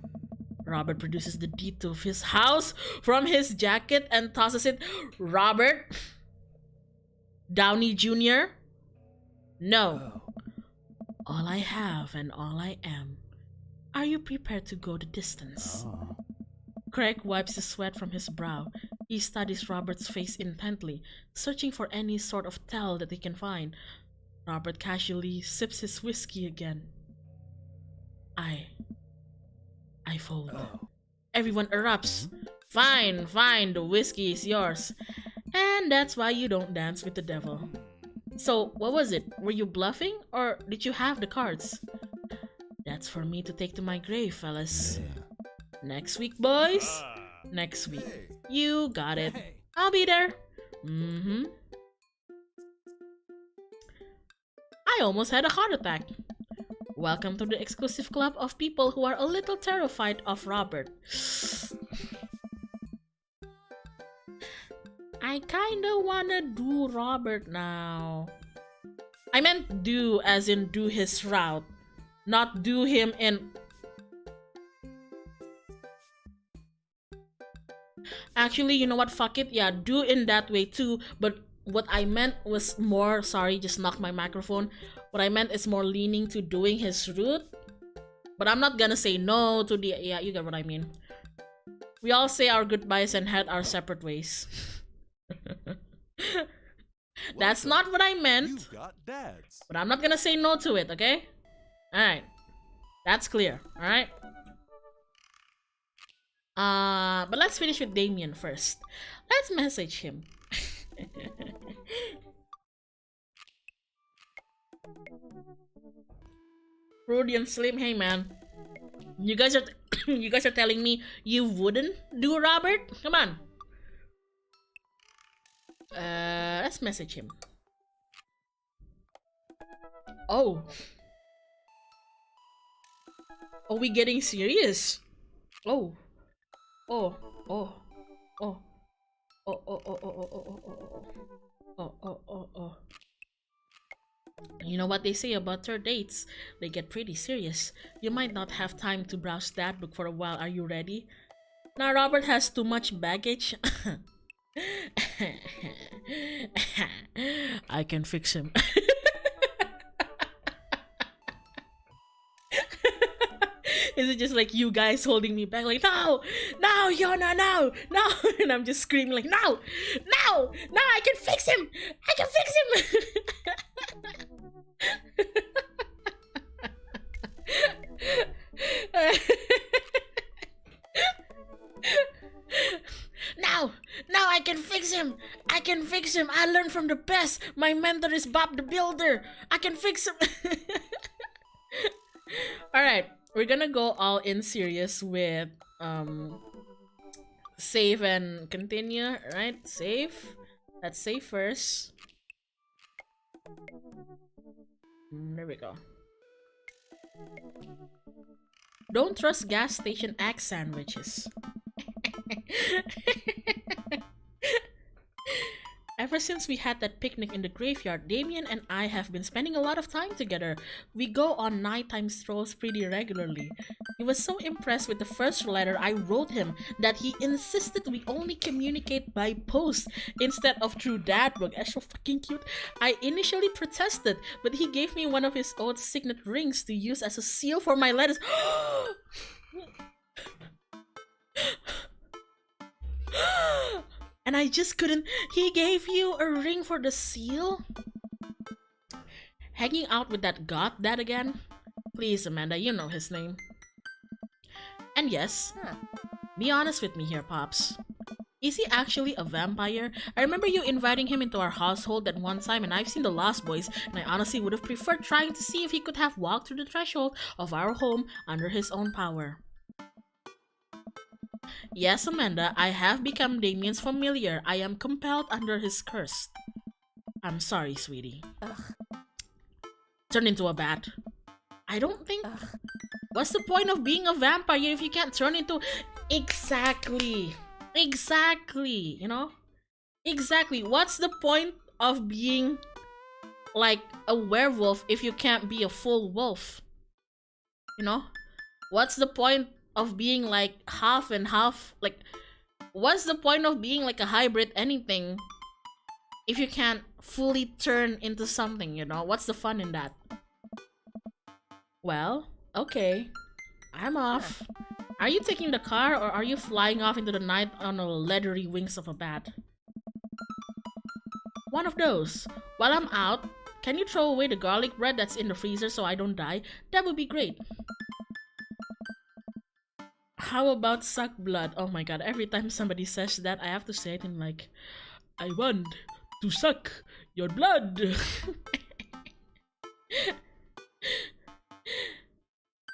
Robert produces the deed to his house from his jacket and tosses it. Robert? Downey Jr.? No. All I have and all I am. Are you prepared to go the distance? Craig wipes the sweat from his brow. He studies Robert's face intently, searching for any sort of tell that he can find. Robert casually sips his whiskey again. I fold. Everyone erupts. Fine, the whiskey is yours. And that's why you don't dance with the devil. So, what was it? Were you bluffing, or did you have the cards? That's for me to take to my grave, fellas. Next week, boys. Next week. You got it. I'll be there. I almost had a heart attack. Welcome to the exclusive club of people who are a little terrified of Robert. I kinda wanna do Robert now. I meant do as in do his route, not do him in... Actually, you know what, fuck it, yeah, do in that way too, but what I meant was more, sorry, just knocked my microphone. What I meant is more leaning to doing his route, but I'm not gonna say no to the, yeah, you get what I mean. We all say our goodbyes and head our separate ways. That's not what I meant. You got dads. But I'm not gonna say no to it, okay? Alright. That's clear, alright? But let's finish with Damien first. Let's message him. Rudy and Slim, hey man. You guys are you guys are telling me you wouldn't do Robert? Come on. Let's message him. Oh. Are we getting serious? Oh. Oh. Oh. Oh. Oh. Oh. Oh. Oh. Oh. Oh. Oh. Oh. Oh. Oh. You know what they say about third dates? They get pretty serious. You might not have time to browse that book for a while. Are you ready? Now Robert has too much baggage. I can fix him. Is it just like you guys holding me back like, no, no, Hyona, no, no, and I'm just screaming like, no, no, no, I can fix him, I can fix him. Now, now I can fix him. I can fix him. I learned from the best. My mentor is Bob the Builder. I can fix him. All right, we're gonna go all in serious with save and continue. Right, save. Let's save first. There we go. Don't trust gas station egg sandwiches. Ever since we had that picnic in the graveyard, Damien and I have been spending a lot of time together. We go on nighttime strolls pretty regularly. He was so impressed with the first letter I wrote him that he insisted we only communicate by post instead of through that book. That's so fucking cute. I initially protested, but he gave me one of his old signet rings to use as a seal for my letters. And I just couldn't. He gave you a ring for the seal? Hanging out with that god dad again? Please, Amanda, you know his name. And yes, be honest with me here, Pops. Is he actually a vampire? I remember you inviting him into our household at one time, and I've seen The Lost Boys, and I honestly would have preferred trying to see if he could have walked through the threshold of our home under his own power. Yes, Amanda, I have become Damien's familiar. I am compelled under his curse. I'm sorry, sweetie. Turn into a bat. I don't think... What's the point of being a vampire if you can't turn into... Exactly. Exactly, you know? Exactly. What's the point of being like a werewolf if you can't be a full wolf? You know? What's the point of being like half and half? Like, what's the point of being like a hybrid anything if you can't fully turn into something, you know? What's the fun in that? Well, okay. I'm off. Are you taking the car or are you flying off into the night on the leathery wings of a bat? One of those. While I'm out, can you throw away the garlic bread that's in the freezer so I don't die? That would be great. How about suck blood? Oh my god, every time somebody says that, I have to say it in like, I want to suck your blood.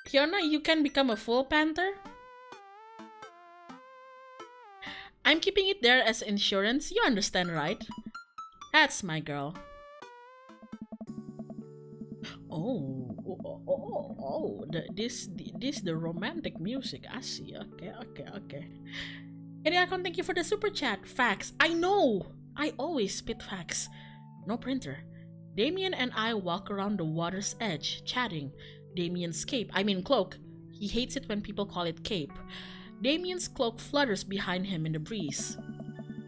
Hyona, you can become a full panther? I'm keeping it there as insurance, you understand, right? That's my girl. This the romantic music. I see. Okay. Eriakon, thank you for the super chat. Facts. I know. I always spit facts. No printer. Damien and I walk around the water's edge, chatting. Damien's cloak. He hates it when people call it cape. Damien's cloak flutters behind him in the breeze.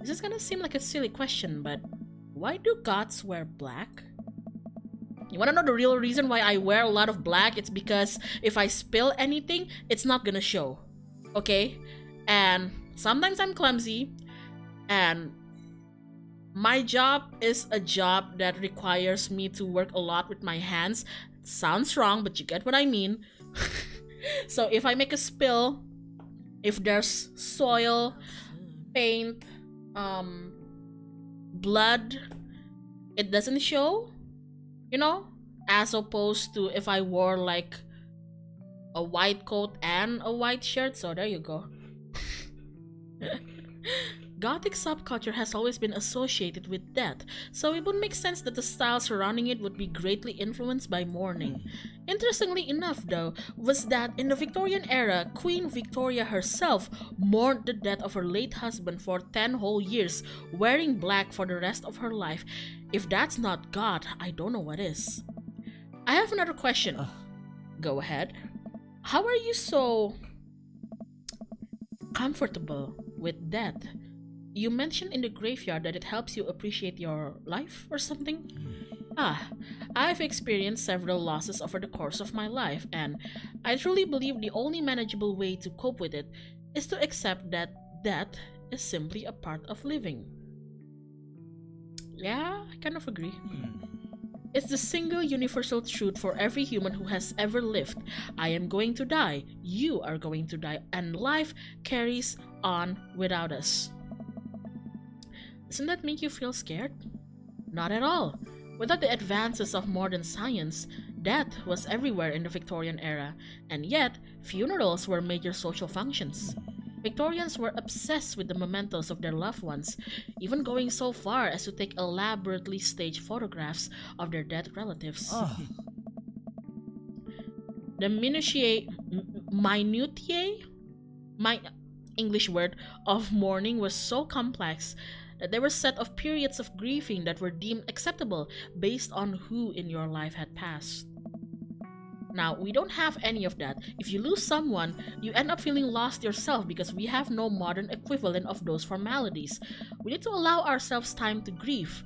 This is gonna seem like a silly question, but why do gods wear black? You wanna know the real reason why I wear a lot of black? It's because if I spill anything, it's not gonna show. Okay? And sometimes I'm clumsy, and My job is a job that requires me to work a lot with my hands. Sounds wrong, but you get what I mean. So if I make a spill, if there's soil, paint, blood, it doesn't show, you know? As opposed to if I wore like a white coat and a white shirt. So there you go. Gothic subculture has always been associated with death, so it would make sense that the style surrounding it would be greatly influenced by mourning. Interestingly enough, though, was that in the Victorian era, Queen Victoria herself mourned the death of her late husband for 10 whole years, wearing black for the rest of her life. If that's not God, I don't know what is. I have another question. Go ahead. How are you so comfortable with death? You mentioned in the graveyard that it helps you appreciate your life or something? I've experienced several losses over the course of my life, and I truly believe the only manageable way to cope with it is to accept that death is simply a part of living. Yeah, I kind of agree. It's the single universal truth for every human who has ever lived. I am going to die, you are going to die, and life carries on without us. Doesn't that make you feel scared? Not at all. Without the advances of modern science, death was everywhere in the Victorian era, and yet funerals were major social functions. Victorians were obsessed with the mementos of their loved ones, even going so far as to take elaborately staged photographs of their dead relatives. The minutiae, my English word, of mourning was so complex that there were set of periods of grieving that were deemed acceptable based on who in your life had passed. Now, we don't have any of that. If you lose someone, you end up feeling lost yourself because we have no modern equivalent of those formalities. We need to allow ourselves time to grieve,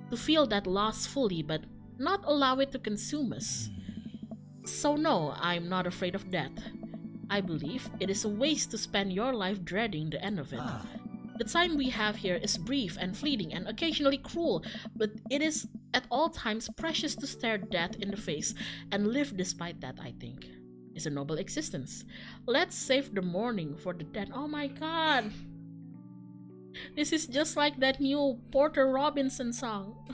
to feel that loss fully, but not allow it to consume us. So no, I'm not afraid of death. I believe it is a waste to spend your life dreading the end of it. The time we have here is brief and fleeting and occasionally cruel, but it is at all times precious to stare death in the face and live despite that, I think. It's a noble existence. Let's save the mourning for the dead. Oh my god! This is just like that new Porter Robinson song.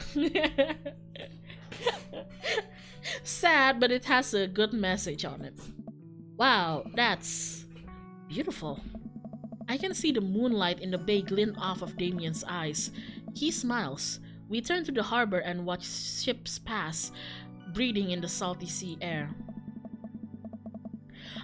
Sad, but it has a good message on it. Wow, that's beautiful. I can see the moonlight in the bay glint off of Damien's eyes. He smiles. We turn to the harbor and watch ships pass, breathing in the salty sea air.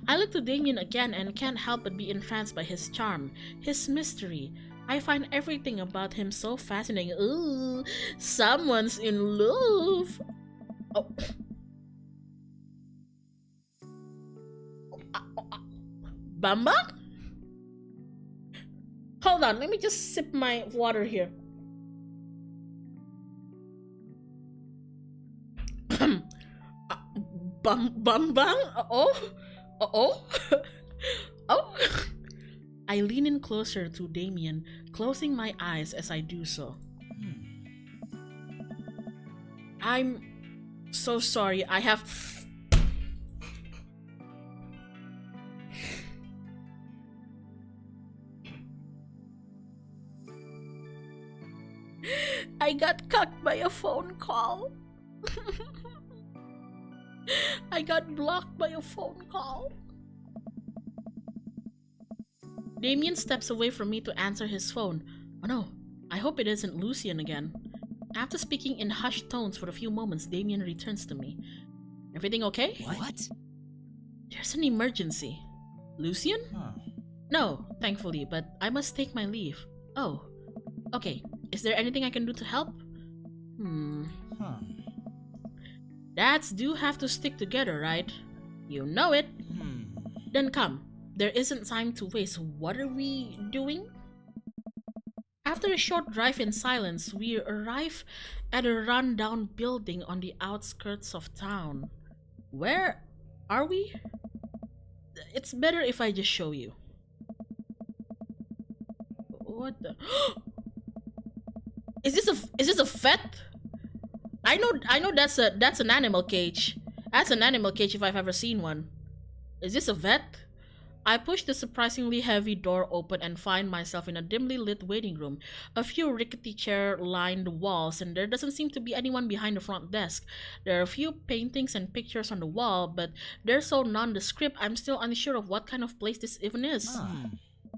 I look to Damien again and can't help but be entranced by his charm, his mystery. I find everything about him so fascinating. Ooh, someone's in love. Oh. Bamba? Hold on, let me just sip my water here. Bang? Oh? Oh? I lean in closer to Damien, closing my eyes as I do so. I'm so sorry, I have... I got cucked by a phone call. I got blocked by a phone call. Damien steps away from me to answer his phone. Oh no, I hope it isn't Lucian again. After speaking in hushed tones for a few moments, Damien returns to me. Everything okay? What? There's an emergency. Lucian? No, thankfully, but I must take my leave. Oh, okay. Is there anything I can do to help? Dads do have to stick together, right? You know it. Then come. There isn't time to waste. What are we doing? After a short drive in silence, we arrive at a rundown building on the outskirts of town. Where are we? It's better if I just show you. What the... Is this a vet? I know that's an animal cage. That's an animal cage if I've ever seen one. Is this a vet? I push the surprisingly heavy door open and find myself in a dimly lit waiting room. A few rickety chair lined walls, and there doesn't seem to be anyone behind the front desk. There are a few paintings and pictures on the wall, but they're so nondescript I'm still unsure of what kind of place this even is.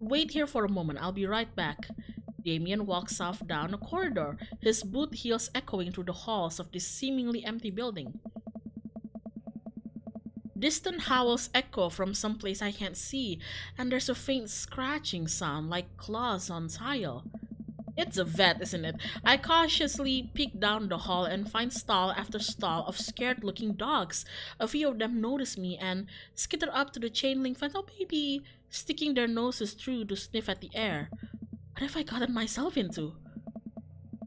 Wait here for a moment, I'll be right back. Damien walks off down a corridor, his boot heels echoing through the halls of this seemingly empty building. Distant howls echo from someplace I can't see, and there's a faint scratching sound like claws on tile. It's a vet, isn't it? I cautiously peek down the hall and find stall after stall of scared-looking dogs. A few of them notice me and skitter up to the chain link fence, oh baby, sticking their noses through to sniff at the air. What have I gotten myself into?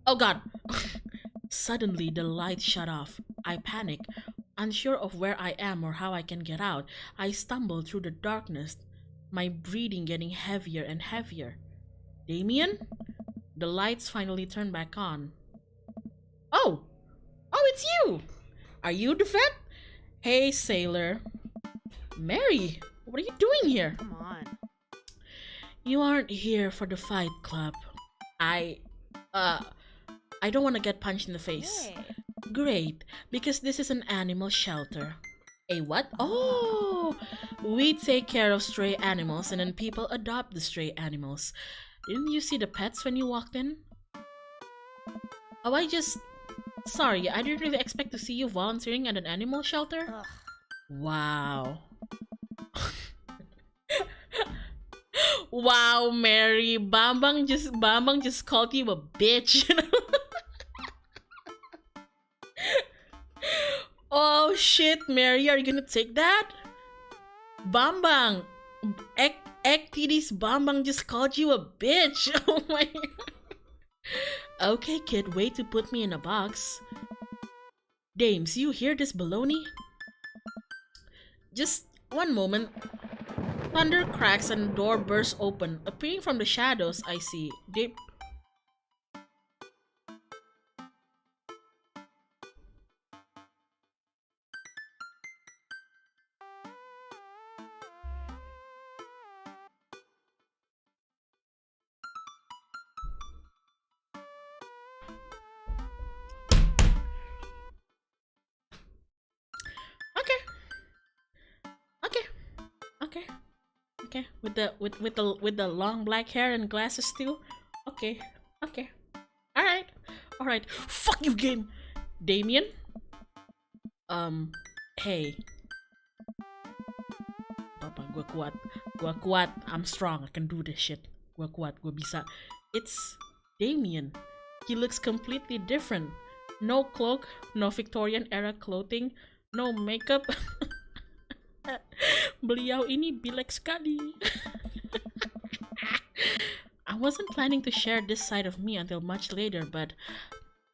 Oh god! Suddenly, the light shut off. I panic. Unsure of where I am or how I can get out, I stumble through the darkness, my breathing getting heavier and heavier. Damien? The lights finally turn back on. Oh! Oh, it's you! Are you the vet? Hey, sailor. Mary, what are you doing here? Come on. You aren't here for the fight club. I don't want to get punched in the face. Hey. Great, because this is an animal shelter. A what? Oh! We take care of stray animals and then people adopt the stray animals. Didn't you see the pets when you walked in? Oh, Sorry, I didn't really expect to see you volunteering at an animal shelter. Ugh. Wow. Wow, Mary. Bambang just called you a bitch. Oh shit, Mary, are you gonna take that? Bambang, Ektidi's Bambang just called you a bitch. Oh my. Okay, kid, wait to put me in a box. Dames, you hear this baloney? Just one moment. Thunder cracks and the door bursts open. Appearing from the shadows, I see Okay, with the long black hair and glasses too. Okay. All right. Fuck you, game. Damien. Hey. Papa, gua kuat. I'm strong. I can do this shit. Gua kuat. Gua bisa. It's Damien. He looks completely different. No cloak, no Victorian era clothing, no makeup. Beliau ini bilek sekali. I wasn't planning to share this side of me until much later, but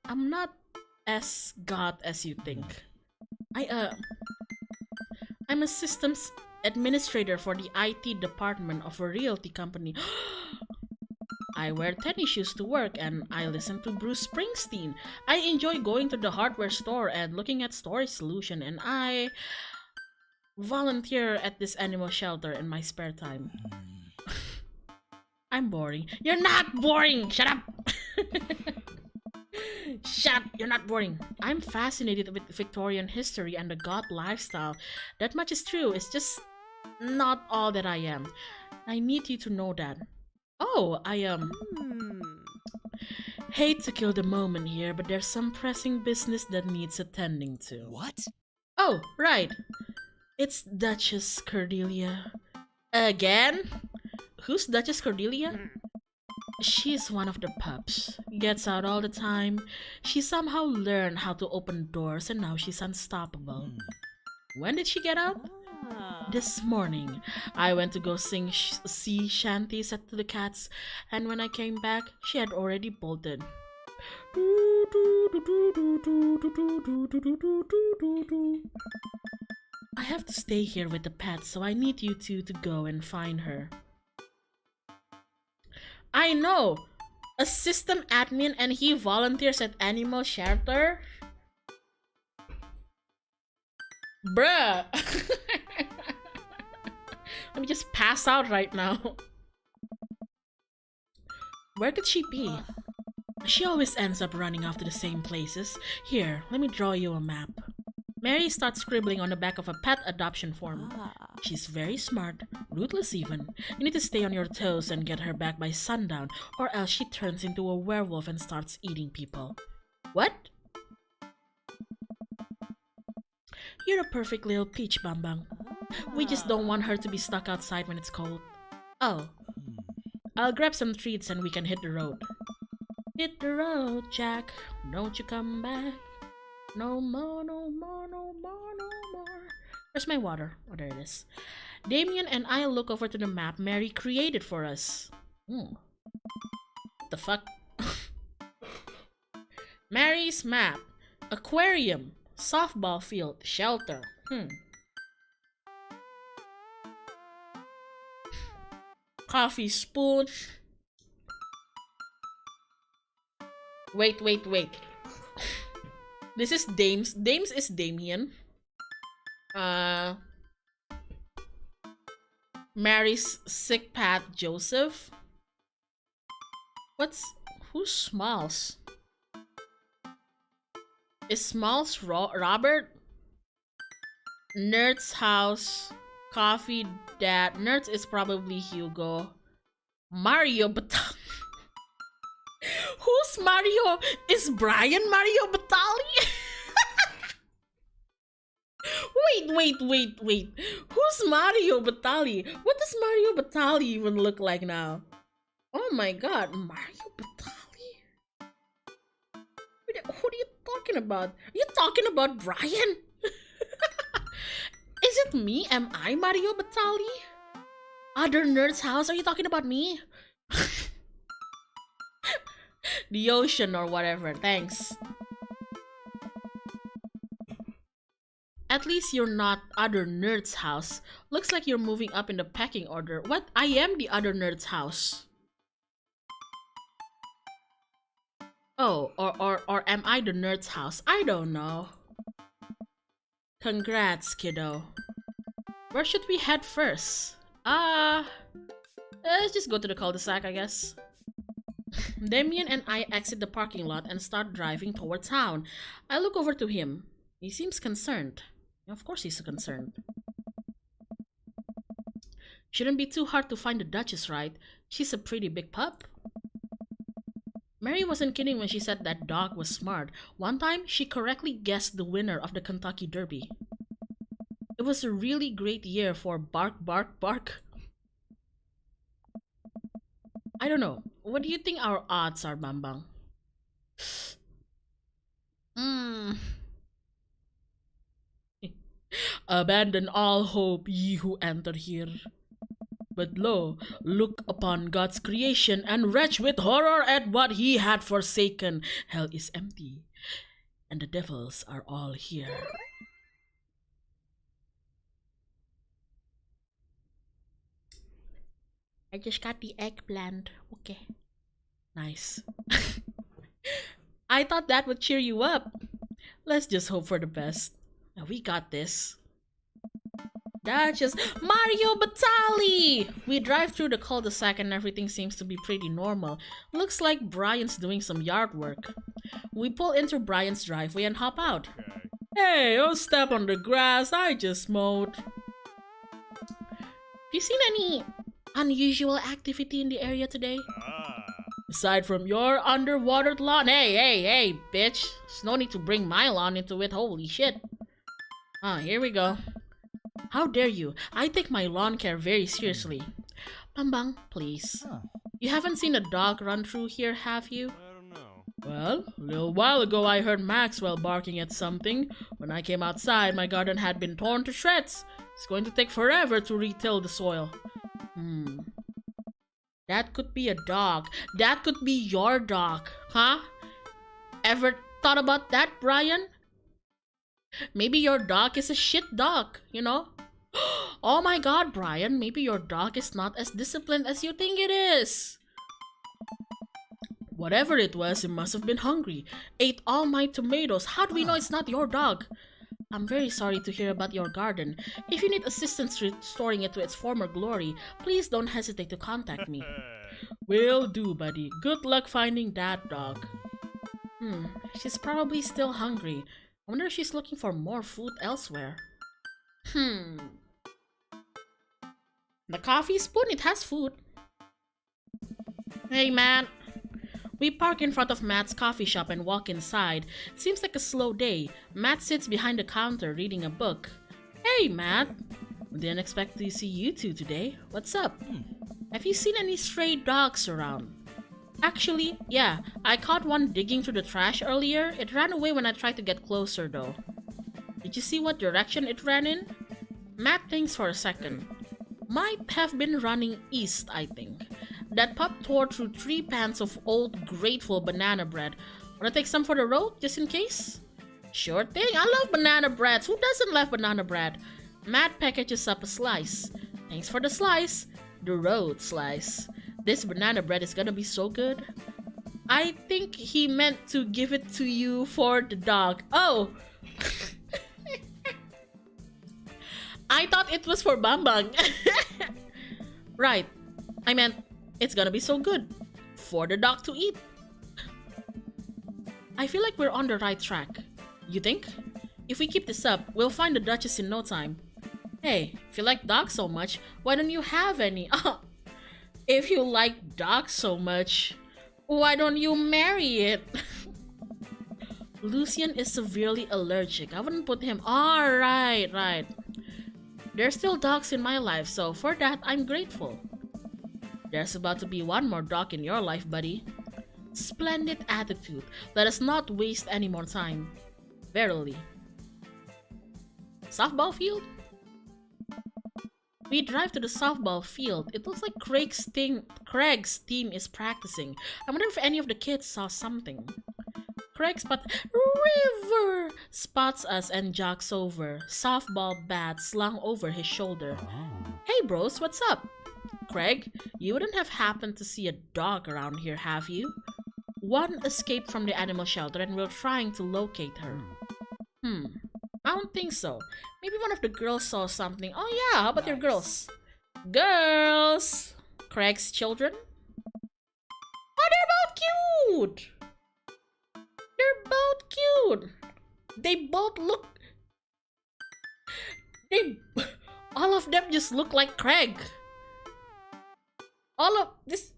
I'm not as god as you think. I'm a systems administrator for the IT department of a realty company. I wear tennis shoes to work and I listen to Bruce Springsteen. I enjoy going to the hardware store and looking at storage solution, and I volunteer at this animal shelter in my spare time. I'm boring. You're not boring! Shut up! Shut! You're not boring. I'm fascinated with Victorian history and the goth lifestyle. That much is true. It's just not all that I am. I need you to know that. Oh, I hate to kill the moment here, but there's some pressing business that needs attending to. What? Oh, right. It's Duchess Cordelia. Again? Who's Duchess Cordelia? She's one of the pups. Gets out all the time. She somehow learned how to open doors and now she's unstoppable. When did she get out? This morning. I went to go sing sea shanties at the cats, and when I came back, she had already bolted. I have to stay here with the pets, so I need you two to go and find her. I know! A system admin and he volunteers at animal shelter? Bruh. Let me just pass out right now. Where could she be? She always ends up running off to the same places. Here, let me draw you a map. Mary starts scribbling on the back of a pet adoption form. She's very smart, ruthless even. You need to stay on your toes and get her back by sundown, or else she turns into a werewolf and starts eating people. What? You're a perfect little peach, Bambang. We just don't want her to be stuck outside when it's cold. Oh. I'll grab some treats and we can hit the road. Hit the road, Jack. Don't you come back. No more, no more, no more, no more. Where's my water? Oh, there it is. Damien and I look over to the map Mary created for us. What the fuck? Mary's map. Aquarium. Softball field. Shelter. Coffee spoon. Wait. This is Dames. Dames is Damien. Mary's sick pet Joseph. Who's Smalls? Is Smalls Robert? Nerd's house. Coffee dad. Nerds is probably Hugo. Mario Batali. Who's Mario? Is Brian Mario Batali? Wait. Who's Mario Batali? What does Mario Batali even look like now? Oh my god, Mario Batali? What are you talking about? Are you talking about Brian? Is it me? Am I Mario Batali? Other Nerd's house? Are you talking about me? The ocean or whatever, thanks. At least you're not other Nerd's house. Looks like you're moving up in the pecking order. What? I am the other Nerd's house. Oh, or am I the Nerd's house? I don't know. Congrats, kiddo. Where should we head first? Let's just go to the cul-de-sac, I guess. Damien and I exit the parking lot and start driving toward town. I look over to him. He seems concerned. Of course he's concerned. Shouldn't be too hard to find the Duchess, right? She's a pretty big pup. Mary wasn't kidding when she said that dog was smart. One time, she correctly guessed the winner of the Kentucky Derby. It was a really great year for bark. I don't know. What do you think our odds are, Bambang? Abandon all hope, ye who enter here. But lo, look upon God's creation and retch with horror at what he had forsaken. Hell is empty, and the devils are all here. I just got the eggplant. Okay. Nice. I thought that would cheer you up. Let's just hope for the best. We got this. That's just Mario Batali! We drive through the cul-de-sac and everything seems to be pretty normal. Looks like Brian's doing some yard work. We pull into Brian's driveway and hop out. Okay. Hey, don't step on the grass, I just mowed. Have you seen any unusual activity in the area today? Aside from your underwatered lawn. Hey, bitch. There's no need to bring my lawn into it, holy shit. Here we go. How dare you? I take my lawn care very seriously. Bambang, please. You haven't seen a dog run through here, have you? I don't know. Well, a little while ago I heard Maxwell barking at something. When I came outside, my garden had been torn to shreds. It's going to take forever to retill the soil. That could be a dog. That could be your dog, huh? Ever thought about that, Brian? Maybe your dog is a shit dog, you know? Oh my god, Brian, maybe your dog is not as disciplined as you think it is. Whatever it was, it must have been hungry. Ate all my tomatoes. How do we know it's not your dog? I'm very sorry to hear about your garden. If you need assistance restoring it to its former glory, please don't hesitate to contact me. Will do, buddy. Good luck finding that dog. She's probably still hungry. I wonder if she's looking for more food elsewhere. The coffee spoon, it has food. Hey, Matt. We park in front of Matt's coffee shop and walk inside. Seems like a slow day. Matt sits behind the counter reading a book. Hey, Matt. Didn't expect to see you two today. What's up? Have you seen any stray dogs around? Actually, yeah. I caught one digging through the trash earlier. It ran away when I tried to get closer, though. Did you see what direction it ran in? Matt thinks for a second. Might have been running east, I think. That pup tore through 3 pans of old, grateful banana bread. Wanna take some for the road, just in case? Sure thing, I love banana breads. Who doesn't love banana bread? Matt packages up a slice. Thanks for the slice. The road slice. This banana bread is gonna be so good. I think he meant to give it to you for the dog. Oh! I thought it was for Bambang. Right. I meant, it's gonna be so good. For the dog to eat. I feel like we're on the right track. You think? If we keep this up, we'll find the Duchess in no time. Hey, if you like dogs so much, why don't you have any? If you like dogs so much, why don't you marry it? Lucian is severely allergic. I wouldn't put him... right. There's still dogs in my life, so for that, I'm grateful. There's about to be one more dog in your life, buddy. Splendid attitude. Let us not waste any more time. Verily. Softball field? We drive to the softball field. It looks like Craig's team is practicing. I wonder if any of the kids saw something. River spots us and jogs over. Softball bat slung over his shoulder. Hey bros, what's up? Craig, you wouldn't have happened to see a dog around here, have you? One escaped from the animal shelter and we're trying to locate her. I don't think so. Maybe one of the girls saw something. Oh yeah, how about your girls? Girls! Craig's children? Oh, they're both cute! They're both cute! They both look... All of them just look like Craig. All of this...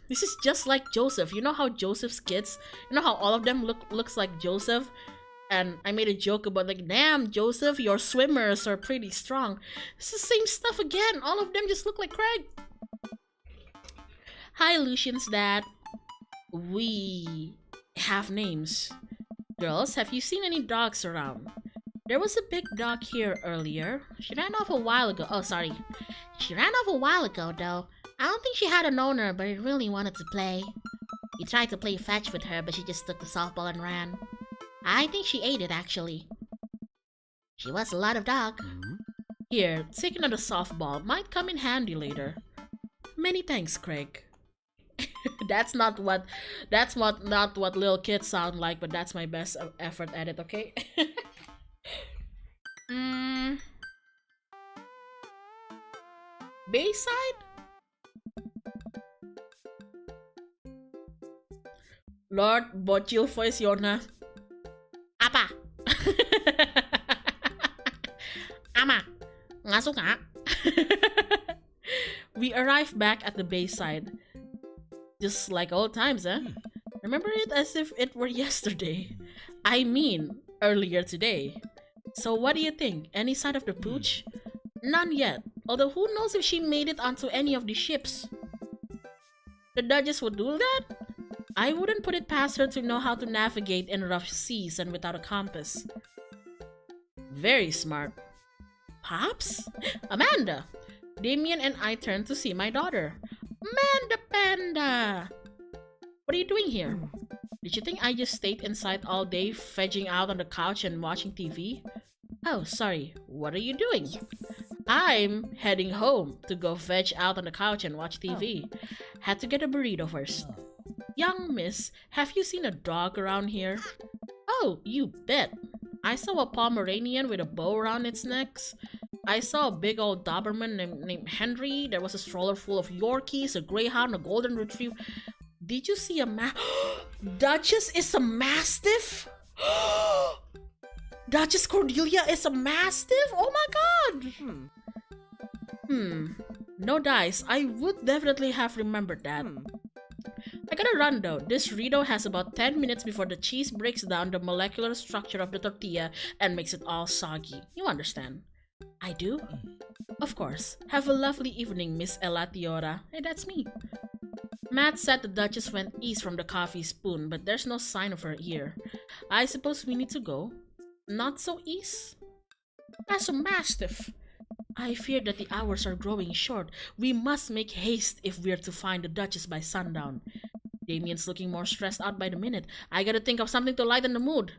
This is just like Joseph. You know how Joseph's kids... You know how all of them looks like Joseph? And I made a joke about like, damn, Joseph, your swimmers are pretty strong. It's the same stuff again. All of them just look like Craig. Hi, Lucian's dad. We have names. Girls, have you seen any dogs around? There was a big dog here earlier. She ran off a while ago. Oh, sorry. She ran off a while ago, though. I don't think she had an owner, but it really wanted to play. We tried to play fetch with her, but she just took the softball and ran. I think she ate it, actually. She was a lot of dog. Here, take another softball. Might come in handy later. Many thanks, Craig. That's not what little kids sound like, but that's my best effort at it, okay? Bayside? Lord, bocil voice Yona. Apa? Ama, nggak suka. We arrived back at the Bayside. Just like old times, huh? Remember it as if it were yesterday. I mean, earlier today. So what do you think? Any sign of the pooch? None yet. Although who knows if she made it onto any of the ships? The Duchess would do that? I wouldn't put it past her to know how to navigate in rough seas and without a compass. Very smart. Pops? Amanda! Damien and I turned to see my daughter. Amanda Panda! What are you doing here? Did you think I just stayed inside all day, vegging out on the couch and watching TV? Oh, sorry. What are you doing? I'm heading home to go veg out on the couch and watch TV. Had to get a burrito first. Young miss, have you seen a dog around here? Oh, you bet. I saw a Pomeranian with a bow around its neck. I saw a big old Doberman named Henry. There was a stroller full of Yorkies, a Greyhound, a Golden Retriever. Did you see a Duchess is a Mastiff? Duchess Cordelia is a Mastiff? Oh my god! No dice. I would definitely have remembered that. I gotta run though. This Rito has about 10 minutes before the cheese breaks down the molecular structure of the tortilla and makes it all soggy. You understand? I do? Of course. Have a lovely evening, Miss Elatiora. Hey, that's me. Matt said the Duchess went east from the coffee spoon, but there's no sign of her here. I suppose we need to go. Not so east? As a Mastiff. I fear that the hours are growing short. We must make haste if we're to find the Duchess by sundown. Damien's looking more stressed out by the minute. I gotta think of something to lighten the mood.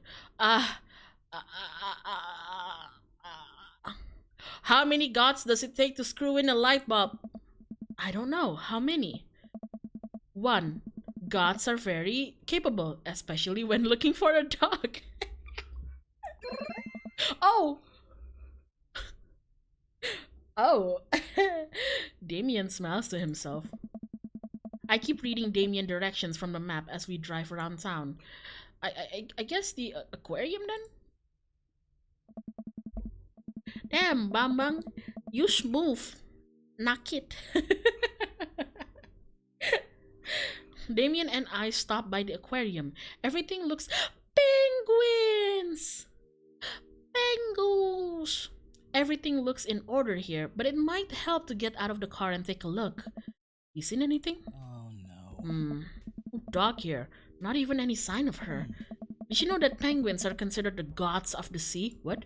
How many gods does it take to screw in a light bulb? I don't know. How many? 1. Gods are very capable, especially when looking for a dog. Oh! Oh! Damien smiles to himself. I keep reading Damien directions from the map as we drive around town. I guess the aquarium then? Damn, Bambang, you smooth. Knock it. Damien and I stop by the aquarium. Everything looks... Penguins! Penguins! Everything looks in order here, but it might help to get out of the car and take a look. You seen anything? Oh no. Dog here. Not even any sign of her. Did you know that penguins are considered the gods of the sea? What?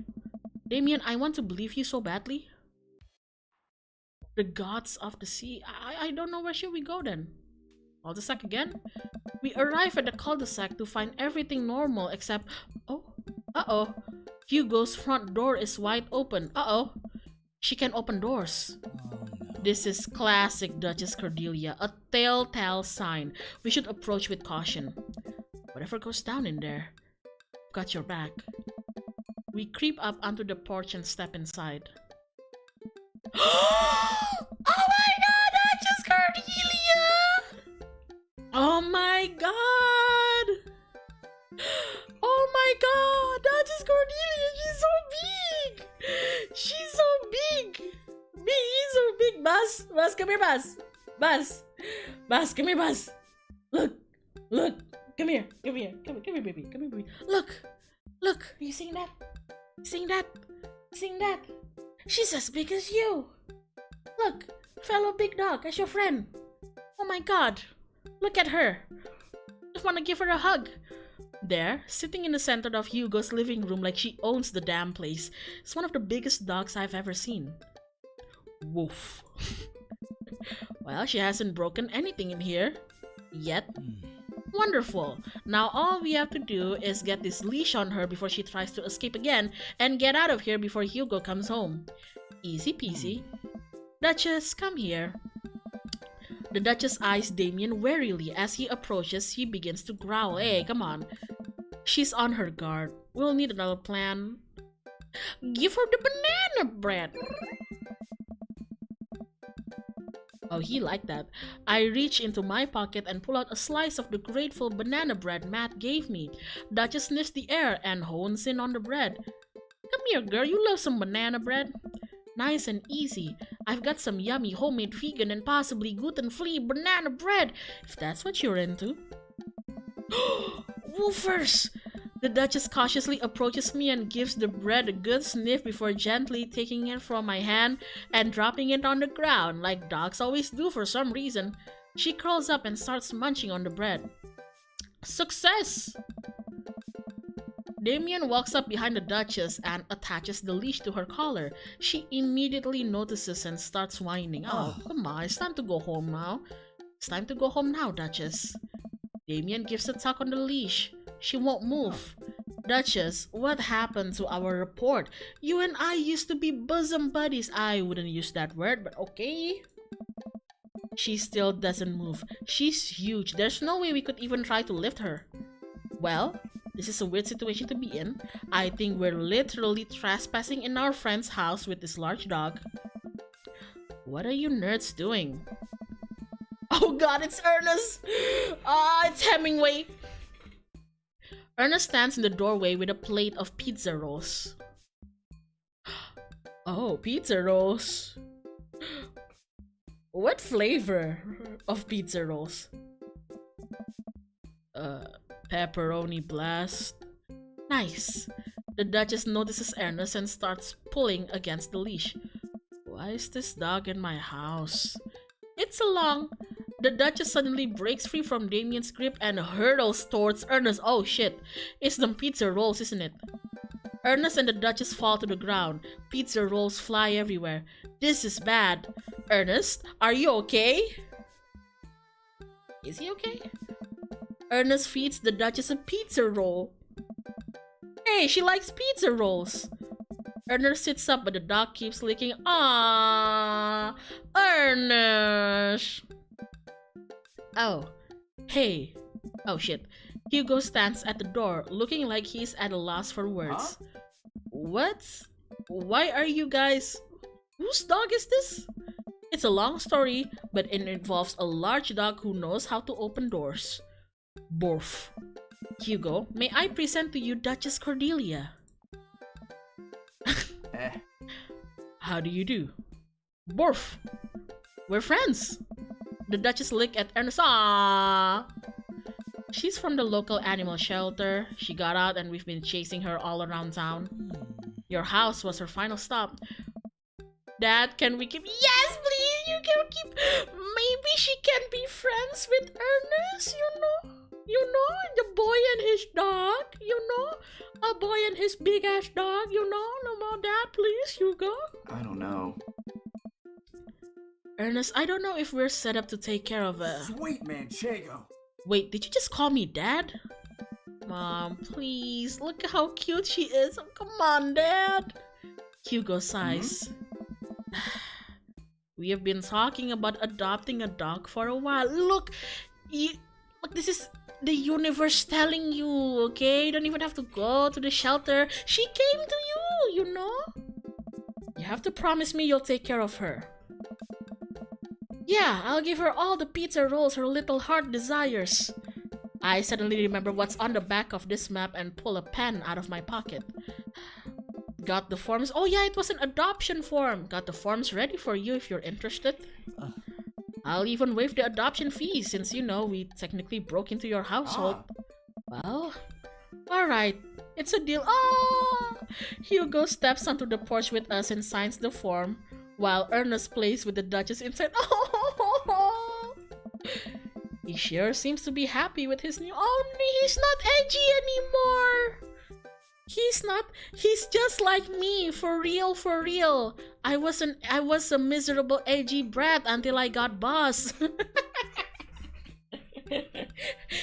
Damien, I want to believe you so badly. The gods of the sea? I don't know. Where should we go then? Cul-de-sac again? We arrive at the cul-de-sac to find everything normal except... Oh, uh-oh. Hugo's front door is wide open. Uh-oh. She can open doors. Oh no. This is classic Duchess Cordelia, a telltale sign. We should approach with caution. Whatever goes down in there, got your back. We creep up onto the porch and step inside. Oh my god, Duchess Cordelia! Oh my god! Oh my god, Duchess Cordelia, she's so big! She's so big! He's so big, Buzz, come here, Buzz, come here, Buzz. Look, come here, baby, come here, baby. Look, are you seeing that? Seeing that? She's as big as you. Look, fellow big dog, as your friend. Oh my god, look at her. Just wanna give her a hug. There, sitting in the center of Hugo's living room like she owns the damn place, is one of the biggest dogs I've ever seen. Woof. Well, she hasn't broken anything in here. Yet. Wonderful. Now all we have to do is get this leash on her before she tries to escape again and get out of here before Hugo comes home. Easy peasy. Duchess, come here. The Duchess eyes Damien warily. As he approaches, he begins to growl. Hey, come on. She's on her guard. We'll need another plan. Give her the banana bread. Oh, he liked that. I reach into my pocket and pull out a slice of the grateful banana bread Matt gave me. Duchess sniffs the air and hones in on the bread. Come here, girl. You love some banana bread? Nice and easy. I've got some yummy homemade vegan and possibly gluten-free banana bread, if that's what you're into. Woofers! The Duchess cautiously approaches me and gives the bread a good sniff before gently taking it from my hand and dropping it on the ground, like dogs always do for some reason. She crawls up and starts munching on the bread. Success! Damien walks up behind the Duchess and attaches the leash to her collar. She immediately notices and starts whining. Oh, come on, it's time to go home now. It's time to go home now, Duchess. Damien gives a tug on the leash. She won't move. Duchess, what happened to our report? You and I used to be bosom buddies. I wouldn't use that word, but okay. She still doesn't move. She's huge. There's no way we could even try to lift her. Well, this is a weird situation to be in. I think we're literally trespassing in our friend's house with this large dog. What are you nerds doing? Oh god, it's Ernest! It's Hemingway! Ernest stands in the doorway with a plate of pizza rolls. Oh, pizza rolls. What flavor of pizza rolls? Pepperoni blast. Nice. The Duchess notices Ernest and starts pulling against the leash. Why is this dog in my house? It's along. The Duchess suddenly breaks free from Damien's grip and hurtles towards Ernest. Oh shit. It's the pizza rolls, isn't it? Ernest and the Duchess fall to the ground. Pizza rolls fly everywhere. This is bad. Ernest, are you okay? Is he okay? Ernest feeds the Duchess a pizza roll. Hey, she likes pizza rolls. Ernest sits up, but the dog keeps licking. Ah, Ernest. Oh, hey. Oh shit. Hugo stands at the door, looking like he's at a loss for words. Huh? What? Why are you guys... Whose dog is this? It's a long story, but it involves a large dog who knows how to open doors. Borf. Hugo, may I present to you Duchess Cordelia? How do you do? Borf. We're friends. The Duchess licked at Ernest. Aww. She's from the local animal shelter. She got out and we've been chasing her all around town. Your house was her final stop. Dad, can we keep... Yes, please! You can keep... Maybe she can be friends with Ernest, you know? You know, the boy and his dog, you know? A boy and his big-ass dog, you know? No more Dad, please, Hugo. I don't know. Ernest, I don't know if we're set up to take care of Sweet Manchego. Wait, did you just call me Dad? Mom, please, look at how cute she is. Oh, come on, Dad. Hugo sighs. We have been talking about adopting a dog for a while. Look, look, this is the universe telling you, okay? You don't even have to go to the shelter. She came to you, you know? You have to promise me you'll take care of her. Yeah, I'll give her all the pizza rolls her little heart desires. I suddenly remember what's on the back of this map and pull a pen out of my pocket. Got the forms. Oh yeah, it was an adoption form. Got the forms ready for you if you're interested. I'll even waive the adoption fee since, you know, we technically broke into your household. Well, alright. It's a deal. Oh! Hugo steps onto the porch with us and signs the form, while Ernest plays with the Duchess inside. Oh! He sure seems to be happy with his new... Oh, he's not edgy anymore! He's just like me, for real, for real. I was a miserable edgy brat until I got boss.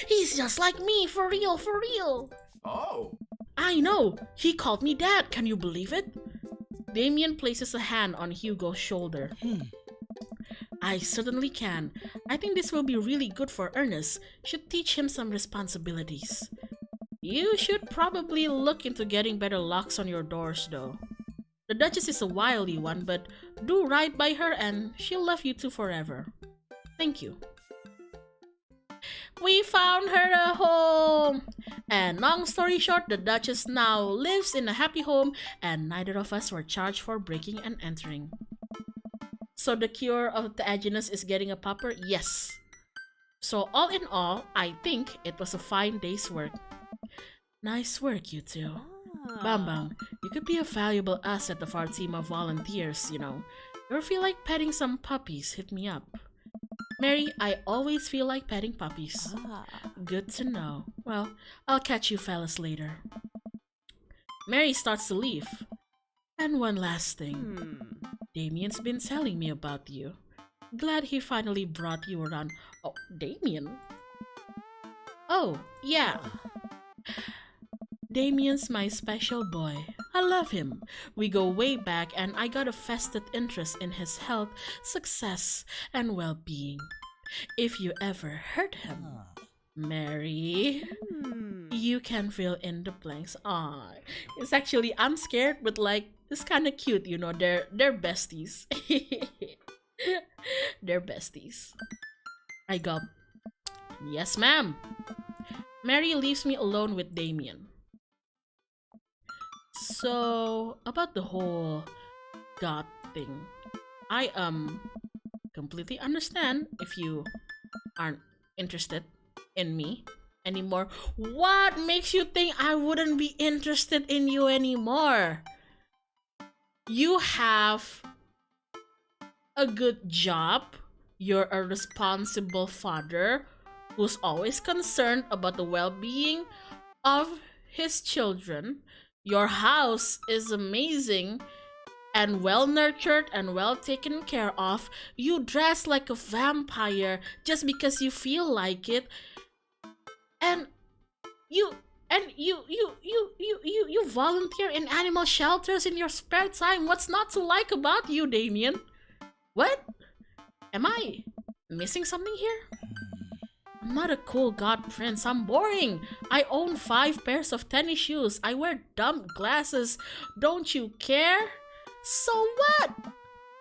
He's just like me, for real, for real. Oh. I know, he called me Dad, can you believe it? Damien places a hand on Hugo's shoulder. I certainly can. I think this will be really good for Ernest. Should teach him some responsibilities. You should probably look into getting better locks on your doors, though. The Duchess is a wily one, but do right by her and she'll love you two forever. Thank you. We found her a home! And long story short, the Duchess now lives in a happy home and neither of us were charged for breaking and entering. So the cure of the edginess is getting a pupper? Yes. So all in all, I think it was a fine day's work. Nice work, you two. Bambang, you could be a valuable asset of our team of volunteers, you know. Ever feel like petting some puppies, hit me up. Mary, I always feel like petting puppies. Good to know. Well, I'll catch you fellas later. Mary starts to leave. And one last thing. Damien's been telling me about you. Glad he finally brought you around. Oh, Damien? Oh, yeah. Damien's my special boy. I love him. We go way back, and I got a vested interest in his health, success, and well-being. If you ever hurt him, Mary, you can fill in the blanks. Aw, it's actually, I'm scared, but like, it's kind of cute, you know. They're besties. They're besties. I go, yes, ma'am. Mary leaves me alone with Damien. So, about the whole God thing, I completely understand if you aren't interested in me anymore. What makes you think I wouldn't be interested in you anymore? You have a good job. You're a responsible father who's always concerned about the well-being of his children. Your house is amazing and well-nurtured and well taken care of. You dress like a vampire just because you feel like it. And you volunteer in animal shelters in your spare time. What's not to like about you, Damien? What? Am I missing something here? I'm not a cool god prince. I'm boring. I own 5 pairs of tennis shoes. I wear dumb glasses. Don't you care? So what?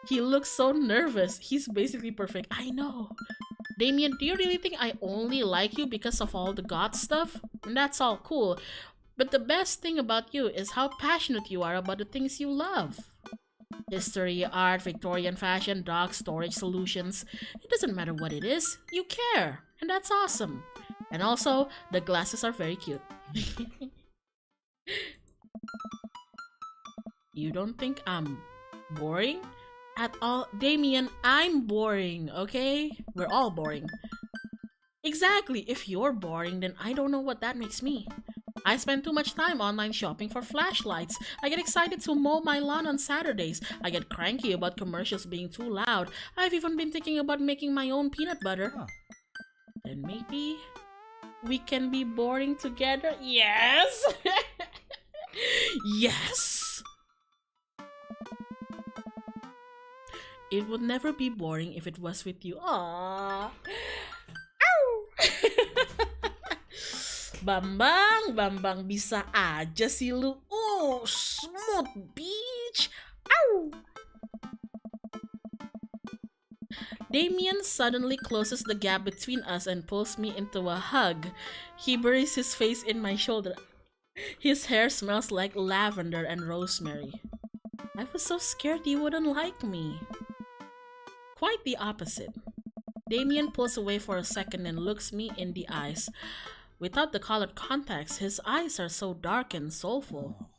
He looks so nervous. He's basically perfect. I know. Damien, do you really think I only like you because of all the god stuff? And that's all cool. But the best thing about you is how passionate you are about the things you love. History, art, Victorian fashion, dog storage solutions. It doesn't matter what it is, you care. And that's awesome. And also, the glasses are very cute. You don't think I'm boring? At all? Damien, I'm boring, okay? We're all boring. Exactly. If you're boring, then I don't know what that makes me. I spend too much time online shopping for flashlights. I get excited to mow my lawn on Saturdays. I get cranky about commercials being too loud. I've even been thinking about making my own peanut butter. Then maybe we can be boring together? Yes! Yes! It would never be boring if it was with you. Aww. Bambang, bisa aja sih lu. Oh, smooth beach. Ow. Damien suddenly closes the gap between us and pulls me into a hug. He buries his face in my shoulder. His hair smells like lavender and rosemary. I was so scared you wouldn't like me. Quite the opposite. Damien pulls away for a second and looks me in the eyes. Without the colored contacts, his eyes are so dark and soulful.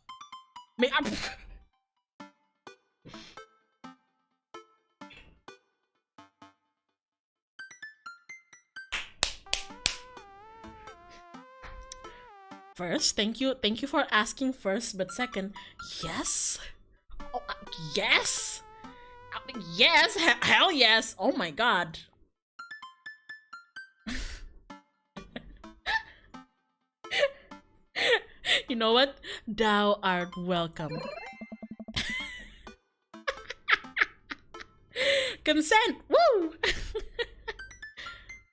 First, thank you for asking first, but second, yes? Oh, yes? Yes, hell yes. Oh my god. You know what? Thou art welcome. Consent! Woo!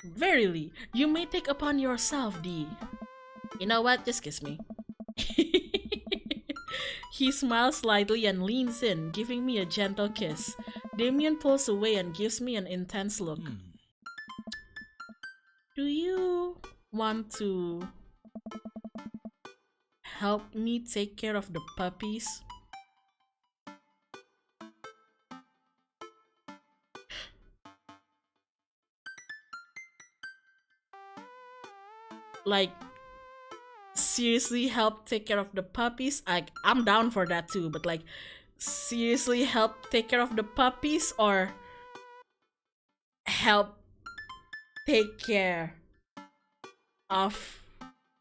Verily, you may take upon yourself the... You know what? Just kiss me. He smiles slightly and leans in, giving me a gentle kiss. Damien pulls away and gives me an intense look. Do you want to help me take care of the puppies? Like, seriously help take care of the puppies? I'm down for that too, but like, seriously help take care of the puppies or help take care of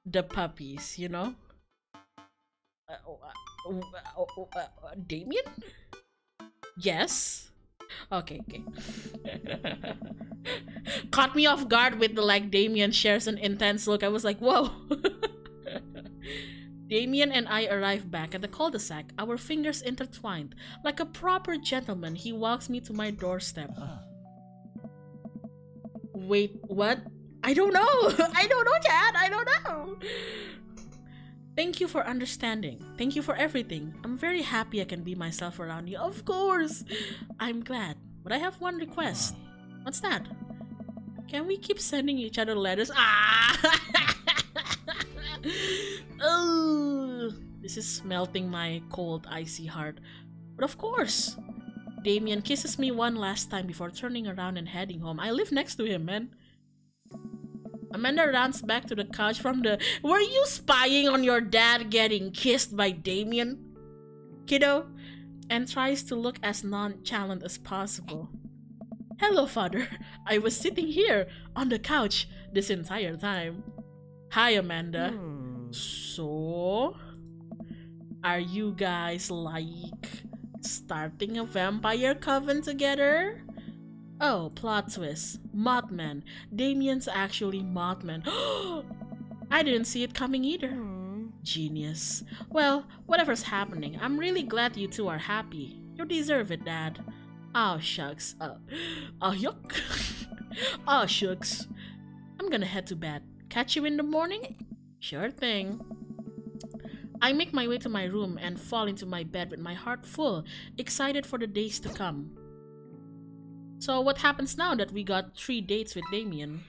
the puppies, you know? Damien? Yes? Okay. Caught me off guard with the like Damien shares an intense look. I was like, whoa. Damien and I arrive back at the cul-de-sac, our fingers intertwined. Like a proper gentleman, he walks me to my doorstep. Wait, what? I don't know! I don't know, Chad! I don't know! Thank you for understanding. Thank you for everything. I'm very happy I can be myself around you. Of course! I'm glad. But I have one request. What's that? Can we keep sending each other letters? Ah! Oh, this is melting my cold, icy heart. But of course! Damien kisses me one last time before turning around and heading home. I live next to him, man. Amanda runs back to the couch from the... Were you spying on your dad getting kissed by Damien, kiddo? And tries to look as nonchalant as possible. Hello, father. I was sitting here on the couch this entire time. Hi, Amanda. So, are you guys like starting a vampire coven together? Oh, plot twist. Mothman. Damien's actually Mothman. I didn't see it coming either. Genius. Well, whatever's happening, I'm really glad you two are happy. You deserve it, Dad. Oh, shucks. Yuck. Oh, shucks. I'm gonna head to bed. Catch you in the morning? Sure thing. I make my way to my room and fall into my bed with my heart full, excited for the days to come. So what happens now that we got 3 dates with Damien?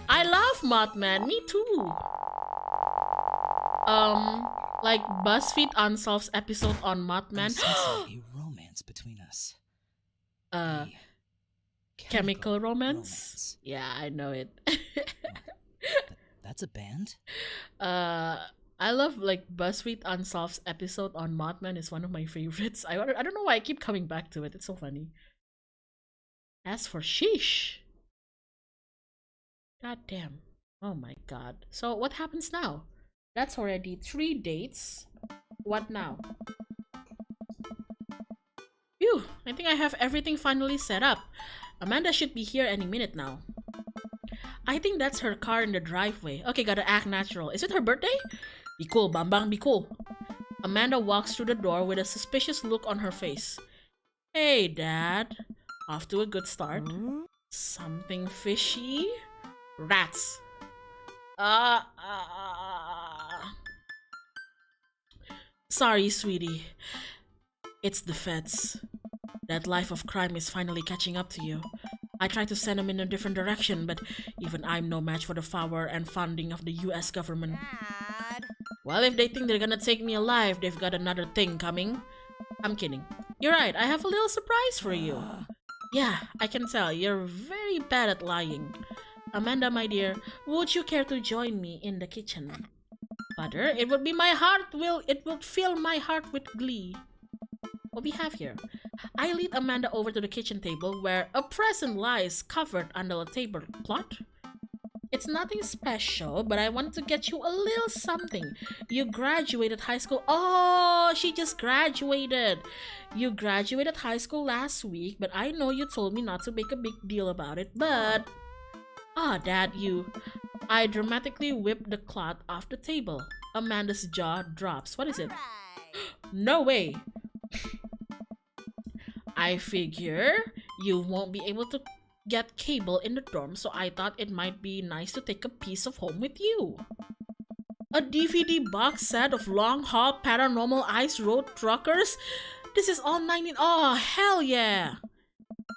I love Mothman, me too. Like BuzzFeed Unsolved's episode on Mothman. A romance between us. A Chemical romance? Yeah, I know it. That's a band? I love like BuzzFeed Unsolved's episode on Mothman is one of my favorites. I don't know why I keep coming back to it. It's so funny. As for sheesh. God damn. Oh my god. So what happens now? That's already 3 dates. What now? Phew, I think I have everything finally set up. Amanda should be here any minute now. I think that's her car in the driveway. Okay, gotta act natural. Is it her birthday? Be cool, Bambang, be cool. Amanda walks through the door with a suspicious look on her face. Hey, Dad. Off to a good start. Something fishy? Rats. Sorry, sweetie. It's the feds. That life of crime is finally catching up to you. I tried to send them in a different direction, but even I'm no match for the power and funding of the US government. Dad. Well, if they think they're gonna take me alive, they've got another thing coming. I'm kidding. You're right, I have a little surprise for you. Yeah, I can tell, you're very bad at lying. Amanda, my dear, would you care to join me in the kitchen? Father, it would fill my heart with glee. What we have here? I lead Amanda over to the kitchen table where a present lies covered under a tablecloth. It's nothing special, but I wanted to get you a little something. You graduated high school. Oh, she just graduated. You graduated high school last week, but I know you told me not to make a big deal about it, but... Ah, Dad, you... I dramatically whip the cloth off the table. Amanda's jaw drops. What is it? No way! I figure you won't be able to get cable in the dorm, so I thought it might be nice to take a piece of home with you. A DVD box set of Long Haul Paranormal Ice Road Truckers? This is all 19... Oh, hell yeah!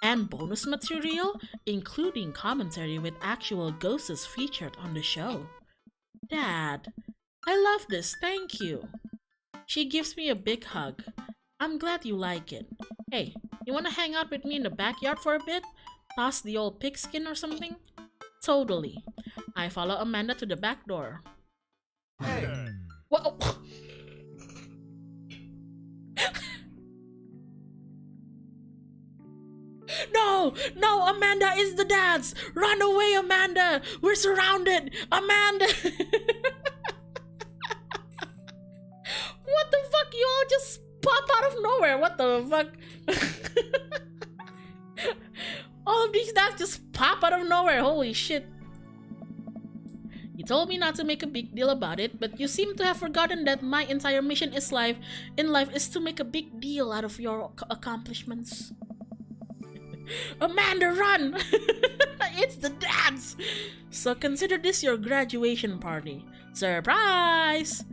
And bonus material, including commentary with actual ghosts featured on the show. Dad, I love this, thank you. She gives me a big hug. I'm glad you like it. Hey, you wanna hang out with me in the backyard for a bit? Toss the old pigskin or something? Totally. I follow Amanda to the back door. Hey, Whoa! No! No! Amanda is the dad's! Run away, Amanda! We're surrounded! Amanda! What the fuck? You all just pop out of nowhere. What the fuck? All of these dads just pop out of nowhere. Holy shit. You told me not to make a big deal about it, but you seem to have forgotten that my entire mission in life is to make a big deal out of your accomplishments. Amanda, run! It's the dance! So consider this your graduation party. Surprise!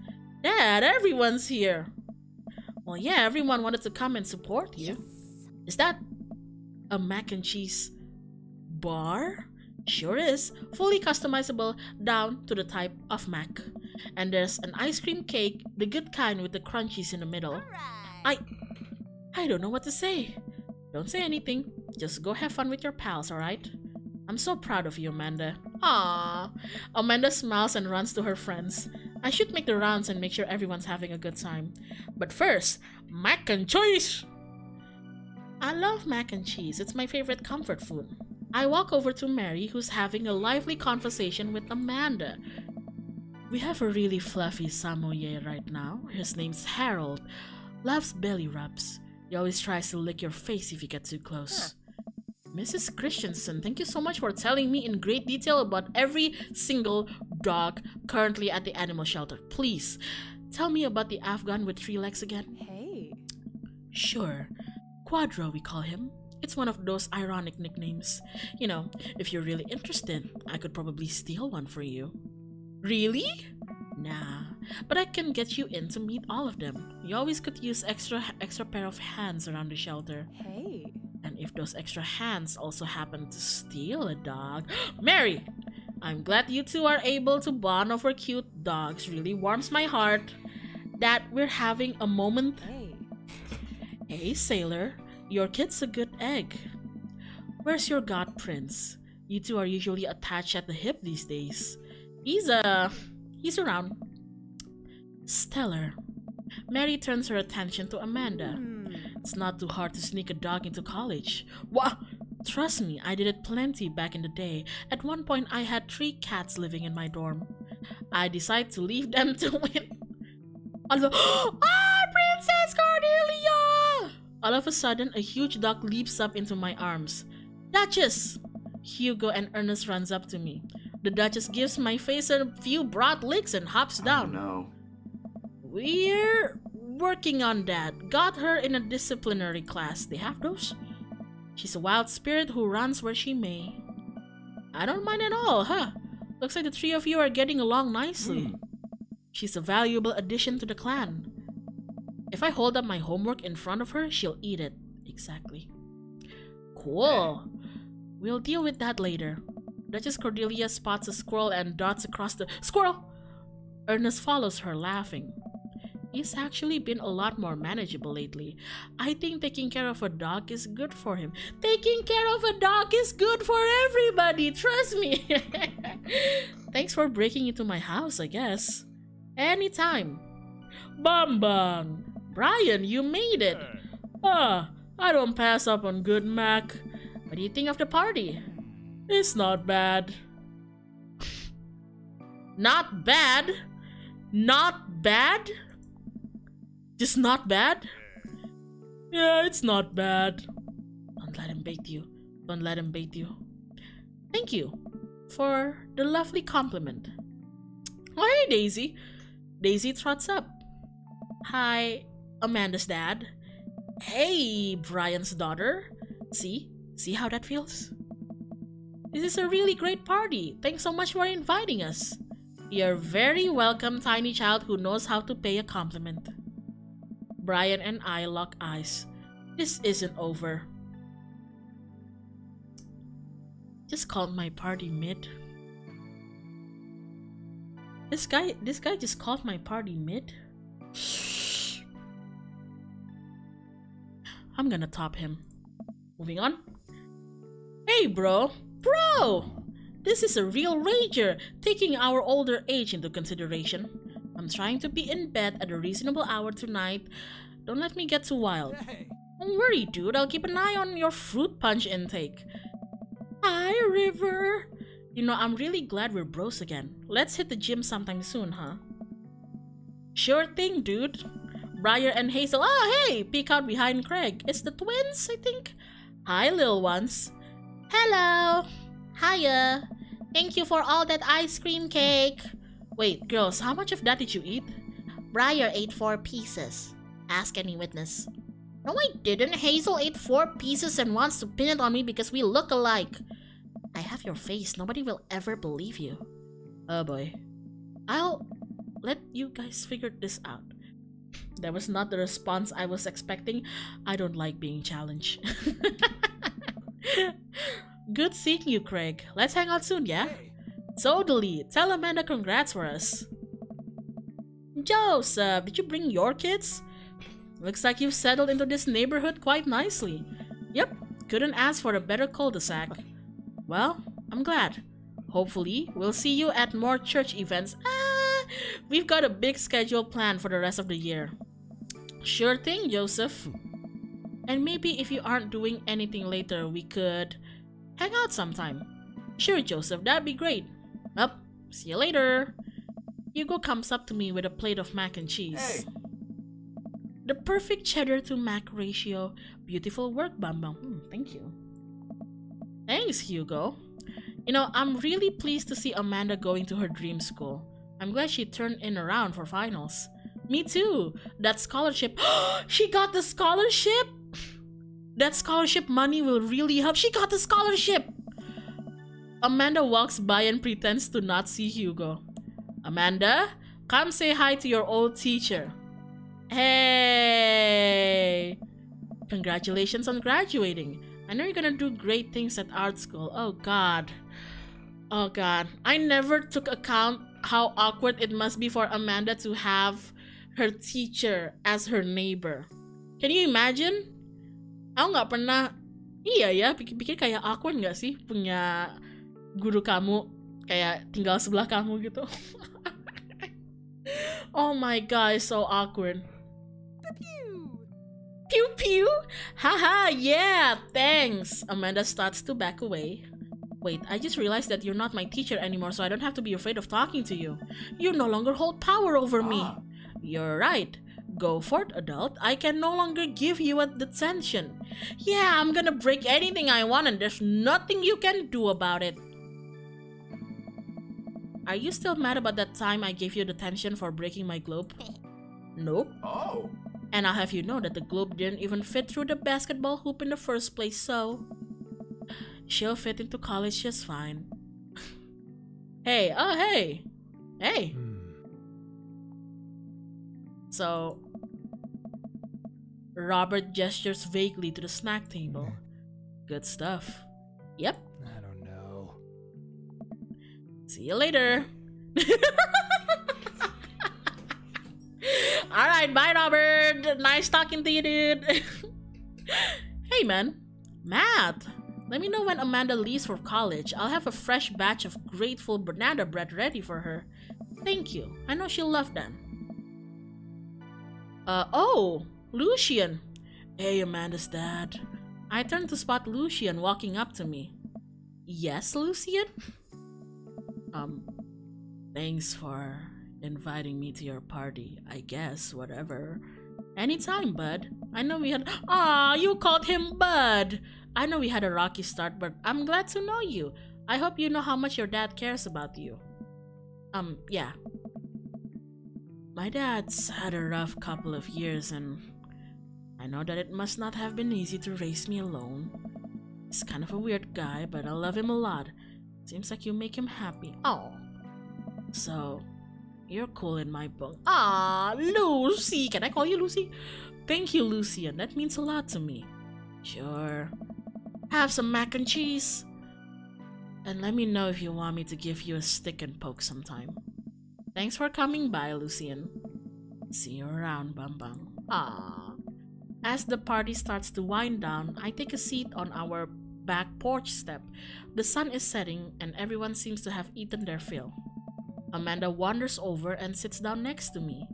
Dad, everyone's here. Well, yeah, everyone wanted to come and support you. Yes. Is that a mac and cheese bar? Sure is. Fully customizable down to the type of mac. And there's an ice cream cake, the good kind with the crunchies in the middle. Alright. I don't know what to say. Don't say anything. Just go have fun with your pals, alright? I'm so proud of you, Amanda. Aww. Amanda smiles and runs to her friends. I should make the rounds and make sure everyone's having a good time. But first, mac and cheese! I love mac and cheese. It's my favorite comfort food. I walk over to Mary, who's having a lively conversation with Amanda. We have a really fluffy Samoyed right now. His name's Harold. Loves belly rubs. He always tries to lick your face if you get too close. Mrs. Christensen, thank you so much for telling me in great detail about every single dog currently at the animal shelter. Please, tell me about the Afghan with 3 legs again. Hey. Sure. Quadro, we call him. It's one of those ironic nicknames. You know, if you're really interested, I could probably steal one for you. Really? Nah, but I can get you in to meet all of them. You always could use extra pair of hands around the shelter. Hey. And if those extra hands also happen to steal a dog... Mary! I'm glad you two are able to bond over cute dogs. Really warms my heart that we're having a moment. Hey. Hey, sailor. Your kid's a good egg. Where's your god prince? You two are usually attached at the hip these days. He's around. Stellar. Mary turns her attention to Amanda. It's not too hard to sneak a dog into college. What? Trust me, I did it plenty back in the day. At one point, I had 3 cats living in my dorm. I decided to leave them to win. Princess Cordelia! All of a sudden, a huge dog leaps up into my arms. Duchess! Hugo and Ernest runs up to me. The Duchess gives my face a few broad licks and hops down. Oh no. We're working on that. Got her in a disciplinary class. They have those? She's a wild spirit who runs where she may. I don't mind at all, huh? Looks like the 3 of you are getting along nicely. She's a valuable addition to the clan. If I hold up my homework in front of her, she'll eat it. Exactly. Cool. We'll deal with that later. Duchess Cordelia spots a squirrel and dots across the... Squirrel! Ernest follows her, laughing. He's actually been a lot more manageable lately. I think taking care of a dog is good for him. Taking care of a dog is good for everybody, trust me. Thanks for breaking into my house, I guess. Anytime. Bang bang. Brian, you made it. I don't pass up on good mac. What do you think of the party? It's not bad. Not bad? Not bad? Just not bad? Yeah, it's not bad. Don't let him bait you. Don't let him bait you. Thank you for the lovely compliment. Oh, hey, Daisy. Daisy trots up. Hi, Amanda's dad. Hey, Brian's daughter. See how that feels? This is a really great party. Thanks so much for inviting us. You're very welcome, tiny child who knows how to pay a compliment. Brian and I lock eyes. This isn't over. Just called my party mid. This guy just called my party mid. I'm gonna top him. Moving on. Hey, bro! This is a real rager, taking our older age into consideration. I'm trying to be in bed at a reasonable hour tonight. Don't let me get too wild. Hey. Don't worry, dude. I'll keep an eye on your fruit punch intake. Hi, River. You know, I'm really glad we're bros again. Let's hit the gym sometime soon, huh? Sure thing, dude. Briar and Hazel. Oh, hey! Peek out behind Craig. It's the twins, I think. Hi, little ones. Hello. Hiya. Thank you for all that ice cream cake. Wait, girls, how much of that did you eat? Briar ate 4 pieces. Ask any witness. No, I didn't. Hazel ate 4 pieces and wants to pin it on me because we look alike. I have your face. Nobody will ever believe you. Oh boy. I'll let you guys figure this out. That was not the response I was expecting. I don't like being challenged. Good seeing you, Craig. Let's hang out soon, yeah? Hey. Totally. Tell Amanda congrats for us. Joseph, did you bring your kids? Looks like you've settled into this neighborhood quite nicely. Yep, couldn't ask for a better cul-de-sac. Well, I'm glad. Hopefully, we'll see you at more church events. We've got a big schedule planned for the rest of the year. Sure thing, Joseph. And maybe if you aren't doing anything later, we could hang out sometime. Sure, Joseph, that'd be great. Up, see you later. Hugo comes up to me with a plate of mac and cheese. Hey. The perfect cheddar to mac ratio. Beautiful work, Bambang. Thank you. Thanks, Hugo. You know, I'm really pleased to see Amanda going to her dream school. I'm glad she turned in around for finals. Me too. That scholarship. She got the scholarship? That scholarship money will really help. She got the scholarship! Amanda walks by and pretends to not see Hugo. Amanda, come say hi to your old teacher. Hey! Congratulations on graduating. I know you're gonna do great things at art school. Oh god. Oh god. I never took account how awkward it must be for Amanda to have her teacher as her neighbor. Can you imagine? Aku nggak pernah. Iya ya, pikir kayak awkward nggak sih punya guru kamu kayak tinggal sebelah kamu gitu. Oh my god, it's so awkward. Pew pew! Haha, yeah, thanks! Amanda starts to back away. Wait, I just realized that you're not my teacher anymore, so I don't have to be afraid of talking to you. You no longer hold power over me. You're right. Go for it, adult. I can no longer give you a detention. Yeah, I'm gonna break anything I want and there's nothing you can do about it. Are you still mad about that time I gave you detention for breaking my globe? Nope. Oh. And I'll have you know that the globe didn't even fit through the basketball hoop in the first place, so she'll fit into college just fine. Hey, oh hey! Hey! So, Robert gestures vaguely to the snack table. Good stuff. Yep. I don't know. See you later. Alright, bye Robert. Nice talking to you, dude. Hey man. Matt. Let me know when Amanda leaves for college. I'll have a fresh batch of grateful banana bread ready for her. Thank you. I know she'll love them. Oh, Lucian. Hey, Amanda's dad. I turned to spot Lucian walking up to me. Yes, Lucian? Thanks for inviting me to your party, I guess, whatever. Anytime, bud. I know we had— Aw, you called him bud! I know we had a rocky start, but I'm glad to know you. I hope you know how much your dad cares about you. Yeah. My dad's had a rough couple of years, and I know that it must not have been easy to raise me alone. He's kind of a weird guy, but I love him a lot. Seems like you make him happy. Oh. So, you're cool in my book. Ah, Lucy! Can I call you Lucy? Thank you, Lucian. That means a lot to me. Sure. Have some mac and cheese. And let me know if you want me to give you a stick and poke sometime. Thanks for coming by, Lucian. See you around, Bambang. Ah. As the party starts to wind down, I take a seat on our back porch step. The sun is setting and everyone seems to have eaten their fill. Amanda wanders over and sits down next to me.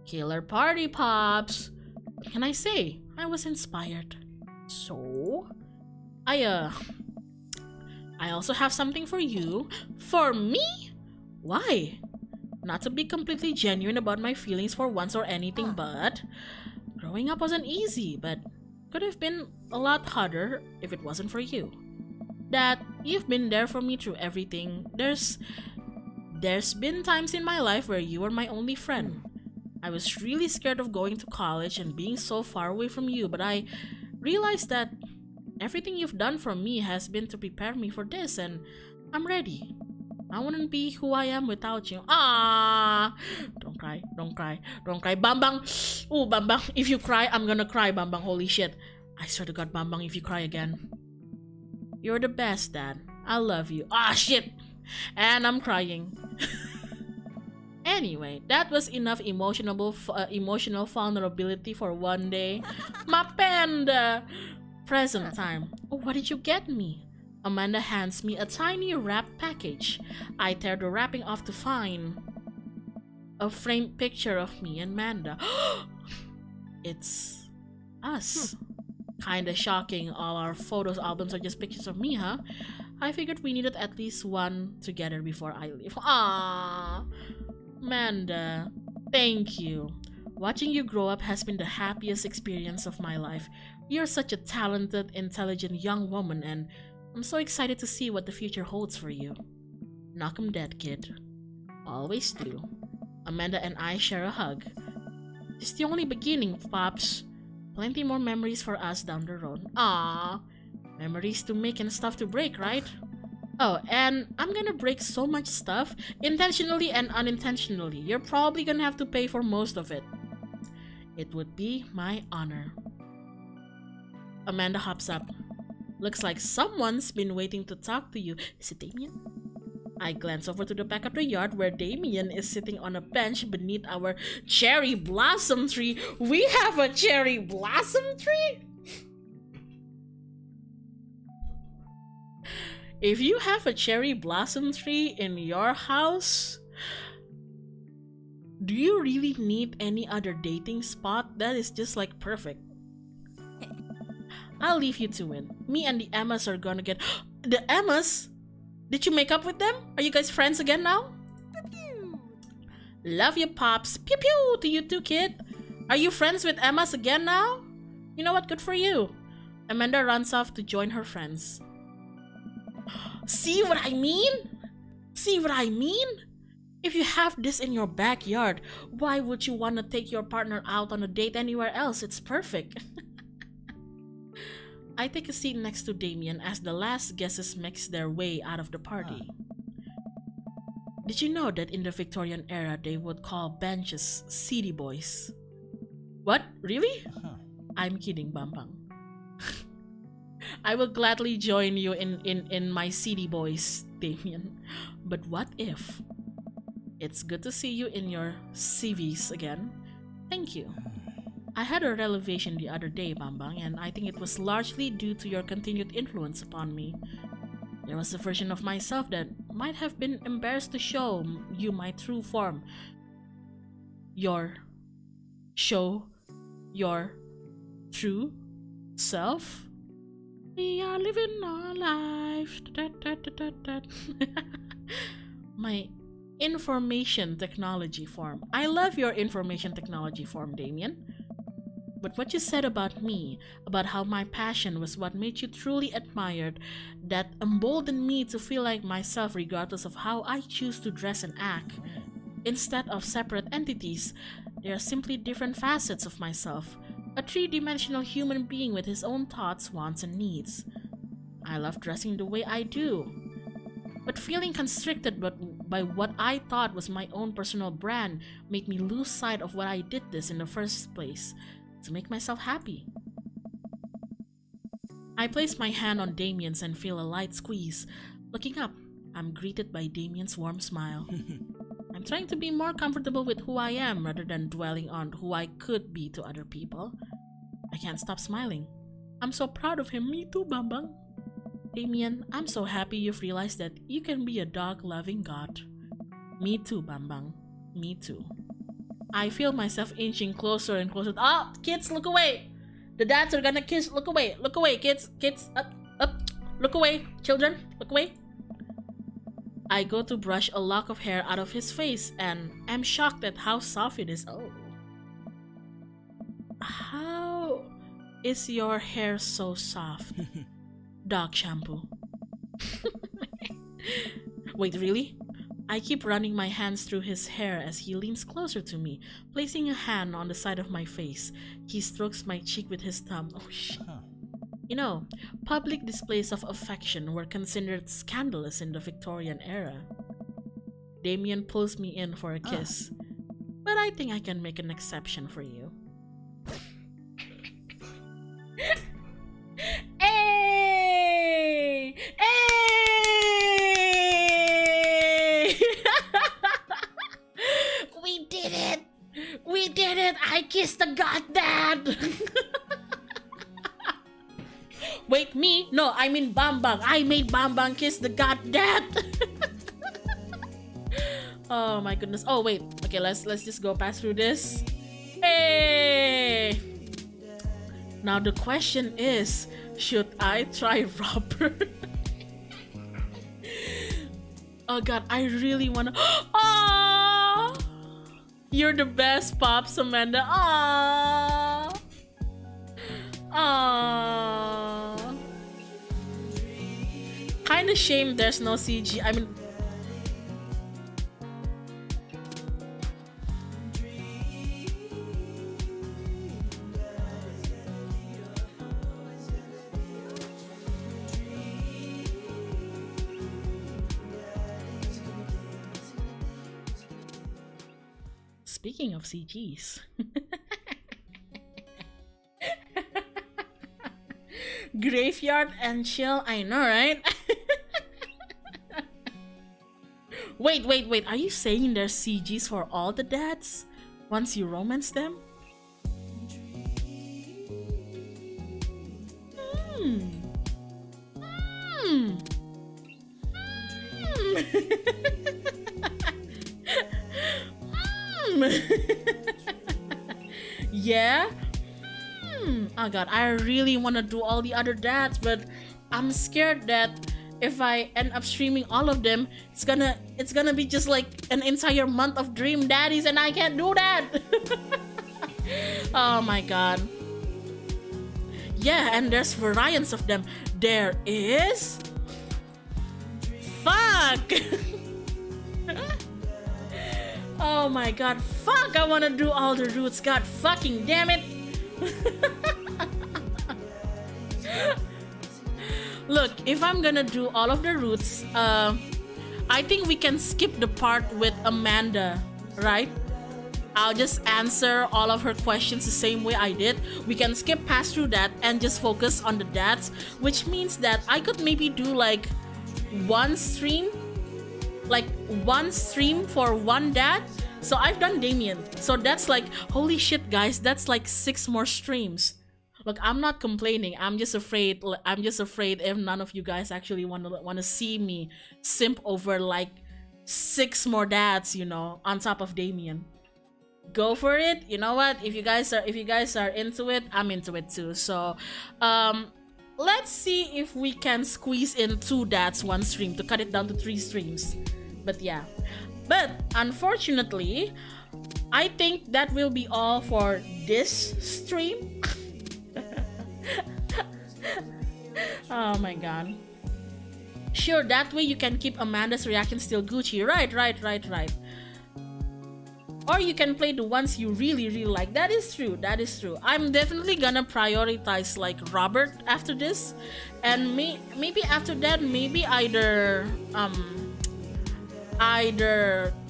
Killer party, Pops! What can I say? I was inspired. So? I also have something for you. For me? Why? Not to be completely genuine about my feelings for once or anything, but growing up wasn't easy, but could have been a lot harder if it wasn't for you. that you've been there for me through everything. There's been times in my life where you were my only friend. I was really scared of going to college and being so far away from you, but I realized that everything you've done for me has been to prepare me for this, and I'm ready. I wouldn't be who I am without you. Ah, don't cry, don't cry, don't cry, Bambang. Oh, Bambang, if you cry, I'm gonna cry, Bambang. Holy shit! I swear to God, Bambang, if you cry again, you're the best, Dad. I love you. Ah, shit, and I'm crying. Anyway, that was enough emotional vulnerability for one day. My panda. Present time. Oh, what did you get me? Amanda hands me a tiny wrapped package. I tear the wrapping off to find a framed picture of me and Amanda. It's us. Kinda shocking. All our photos albums are just pictures of me, huh? I figured we needed at least one together before I leave. Ah, Amanda, thank you. Watching you grow up has been the happiest experience of my life. You're such a talented, intelligent young woman, and I'm so excited to see what the future holds for you. Knock 'em dead, kid. Always do. Amanda and I share a hug. It's the only beginning, Pops. Plenty more memories for us down the road. Ah, memories to make and stuff to break, right? Oh, and I'm gonna break so much stuff, intentionally and unintentionally. You're probably gonna have to pay for most of it. It would be my honor. Amanda hops up. Looks like someone's been waiting to talk to you. Is it Damien? I glance over to the back of the yard where Damien is sitting on a bench beneath our cherry blossom tree. We have a cherry blossom tree? If you have a cherry blossom tree in your house, do you really need any other dating spot? That is just like perfect. I'll leave you to it. Me and the Emmas are gonna get... The Emmas? Did you make up with them? Are you guys friends again now? Pew. Love you, Pops. Pew pew to you too, kid. Are you friends with Emmas again now? You know what? Good for you. Amanda runs off to join her friends. See what I mean? See what I mean? If you have this in your backyard, why would you want to take your partner out on a date anywhere else? It's perfect. I take a seat next to Damien as the last guests make their way out of the party. Did you know that in the Victorian era they would call benches city boys? What? Really? I'm kidding, Bambang. I will gladly join you in my city boys, Damien. But what if? It's good to see you in your CVs again. Thank you. I had a revelation the other day, Bambang, and I think it was largely due to your continued influence upon me. There was a version of myself that might have been embarrassed to show you my true form. Your true self. We are living our life. My information technology form. I love your information technology form, Damien. But what you said about me, about how my passion was what made you truly admired, that emboldened me to feel like myself regardless of how I choose to dress and act. Instead of separate entities, they are simply different facets of myself, a three-dimensional human being with his own thoughts, wants, and needs. I love dressing the way I do, but feeling constricted by what I thought was my own personal brand made me lose sight of what I did this in the first place, to make myself happy. I place my hand on Damien's and feel a light squeeze. Looking up, I'm greeted by Damien's warm smile. I'm trying to be more comfortable with who I am rather than dwelling on who I could be to other people. I can't stop smiling. I'm so proud of him. Me too, Bambang. Damien, I'm so happy you've realized that you can be a dog-loving god. Me too, Bambang. Me too. I feel myself inching closer and closer. Oh, kids, look away! The dads are gonna kiss. Look away, kids. Kids, up. Look away, children, look away. I go to brush a lock of hair out of his face and am shocked at how soft it is. Oh. How is your hair so soft? Dog shampoo. Wait, really? I keep running my hands through his hair as he leans closer to me, placing a hand on the side of my face. He strokes my cheek with his thumb. Oh shit. Huh. You know, public displays of affection were considered scandalous in the Victorian era. Damien pulls me in for a kiss, but I think I can make an exception for you. Hey! Hey! We did it! We did it! I kissed the goddad! Wait, me? No, I mean Bambang. I made Bambang kiss the goddad! Oh my goodness. Oh wait. Okay, let's just go pass through this. Hey! Now the question is, should I try Robert? Oh god, I really wanna. Oh! You're the best, Pops, Amanda. Aww. Aww. Kinda shame there's no CG. I mean, speaking of CGs. Graveyard and chill, I know, right? Wait, are you saying there's CGs for all the dads once you romance them? Yeah? Oh god, I really want to do all the other dads, but I'm scared that if I end up streaming all of them, it's gonna be just like an entire month of dream daddies, and I can't do that. Oh my god. Yeah, and there's variants of them. There is. Fuck. Oh my god, fuck, I wanna do all the roots, god fucking damn it. Look, if I'm gonna do all of the roots, I think we can skip the part with Amanda, right? I'll just answer all of her questions the same way I did. We can skip past through that and just focus on the dads, which means that I could maybe do like one stream for one dad. So I've done Damien, so that's like, holy shit guys, that's like 6 more streams. Look, I'm not complaining, I'm just afraid if none of you guys actually wanna see me simp over like 6 more dads, you know, on top of Damien. Go for it. You know what, if you guys are into it, I'm into it too. So let's see if we can squeeze in 2 dads one stream to cut it down to 3 streams. But yeah, but unfortunately I think that will be all for this stream. Oh my god. Sure, that way you can keep Amanda's reaction still Gucci. Right. Or you can play the ones you really like. That is true. I'm definitely gonna prioritize like Robert after this, and maybe after that, maybe either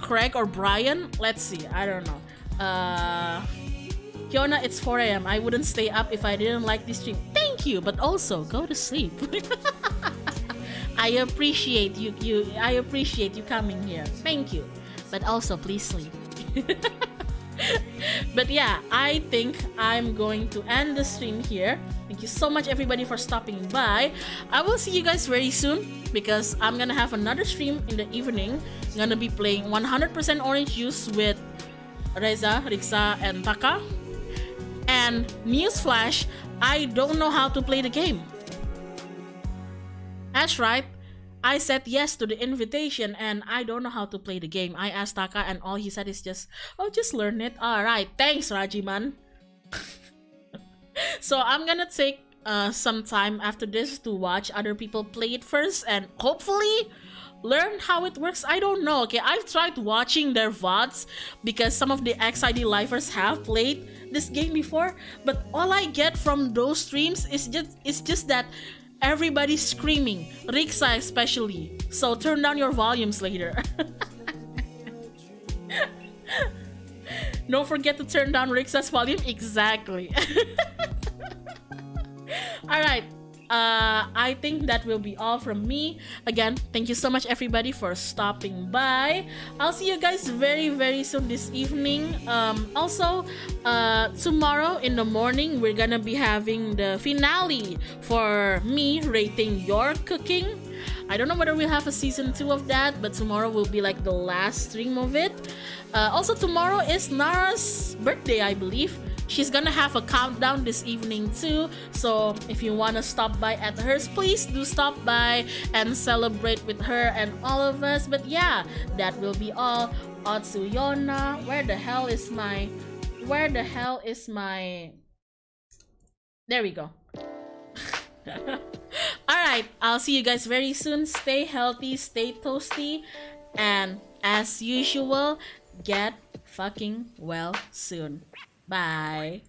Craig or Brian. Let's see, I don't know. Hyona, it's 4 AM. I wouldn't stay up if I didn't like this stream. Thank you, but also go to sleep. I appreciate you coming here. Thank you, but also please sleep. But yeah, I think I'm going to end the stream here. Thank you so much everybody for stopping by. I will see you guys very soon because I'm gonna have another stream in the evening. I'm gonna be playing 100% orange juice with Reza, Riksa, and Taka. And newsflash, I don't know how to play the game. That's right, I said yes to the invitation and I don't know how to play the game. I asked Taka and all he said is just learn it. Alright, thanks Rajiman. So I'm gonna take some time after this to watch other people play it first, and hopefully learn how it works. I don't know. Okay, I've tried watching their VODs because some of the XID lifers have played this game before, but all I get from those streams is just that everybody's screaming, Rixa especially. So turn down your volumes later. Don't forget to turn down Rixa's volume. Exactly. Alright. I think that will be all from me. Again, thank you so much everybody for stopping by. I'll see you guys very, very soon this evening. Also, tomorrow in the morning, we're gonna be having the finale for me rating your cooking. I don't know whether we'll have a season 2 of that, but tomorrow will be like the last stream of it. Also, tomorrow is Nara's birthday, I believe. She's gonna have a countdown this evening too, so if you wanna stop by at hers, please do stop by and celebrate with her and all of us. But yeah, that will be all. Otsuyona, where the hell is my... There we go. Alright, I'll see you guys very soon. Stay healthy, stay toasty, and as usual, get fucking well soon. Bye.